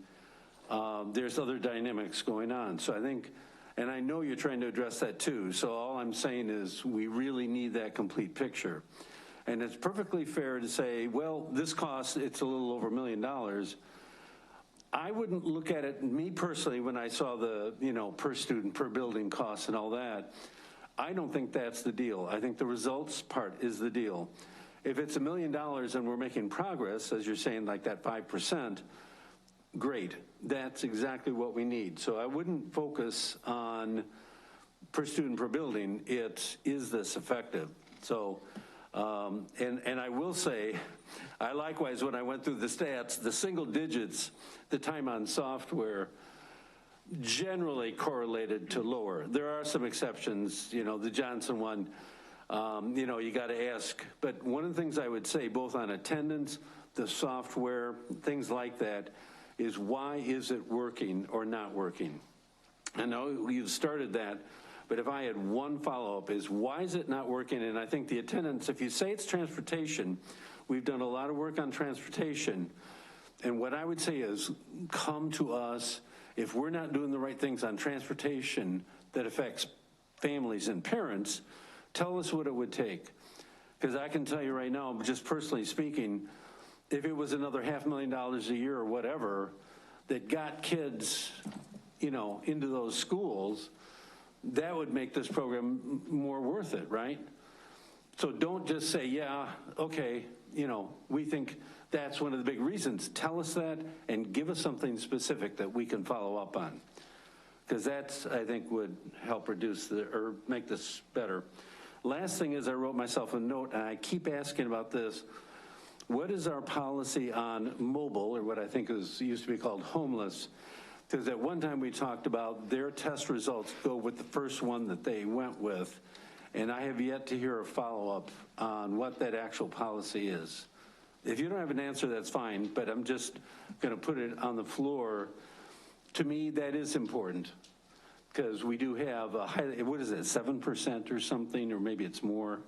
there's other dynamics going on. So I think, and I know you're trying to address that too. So all I'm saying is we really need that complete picture. And it's perfectly fair to say, well, this cost, it's a little over $1 million. I wouldn't look at it, me personally, when I saw the, per student, per building costs and all that, I don't think that's the deal. I think the results part is the deal. If it's $1 million and we're making progress, as you're saying, like that 5%, great. That's exactly what we need. So I wouldn't focus on per student per building. Is this effective? So, and I will say, I likewise, when I went through the stats, the single digits, the time on software, generally correlated to lower. There are some exceptions, the Johnson one, you got to ask. But one of the things I would say, both on attendance, the software, things like that, is why is it working or not working? I know you've started that, but if I had one follow-up is why is it not working? And I think the attendance, if you say it's transportation, we've done a lot of work on transportation. And what I would say is come to us if we're not doing the right things on transportation that affects families and parents. Tell us what it would take. Because I can tell you right now, just personally speaking, if it was another $500,000 a year or whatever that got kids, into those schools, that would make this program more worth it, right? So don't just say, yeah, okay, we think that's one of the big reasons. Tell us that and give us something specific that we can follow up on. Because that's, I think, would help reduce or make this better. Last thing is I wrote myself a note, and I keep asking about this. What is our policy on mobile, or what I think used to be called homeless? Because at one time we talked about their test results go with the first one that they went with, and I have yet to hear a follow-up on what that actual policy is. If you don't have an answer, that's fine, but I'm just going to put it on the floor. To me, that is important, because we do have a high, what is it, 7% or something, or maybe it's more,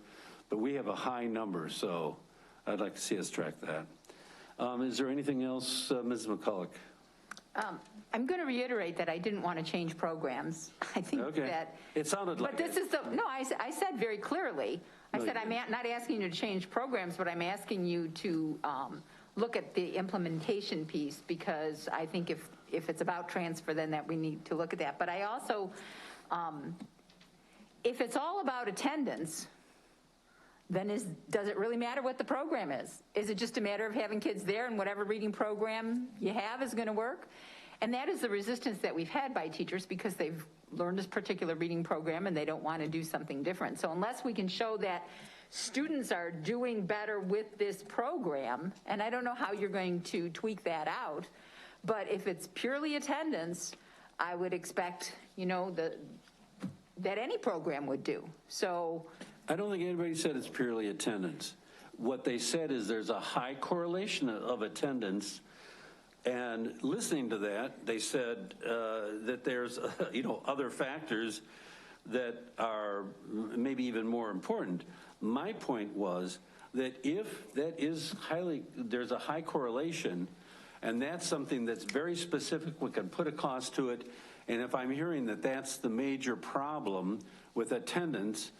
but we have a high number, so I'd like to see us track that. Is there anything else, Ms. McCulloch? I'm going to reiterate that I didn't want to change programs. I think that it sounded like. But this is the no. I said very clearly. I said I'm not asking you to change programs, but I'm asking you to look at the implementation piece, because I think if it's about transfer, then that we need to look at that. But I also, if it's all about attendance, then does it really matter what the program is? Is it just a matter of having kids there and whatever reading program you have is going to work? And that is the resistance that we've had by teachers, because they've learned this particular reading program and they don't want to do something different. So unless we can show that students are doing better with this program, and I don't know how you're going to tweak that out, but if it's purely attendance, I would expect, that any program would do. So I don't think anybody said it's purely attendance. What they said is there's a high correlation of attendance, and listening to that, they said that there's other factors that are maybe even more important. My point was that if that is there's a high correlation, and that's something that's very specific, we can put a cost to it, and if I'm hearing that that's the major problem with attendance,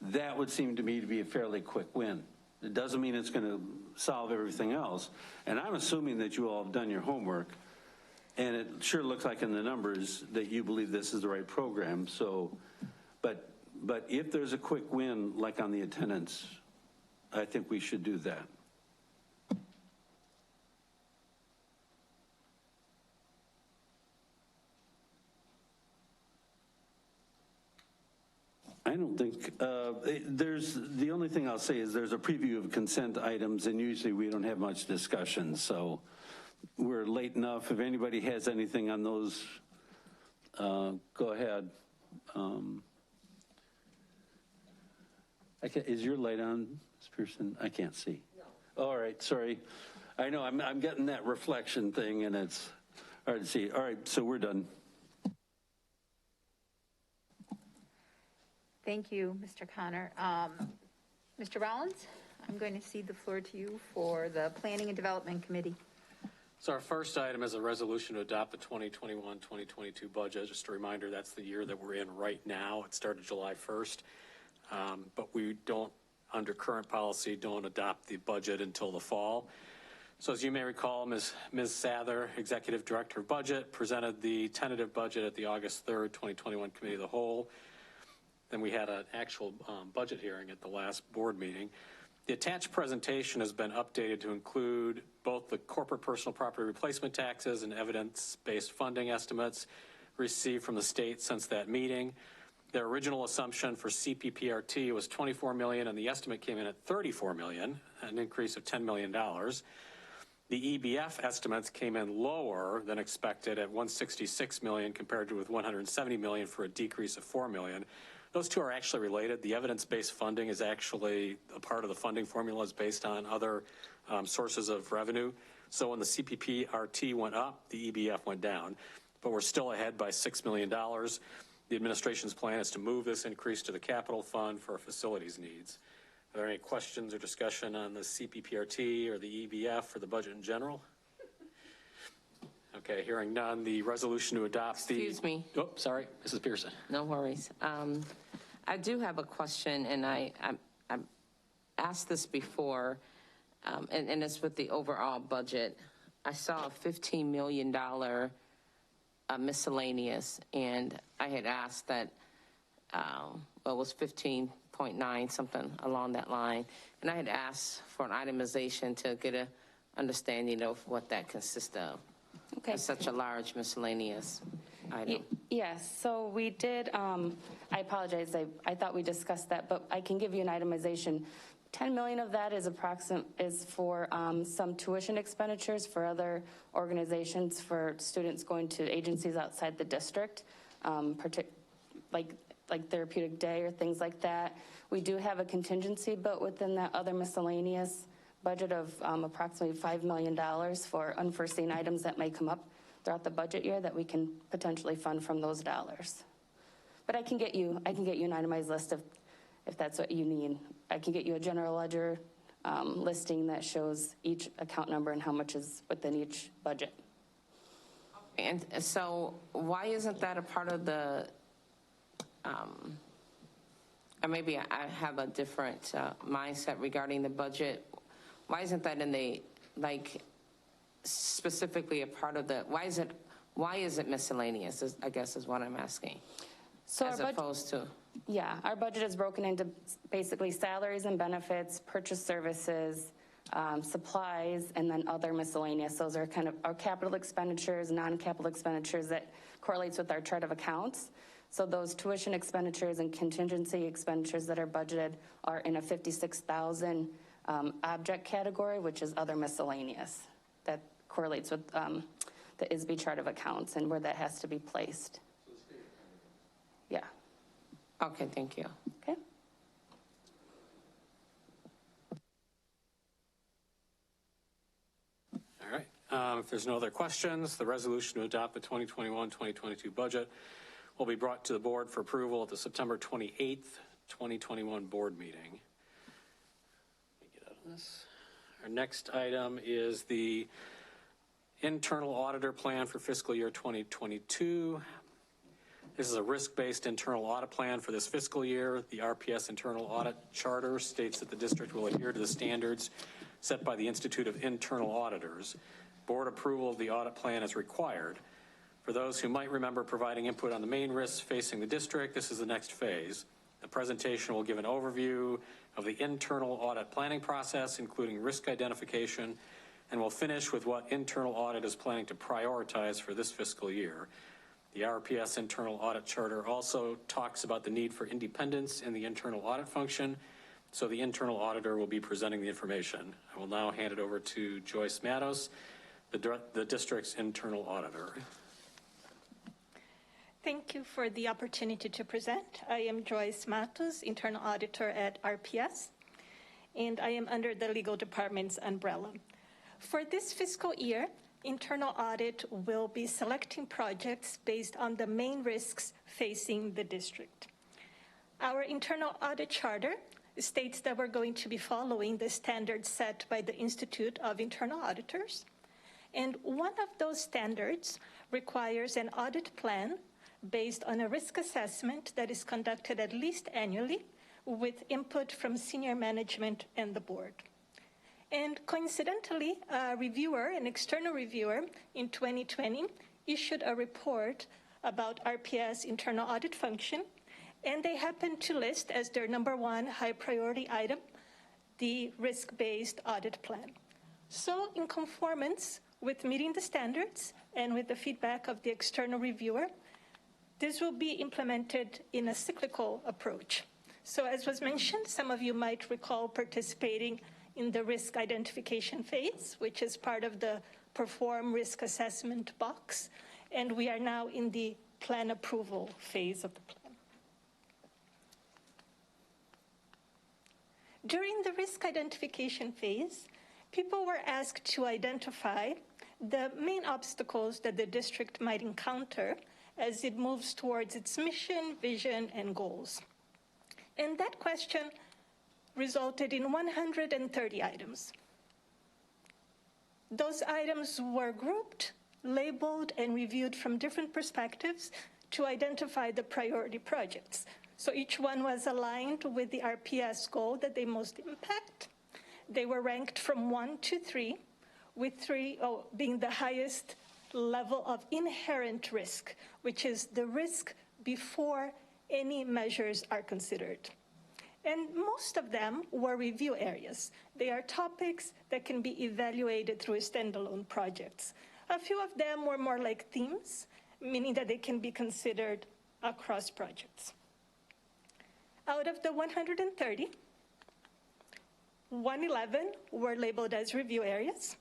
that would seem to me to be a fairly quick win. It doesn't mean it's going to solve everything else. And I'm assuming that you all have done your homework, and it sure looks like in the numbers that you believe this is the right program. So, but if there's a quick win, like on the attendance, I think we should do that. I don't think, the only thing I'll say is there's a preview of consent items, and usually we don't have much discussion, so we're late enough. If anybody has anything on those, go ahead. Is your light on, Ms. Pearson? I can't see. No. All right, sorry. I know, I'm getting that reflection thing, and it's hard to see. All right, so we're done. Thank you, Mr. Connor. Mr. Rollins, I'm going to cede the floor to you for the Planning and Development Committee. So our first item is a resolution to adopt the 2021-2022 budget. Just a reminder, that's the year that we're in right now. It started July 1st, but we don't, under current policy, don't adopt the budget until the fall. So as you may recall, Ms. Sather, Executive Director of Budget, presented the tentative budget at the August 3rd, 2021 Committee of the Whole. Then we had an actual budget hearing at the last board meeting. The attached presentation has been updated to include both the corporate personal property replacement taxes and evidence-based funding estimates received from the state since that meeting. Their original assumption for CPPRT was $24 million, and the estimate came in at $34 million, an increase of $10 million. The EBF estimates came in lower than expected at $166 million compared to with $170 million, for a decrease of $4 million. Those two are actually related. The evidence-based funding is actually a part of the funding formula, is based on other sources of revenue. So when the CPPRT went up, the EBF went down, but we're still ahead by $6 million. The administration's plan is to move this increase to the capital fund for facilities needs. Are there any questions or discussion on the CPPRT or the EBF or the budget in general? Okay, hearing none, the resolution to adopt the... Excuse me. Oh, sorry, Mrs. Pearson. No worries. I do have a question, and I asked this before, and it's with the overall budget. I saw a $15 million miscellaneous, and I had asked that, well, it was 15.9, something along that line, and I had asked for an itemization to get an understanding of what that consists of. Okay. It's such a large miscellaneous item. Yes, so we did, I apologize, I thought we discussed that, but I can give you an itemization. 10 million of that is for some tuition expenditures for other organizations, for students going to agencies outside the district, like Therapeutic Day or things like that. We do have a contingency, but within that other miscellaneous budget of approximately $5 million for unforeseen items that may come up throughout the budget year that we can potentially fund from those dollars. But I can get you an itemized list if that's what you need. I can get you a general ledger listing that shows each account number and how much is within each budget. And so why isn't that a part of the, or maybe I have a different mindset regarding the budget. Why isn't that in the, like, specifically a part of the, why is it miscellaneous, I guess is what I'm asking, so as opposed to? Yeah, our budget is broken into basically salaries and benefits, purchase services, supplies, and then other miscellaneous. Those are kind of our capital expenditures, non-capital expenditures that correlates with our chart of accounts. So those tuition expenditures and contingency expenditures that are budgeted are in a 56,000 object category, which is other miscellaneous. That correlates with the ISB chart of accounts and where that has to be placed. Yeah. Okay, thank you. Okay. All right. If there's no other questions, the resolution to adopt the 2021-2022 budget will be brought to the board for approval at the September 28th, 2021 board meeting. Let me get out of this. Our next item is the internal auditor plan for fiscal year 2022. This is a risk-based internal audit plan for this fiscal year. The RPS internal audit charter states that the district will adhere to the standards set by the Institute of Internal Auditors. Board approval of the audit plan is required. For those who might remember providing input on the main risks facing the district, this is the next phase. The presentation will give an overview of the internal audit planning process, including risk identification, and will finish with what internal audit is planning to prioritize for this fiscal year. The RPS internal audit charter also talks about the need for independence in the internal audit function. So the internal auditor will be presenting the information. I will now hand it over to Joyce Matos, the district's internal auditor. Thank you for the opportunity to present. I am Joyce Matos, internal auditor at RPS, and I am under the legal department's umbrella. For this fiscal year, internal audit will be selecting projects based on the main risks facing the district. Our internal audit charter states that we're going to be following the standards set by the Institute of Internal Auditors. And one of those standards requires an audit plan based on a risk assessment that is conducted at least annually with input from senior management and the board. And coincidentally, an external reviewer in 2020 issued a report about RPS internal audit function, and they happened to list as their #1 high priority item the risk-based audit plan. So in conformance with meeting the standards and with the feedback of the external reviewer, this will be implemented in a cyclical approach. So as was mentioned, some of you might recall participating in the risk identification phase, which is part of the perform risk assessment box, and we are now in the plan approval phase of the plan. During the risk identification phase, people were asked to identify the main obstacles that the district might encounter as it moves towards its mission, vision, and goals. And that question resulted in 130 items. Those items were grouped, labeled, and reviewed from different perspectives to identify the priority projects. So each one was aligned with the RPS goal that they most impact. They were ranked from 1 to 3, with 3 being the highest level of inherent risk, which is the risk before any measures are considered. And most of them were review areas. They are topics that can be evaluated through standalone projects. A few of them were more like themes, meaning that they can be considered across projects. Out of the 130, 111 were labeled as review areas,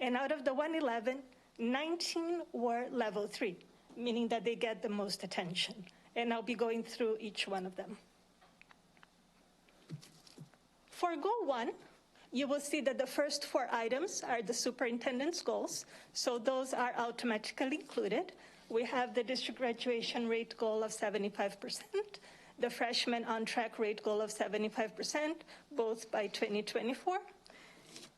and out of the 111, 19 were level 3, meaning that they get the most attention. And I'll be going through each one of them. For Goal 1, you will see that the first 4 items are the superintendent's goals, so those are automatically included. We have the district graduation rate goal of 75%, the freshman on-track rate goal of 75%, both by 2024.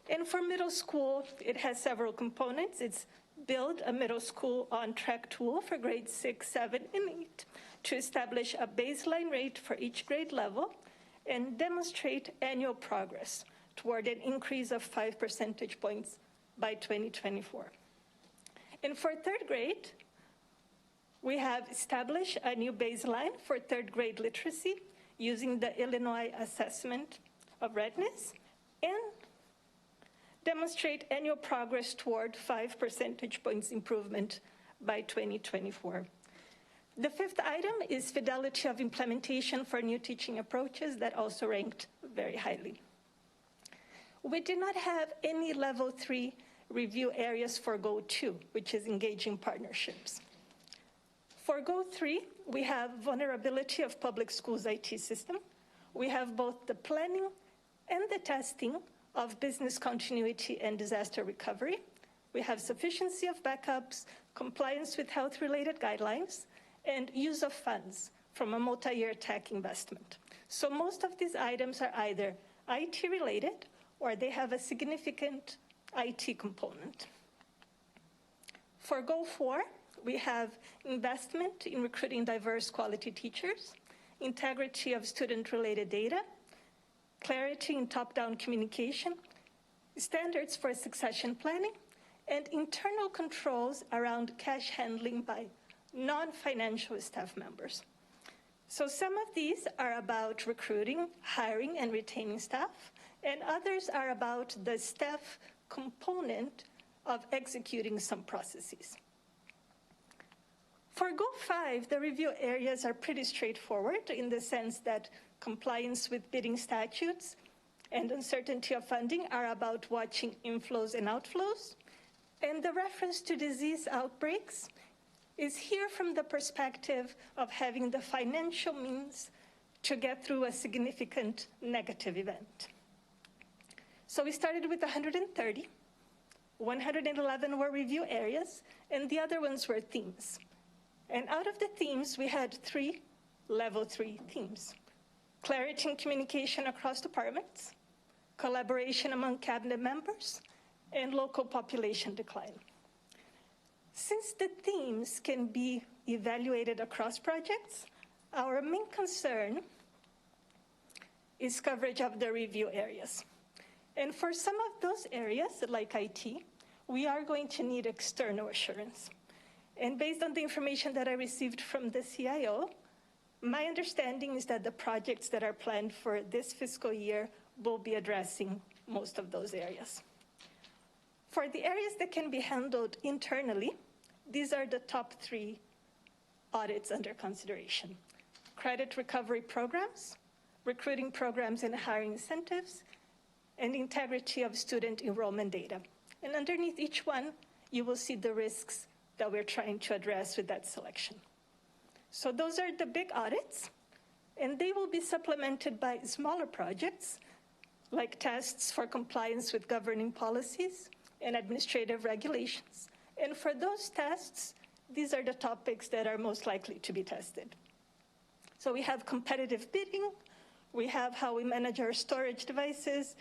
And for middle school, it has several components. It's build a middle school on-track tool for grades 6, 7, and 8 to establish a baseline rate for each grade level and demonstrate annual progress toward an increase of 5 percentage points by 2024. And for 3rd grade, we have established a new baseline for 3rd grade literacy using the Illinois Assessment of Readiness and demonstrate annual progress toward 5 percentage points improvement by 2024. The 5th item is fidelity of implementation for new teaching approaches that also ranked very highly. We did not have any level 3 review areas for Goal 2, which is engaging partnerships. For Goal 3, we have vulnerability of public schools' IT system. We have both the planning and the testing of business continuity and disaster recovery. We have sufficiency of backups, compliance with health-related guidelines, and use of funds from a multi-year tech investment. So most of these items are either IT-related or they have a significant IT component. For Goal 4, we have investment in recruiting diverse quality teachers, integrity of student-related data, clarity in top-down communication, standards for succession planning, and internal controls around cash handling by non-financial staff members. So some of these are about recruiting, hiring, and retaining staff, and others are about the staff component of executing some processes. For Goal 5, the review areas are pretty straightforward in the sense that compliance with bidding statutes and uncertainty of funding are about watching inflows and outflows. And the reference to disease outbreaks is here from the perspective of having the financial means to get through a significant negative event. So we started with 130, 111 were review areas, and the other ones were themes. And out of the themes, we had 3 level 3 themes: clarity and communication across departments, collaboration among cabinet members, and local population decline. Since the themes can be evaluated across projects, our main concern is coverage of the review areas. And for some of those areas, like IT, we are going to need external assurance. And based on the information that I received from the CIO, my understanding is that the projects that are planned for this fiscal year will be addressing most of those areas. For the areas that can be handled internally, these are the top 3 audits under consideration: credit recovery programs, recruiting programs and hiring incentives, and integrity of student enrollment data. And underneath each one, you will see the risks that we're trying to address with that selection. So those are the big audits, and they will be supplemented by smaller projects like tests for compliance with governing policies and administrative regulations. And for those tests, these are the topics that are most likely to be tested. So we have competitive bidding, we have how we manage our storage devices,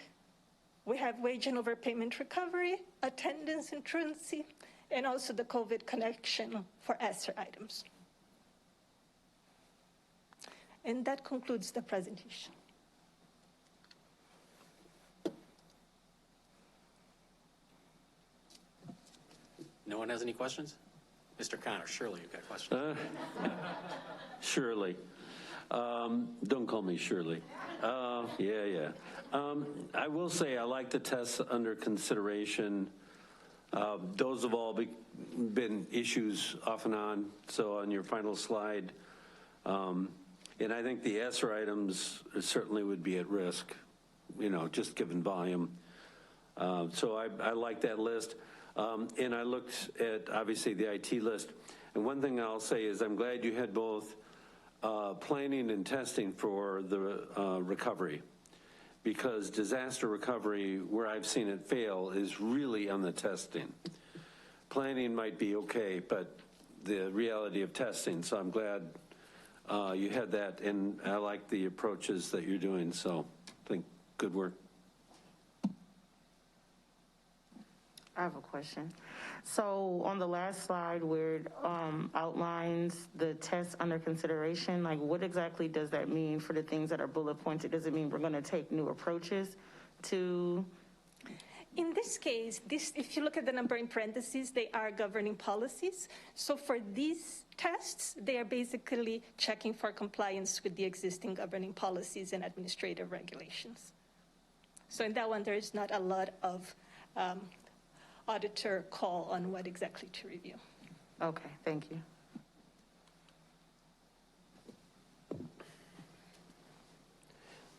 we have wage and overpayment recovery, attendance and truancy, and also the COVID connection for ESSER items. And that concludes the presentation. No one has any questions? Mr. Connor, surely you've got questions. Shirley. Don't call me Shirley. Yeah. I will say I like the tests under consideration. Those have all been issues off and on. So on your final slide, and I think the ESSER items certainly would be at risk, just given volume. So I like that list. And I looked at, obviously, the IT list. And one thing I'll say is I'm glad you had both planning and testing for the recovery, because disaster recovery, where I've seen it fail, is really on the testing. Planning might be okay, but the reality of testing, so I'm glad you had that, and I like the approaches that you're doing, so I think good work. I have a question. So on the last slide where it outlines the tests under consideration, like what exactly does that mean for the things that are bullet pointed? Does it mean we're going to take new approaches to? In this case, if you look at the number in parentheses, they are governing policies. So for these tests, they are basically checking for compliance with the existing governing policies and administrative regulations. So in that one, there is not a lot of auditor call on what exactly to review. Okay, thank you.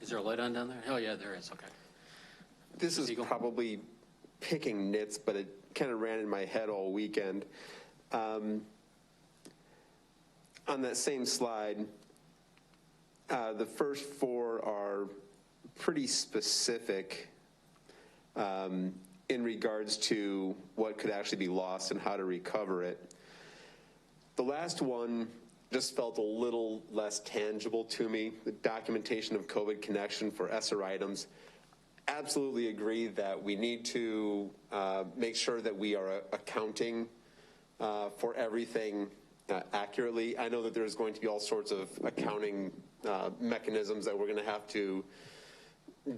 Is there a light on down there? Oh, yeah, there is. Okay. This is probably picking nits, but it kind of ran in my head all weekend. On that same slide, the first 4 are pretty specific in regards to what could actually be lost and how to recover it. The last one just felt a little less tangible to me, the documentation of COVID connection for ESSER items. Absolutely agree that we need to make sure that we are accounting for everything accurately. I know that there's going to be all sorts of accounting mechanisms that we're going to have to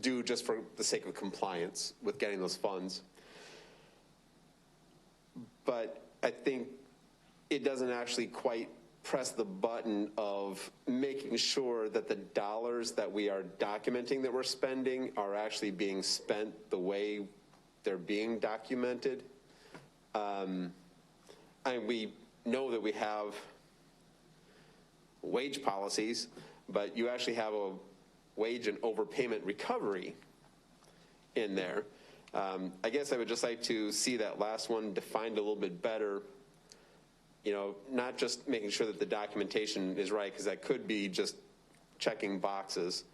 do just for the sake of compliance with getting those funds. But I think it doesn't actually quite press the button of making sure that the dollars that we are documenting that we're spending are actually being spent the way they're being documented. And we know that we have wage policies, but you actually have a wage and overpayment recovery in there. I guess I would just like to see that last one defined a little bit better, you know, not just making sure that the documentation is right, because that could be just checking boxes,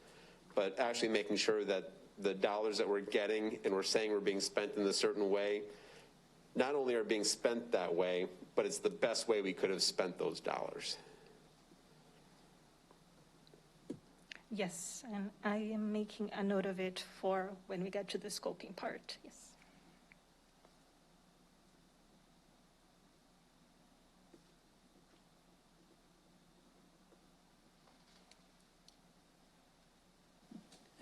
but actually making sure that the dollars that we're getting and we're saying we're being spent in a certain way, not only are being spent that way, but it's the best way we could have spent those dollars. Yes, and I am making a note of it for when we get to the scoping part. Yes.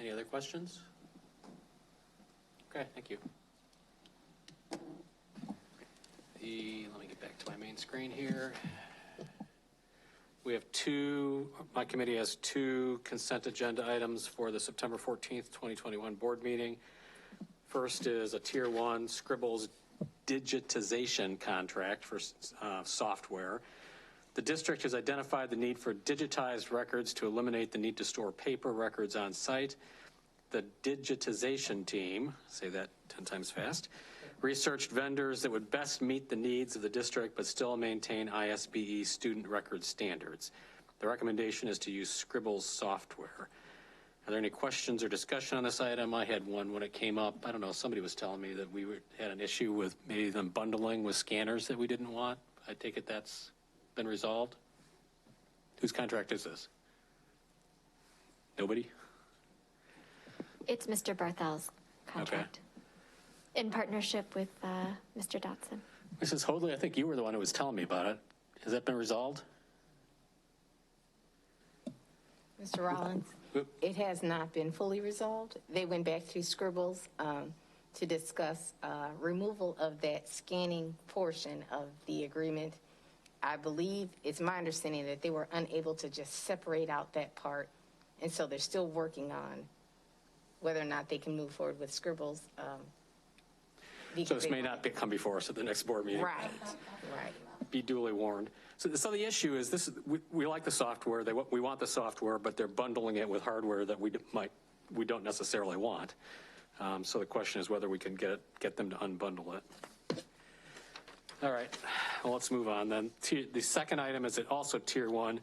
Any other questions? Okay, thank you. Let me get back to my main screen here. We have my committee has 2 consent agenda items for the September 14th, 2021 board meeting. First is a Tier 1 Scribbles digitization contract for software. The district has identified the need for digitized records to eliminate the need to store paper records on site. The digitization team, say that 10 times fast, researched vendors that would best meet the needs of the district but still maintain ISBE student record standards. The recommendation is to use Scribbles software. Are there any questions or discussion on this item? I had one when it came up. I don't know, somebody was telling me that we had an issue with maybe them bundling with scanners that we didn't want. I take it that's been resolved? Whose contract is this? Nobody? It's Mr. Barthel's contract. Okay. In partnership with Mr. Dotson. Mrs. Hoadley, I think you were the one who was telling me about it. Has that been resolved? Mr. Rollins, it has not been fully resolved. They went back to Scribbles to discuss removal of that scanning portion of the agreement. I believe, it's my understanding that they were unable to just separate out that part, and so they're still working on whether or not they can move forward with Scribbles. So this may not come before us at the next board meeting. Right. Be duly warned. So the issue is this: we like the software. We want the software, but they're bundling it with hardware that we don't necessarily want. So the question is whether we can get them to unbundle it. All right. Well, let's move on then. The second item is also Tier 1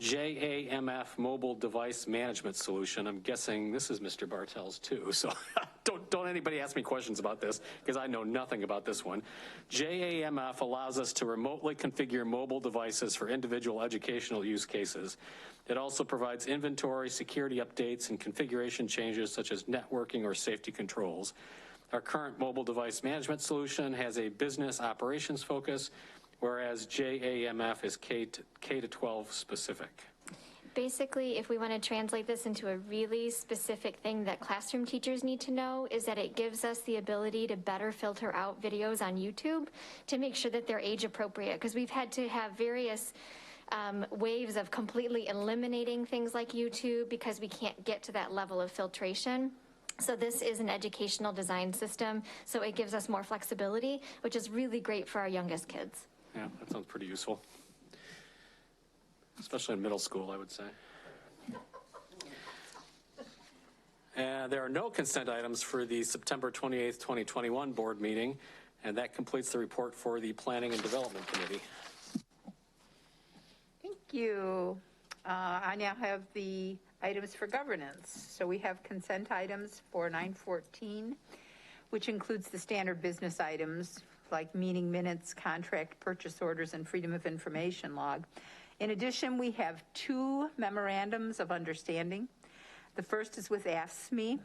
JAMF mobile device management solution. I'm guessing this is Mr. Bartels too, so don't anybody ask me questions about this because I know nothing about this one. JAMF allows us to remotely configure mobile devices for individual educational use cases. It also provides inventory, security updates, and configuration changes such as networking or safety controls. Our current mobile device management solution has a business operations focus, whereas JAMF is K-12 specific. Basically, if we want to translate this into a really specific thing that classroom teachers need to know, is that it gives us the ability to better filter out videos on YouTube to make sure that they're age appropriate, because we've had to have various waves of completely eliminating things like YouTube because we can't get to that level of filtration. So this is an educational design system, so it gives us more flexibility, which is really great for our youngest kids. Yeah, that sounds pretty useful, especially in middle school, I would say. And there are no consent items for the September 28th, 2021 board meeting, and that completes the report for the Planning and Development Committee. Thank you. I now have the items for governance. So we have consent items for 914, which includes the standard business items like meeting minutes, contract purchase orders, and freedom of information log. In addition, we have 2 memorandums of understanding. The first is with AFSCME,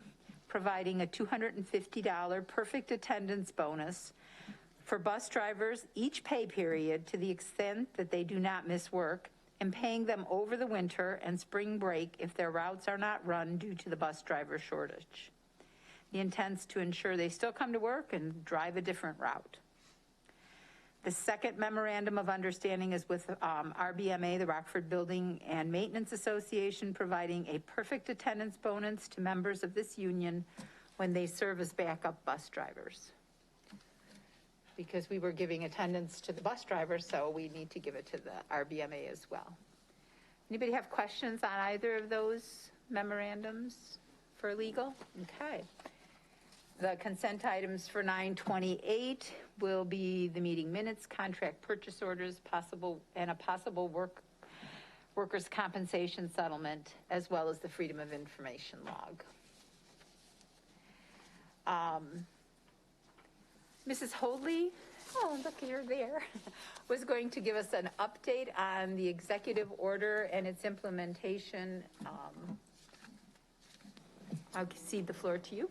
providing a $250 perfect attendance bonus for bus drivers each pay period to the extent that they do not miss work, and paying them over the winter and spring break if their routes are not run due to the bus driver shortage. The intent is to ensure they still come to work and drive a different route. The second memorandum of understanding is with RBMA, the Rockford Building and Maintenance Association, providing a perfect attendance bonus to members of this union when they serve as backup bus drivers. Because we were giving attendance to the bus drivers, so we need to give it to the RBMA as well. Anybody have questions on either of those memorandums for legal? Okay. The consent items for 9/28 will be the meeting minutes, contract purchase orders, a possible workers' compensation settlement, as well as the Freedom of Information log. Mrs. Hoadley, oh, look, you're there, was going to give us an update on the executive order and its implementation. I'll cede the floor to you.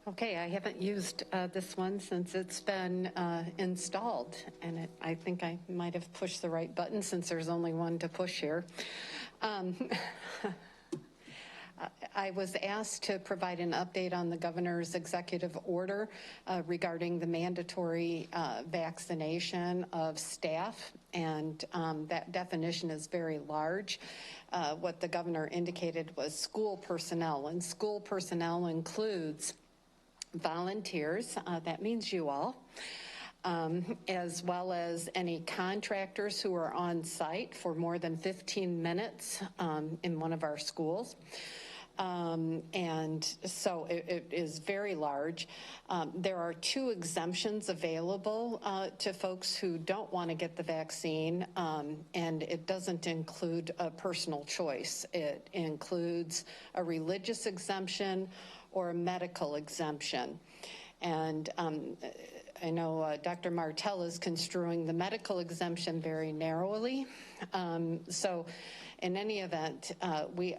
Okay, I haven't used this one since it's been installed, and I think I might have pushed the right button since there's only one to push here. I was asked to provide an update on the governor's executive order regarding the mandatory vaccination of staff, and that definition is very large. What the governor indicated was school personnel, and school personnel includes volunteers, that means you all, as well as any contractors who are on site for more than 15 minutes in one of our schools. And so it is very large. There are 2 exemptions available to folks who don't want to get the vaccine, and it doesn't include a personal choice. It includes a religious exemption or a medical exemption. And I know Dr. Martell is construing the medical exemption very narrowly. So in any event, we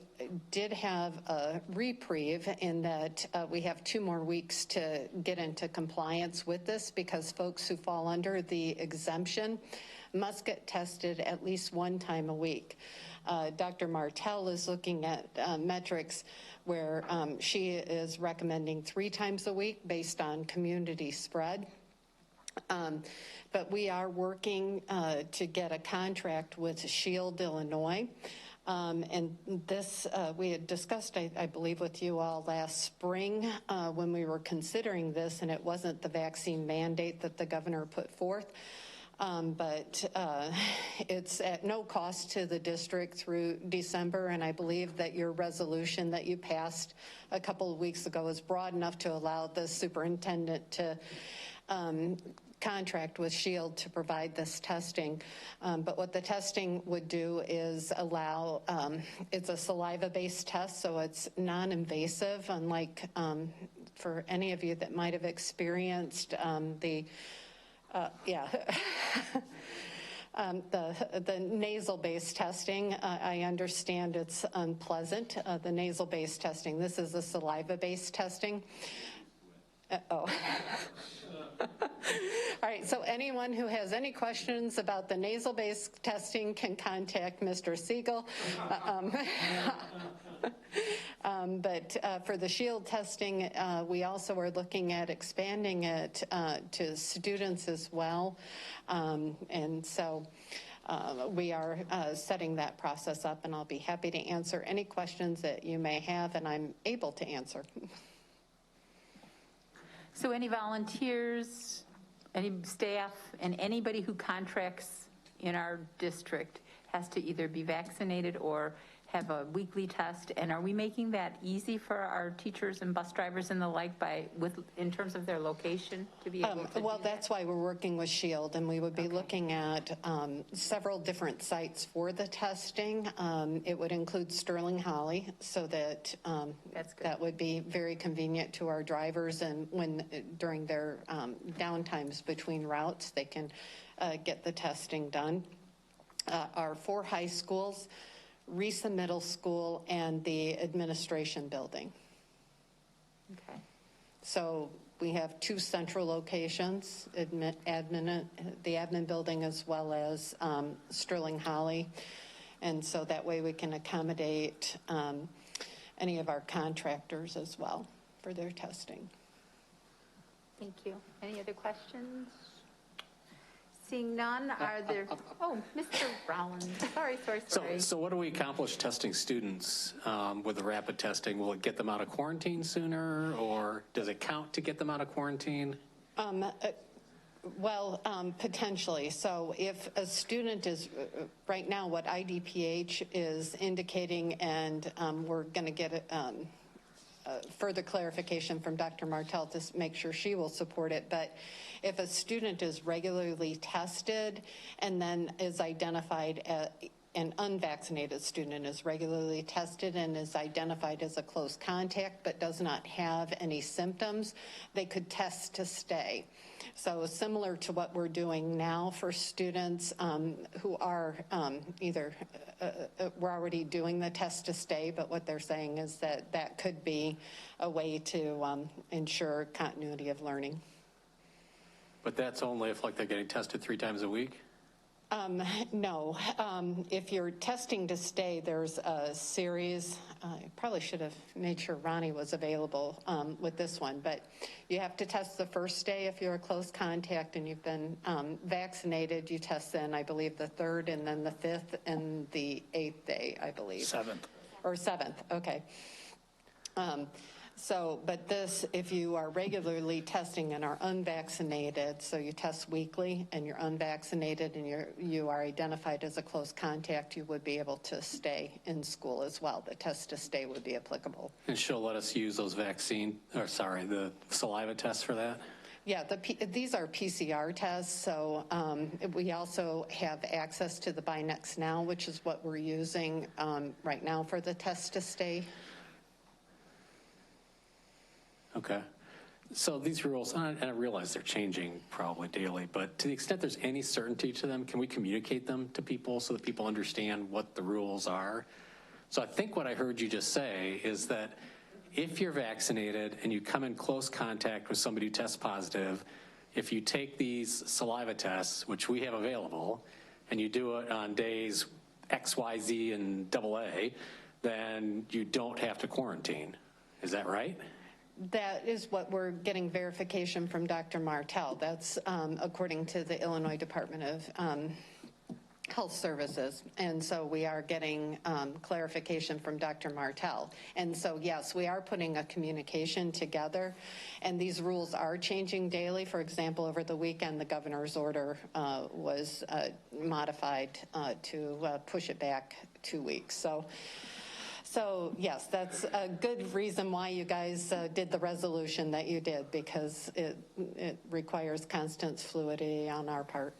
did have a reprieve in that we have 2 more weeks to get into compliance with this, because folks who fall under the exemption must get tested at least 1 time a week. Dr. Martell is looking at metrics where she is recommending 3 times a week based on community spread. But we are working to get a contract with Shield, Illinois. And this, we had discussed, I believe, with you all last spring when we were considering this, and it wasn't the vaccine mandate that the governor put forth. But it's at no cost to the district through December, and I believe that your resolution that you passed a couple of weeks ago is broad enough to allow the superintendent to contract with Shield to provide this testing. But what the testing would do is allow, it's a saliva-based test, so it's non-invasive, unlike for any of you that might have experienced the nasal-based testing. I understand it's unpleasant, the nasal-based testing. This is a saliva-based testing. All right, so anyone who has any questions about the nasal-based testing can contact Mr. Siegel. But for the Shield testing, we also are looking at expanding it to students as well. And so we are setting that process up, and I'll be happy to answer any questions that you may have, and I'm able to answer. So any volunteers, any staff, and anybody who contracts in our district has to either be vaccinated or have a weekly test. And are we making that easy for our teachers and bus drivers and the like in terms of their location to be able to well, that's why we're working with Shield, and we would be looking at several different sites for the testing. It would include Sterling Holly, so that that would be very convenient to our drivers, and when during their downtimes between routes, they can get the testing done. Our 4 high schools, Risa Middle School, and the administration building. Okay. So we have 2 central locations, the admin building as well as Sterling Holly. And so that way we can accommodate any of our contractors as well for their testing. Thank you. Any other questions? Seeing none, are there, oh, Mr. Rowland, sorry. So what do we accomplish testing students with the rapid testing? Will it get them out of quarantine sooner, or does it count to get them out of quarantine? Well, potentially. So if a student is, right now, what IDPH is indicating, and we're going to get further clarification from Dr. Martell to make sure she will support it, but if a student is regularly tested and then is identified as an unvaccinated student is regularly tested and is identified as a close contact but does not have any symptoms, they could test to stay. So similar to what we're doing now for students who are either, we're already doing the test to stay, but what they're saying is that that could be a way to ensure continuity of learning. But that's only if like they're getting tested 3 times a week? No. If you're testing to stay, there's a series. I probably should have made sure Ronnie was available with this one, but you have to test the first day if you're a close contact and you've been vaccinated. You test then, I believe, the 3rd and then the 5th and the 8th day, I believe. 7th. Or 7th, okay. So, but this, if you are regularly testing and are unvaccinated, so you test weekly and you're unvaccinated and you are identified as a close contact, you would be able to stay in school as well. The test to stay would be applicable. And she'll let us use those the saliva tests for that? Yeah, these are PCR tests, so we also have access to the Binex Now, which is what we're using right now for the test to stay. Okay. So these rules, and I realize they're changing probably daily, but to the extent there's any certainty to them, can we communicate them to people so that people understand what the rules are? So I think what I heard you just say is that if you're vaccinated and you come in close contact with somebody who tests positive, if you take these saliva tests, which we have available, and you do it on days X, Y, Z, and AA, then you don't have to quarantine. Is that right? That is what we're getting verification from Dr. Martell. That's according to the Illinois Department of Health Services. And so we are getting clarification from Dr. Martell. And so, yes, we are putting a communication together. And these rules are changing daily. For example, over the weekend, the governor's order was modified to push it back 2 weeks. So yes, that's a good reason why you guys did the resolution that you did, because it requires constant fluidity on our part.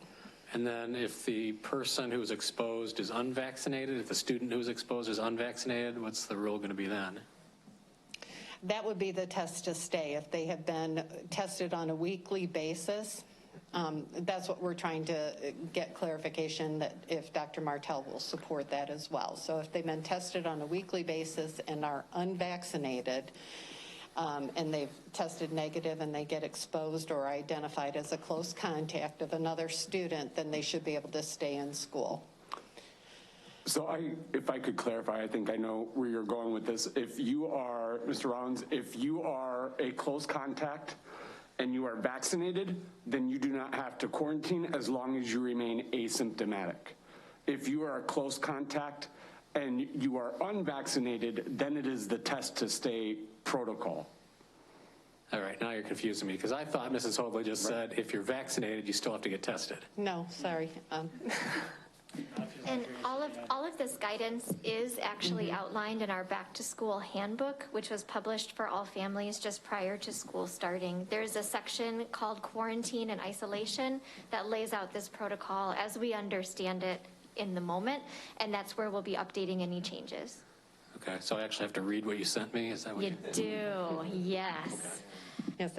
And then if the person who's exposed is unvaccinated, if the student who's exposed is unvaccinated, what's the rule going to be then? That would be the test to stay. If they have been tested on a weekly basis, that's what we're trying to get clarification, that if Dr. Martell will support that as well. So if they've been tested on a weekly basis and are unvaccinated, and they've tested negative and they get exposed or identified as a close contact of another student, then they should be able to stay in school. So if I could clarify, I think I know where you're going with this. If you are, Mr. Rollins, if you are a close contact and you are vaccinated, then you do not have to quarantine as long as you remain asymptomatic. If you are a close contact and you are unvaccinated, then it is the test to stay protocol. All right, now you're confusing me, because I thought Mrs. Hoadley just said if you're vaccinated, you still have to get tested. No, sorry. And all of this guidance is actually outlined in our back to school handbook, which was published for all families just prior to school starting. There's a section called quarantine and isolation that lays out this protocol as we understand it in the moment, and that's where we'll be updating any changes. Okay, so I actually have to read what you sent me? Is that what you do? Yes. Yes.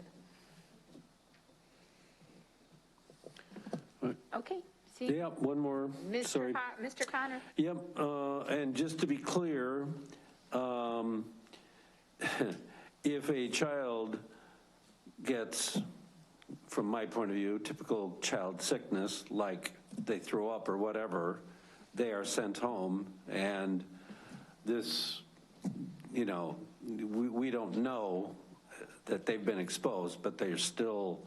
Okay. See? Yep, one more. Sorry. Mr. Connor. Yep, and just to be clear, if a child gets, from my point of view, typical child sickness, like they throw up or whatever, they are sent home, and this, we don't know that they've been exposed, but they're still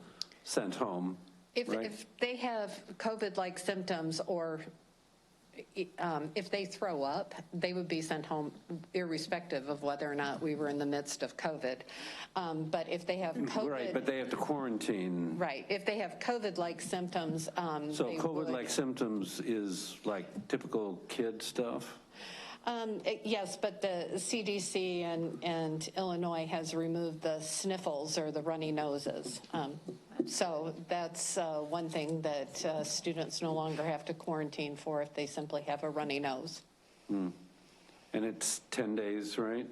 sent home. If they have COVID-like symptoms or if they throw up, they would be sent home irrespective of whether or not we were in the midst of COVID. But if they have COVID. Right, but they have to quarantine. Right, if they have COVID-like symptoms. So COVID-like symptoms is like typical kid stuff? Yes, but the CDC and Illinois has removed the sniffles or the runny noses. So that's one thing that students no longer have to quarantine for if they simply have a runny nose. And it's 10 days, right?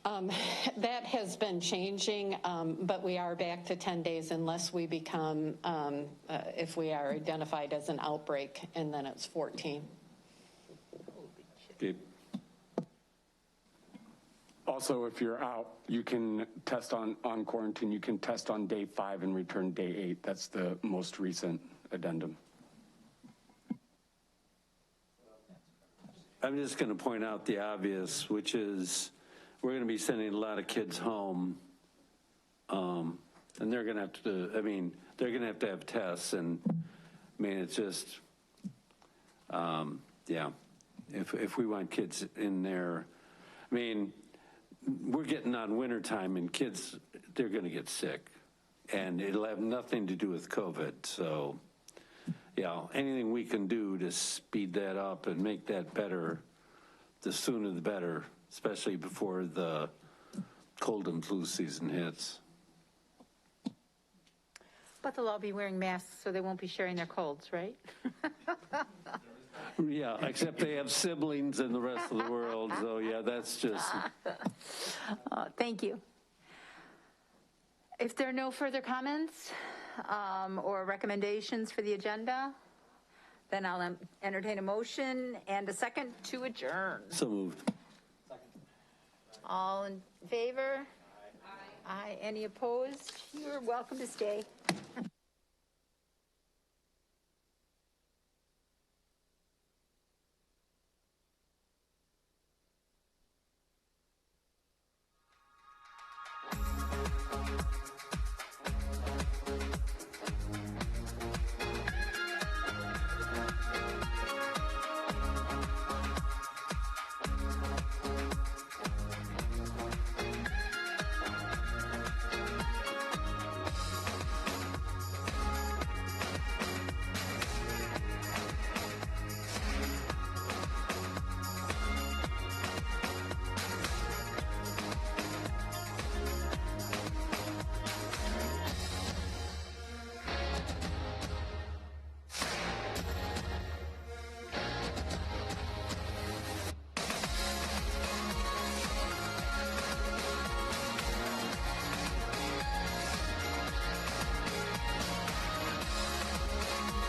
That has been changing, but we are back to 10 days unless we become, if we are identified as an outbreak, and then it's 14. Okay. Also, if you're out, you can test on quarantine. You can test on day 5 and return day 8. That's the most recent addendum. I'm just going to point out the obvious, which is we're going to be sending a lot of kids home, and they're going to have to, they're going to have tests, and it's just, yeah, if we want kids in there, we're getting on winter time, and kids, they're going to get sick, and it'll have nothing to do with COVID. So, yeah, anything we can do to speed that up and make that better, the sooner the better, especially before the cold and flu season hits. But they'll all be wearing masks, so they won't be sharing their colds, right? Yeah, except they have siblings in the rest of the world, so yeah, that's just. Thank you. If there are no further comments or recommendations for the agenda, then I'll entertain a motion and a second to adjourn. So moved. All in favor? Aye. Any opposed? You're welcome to stay.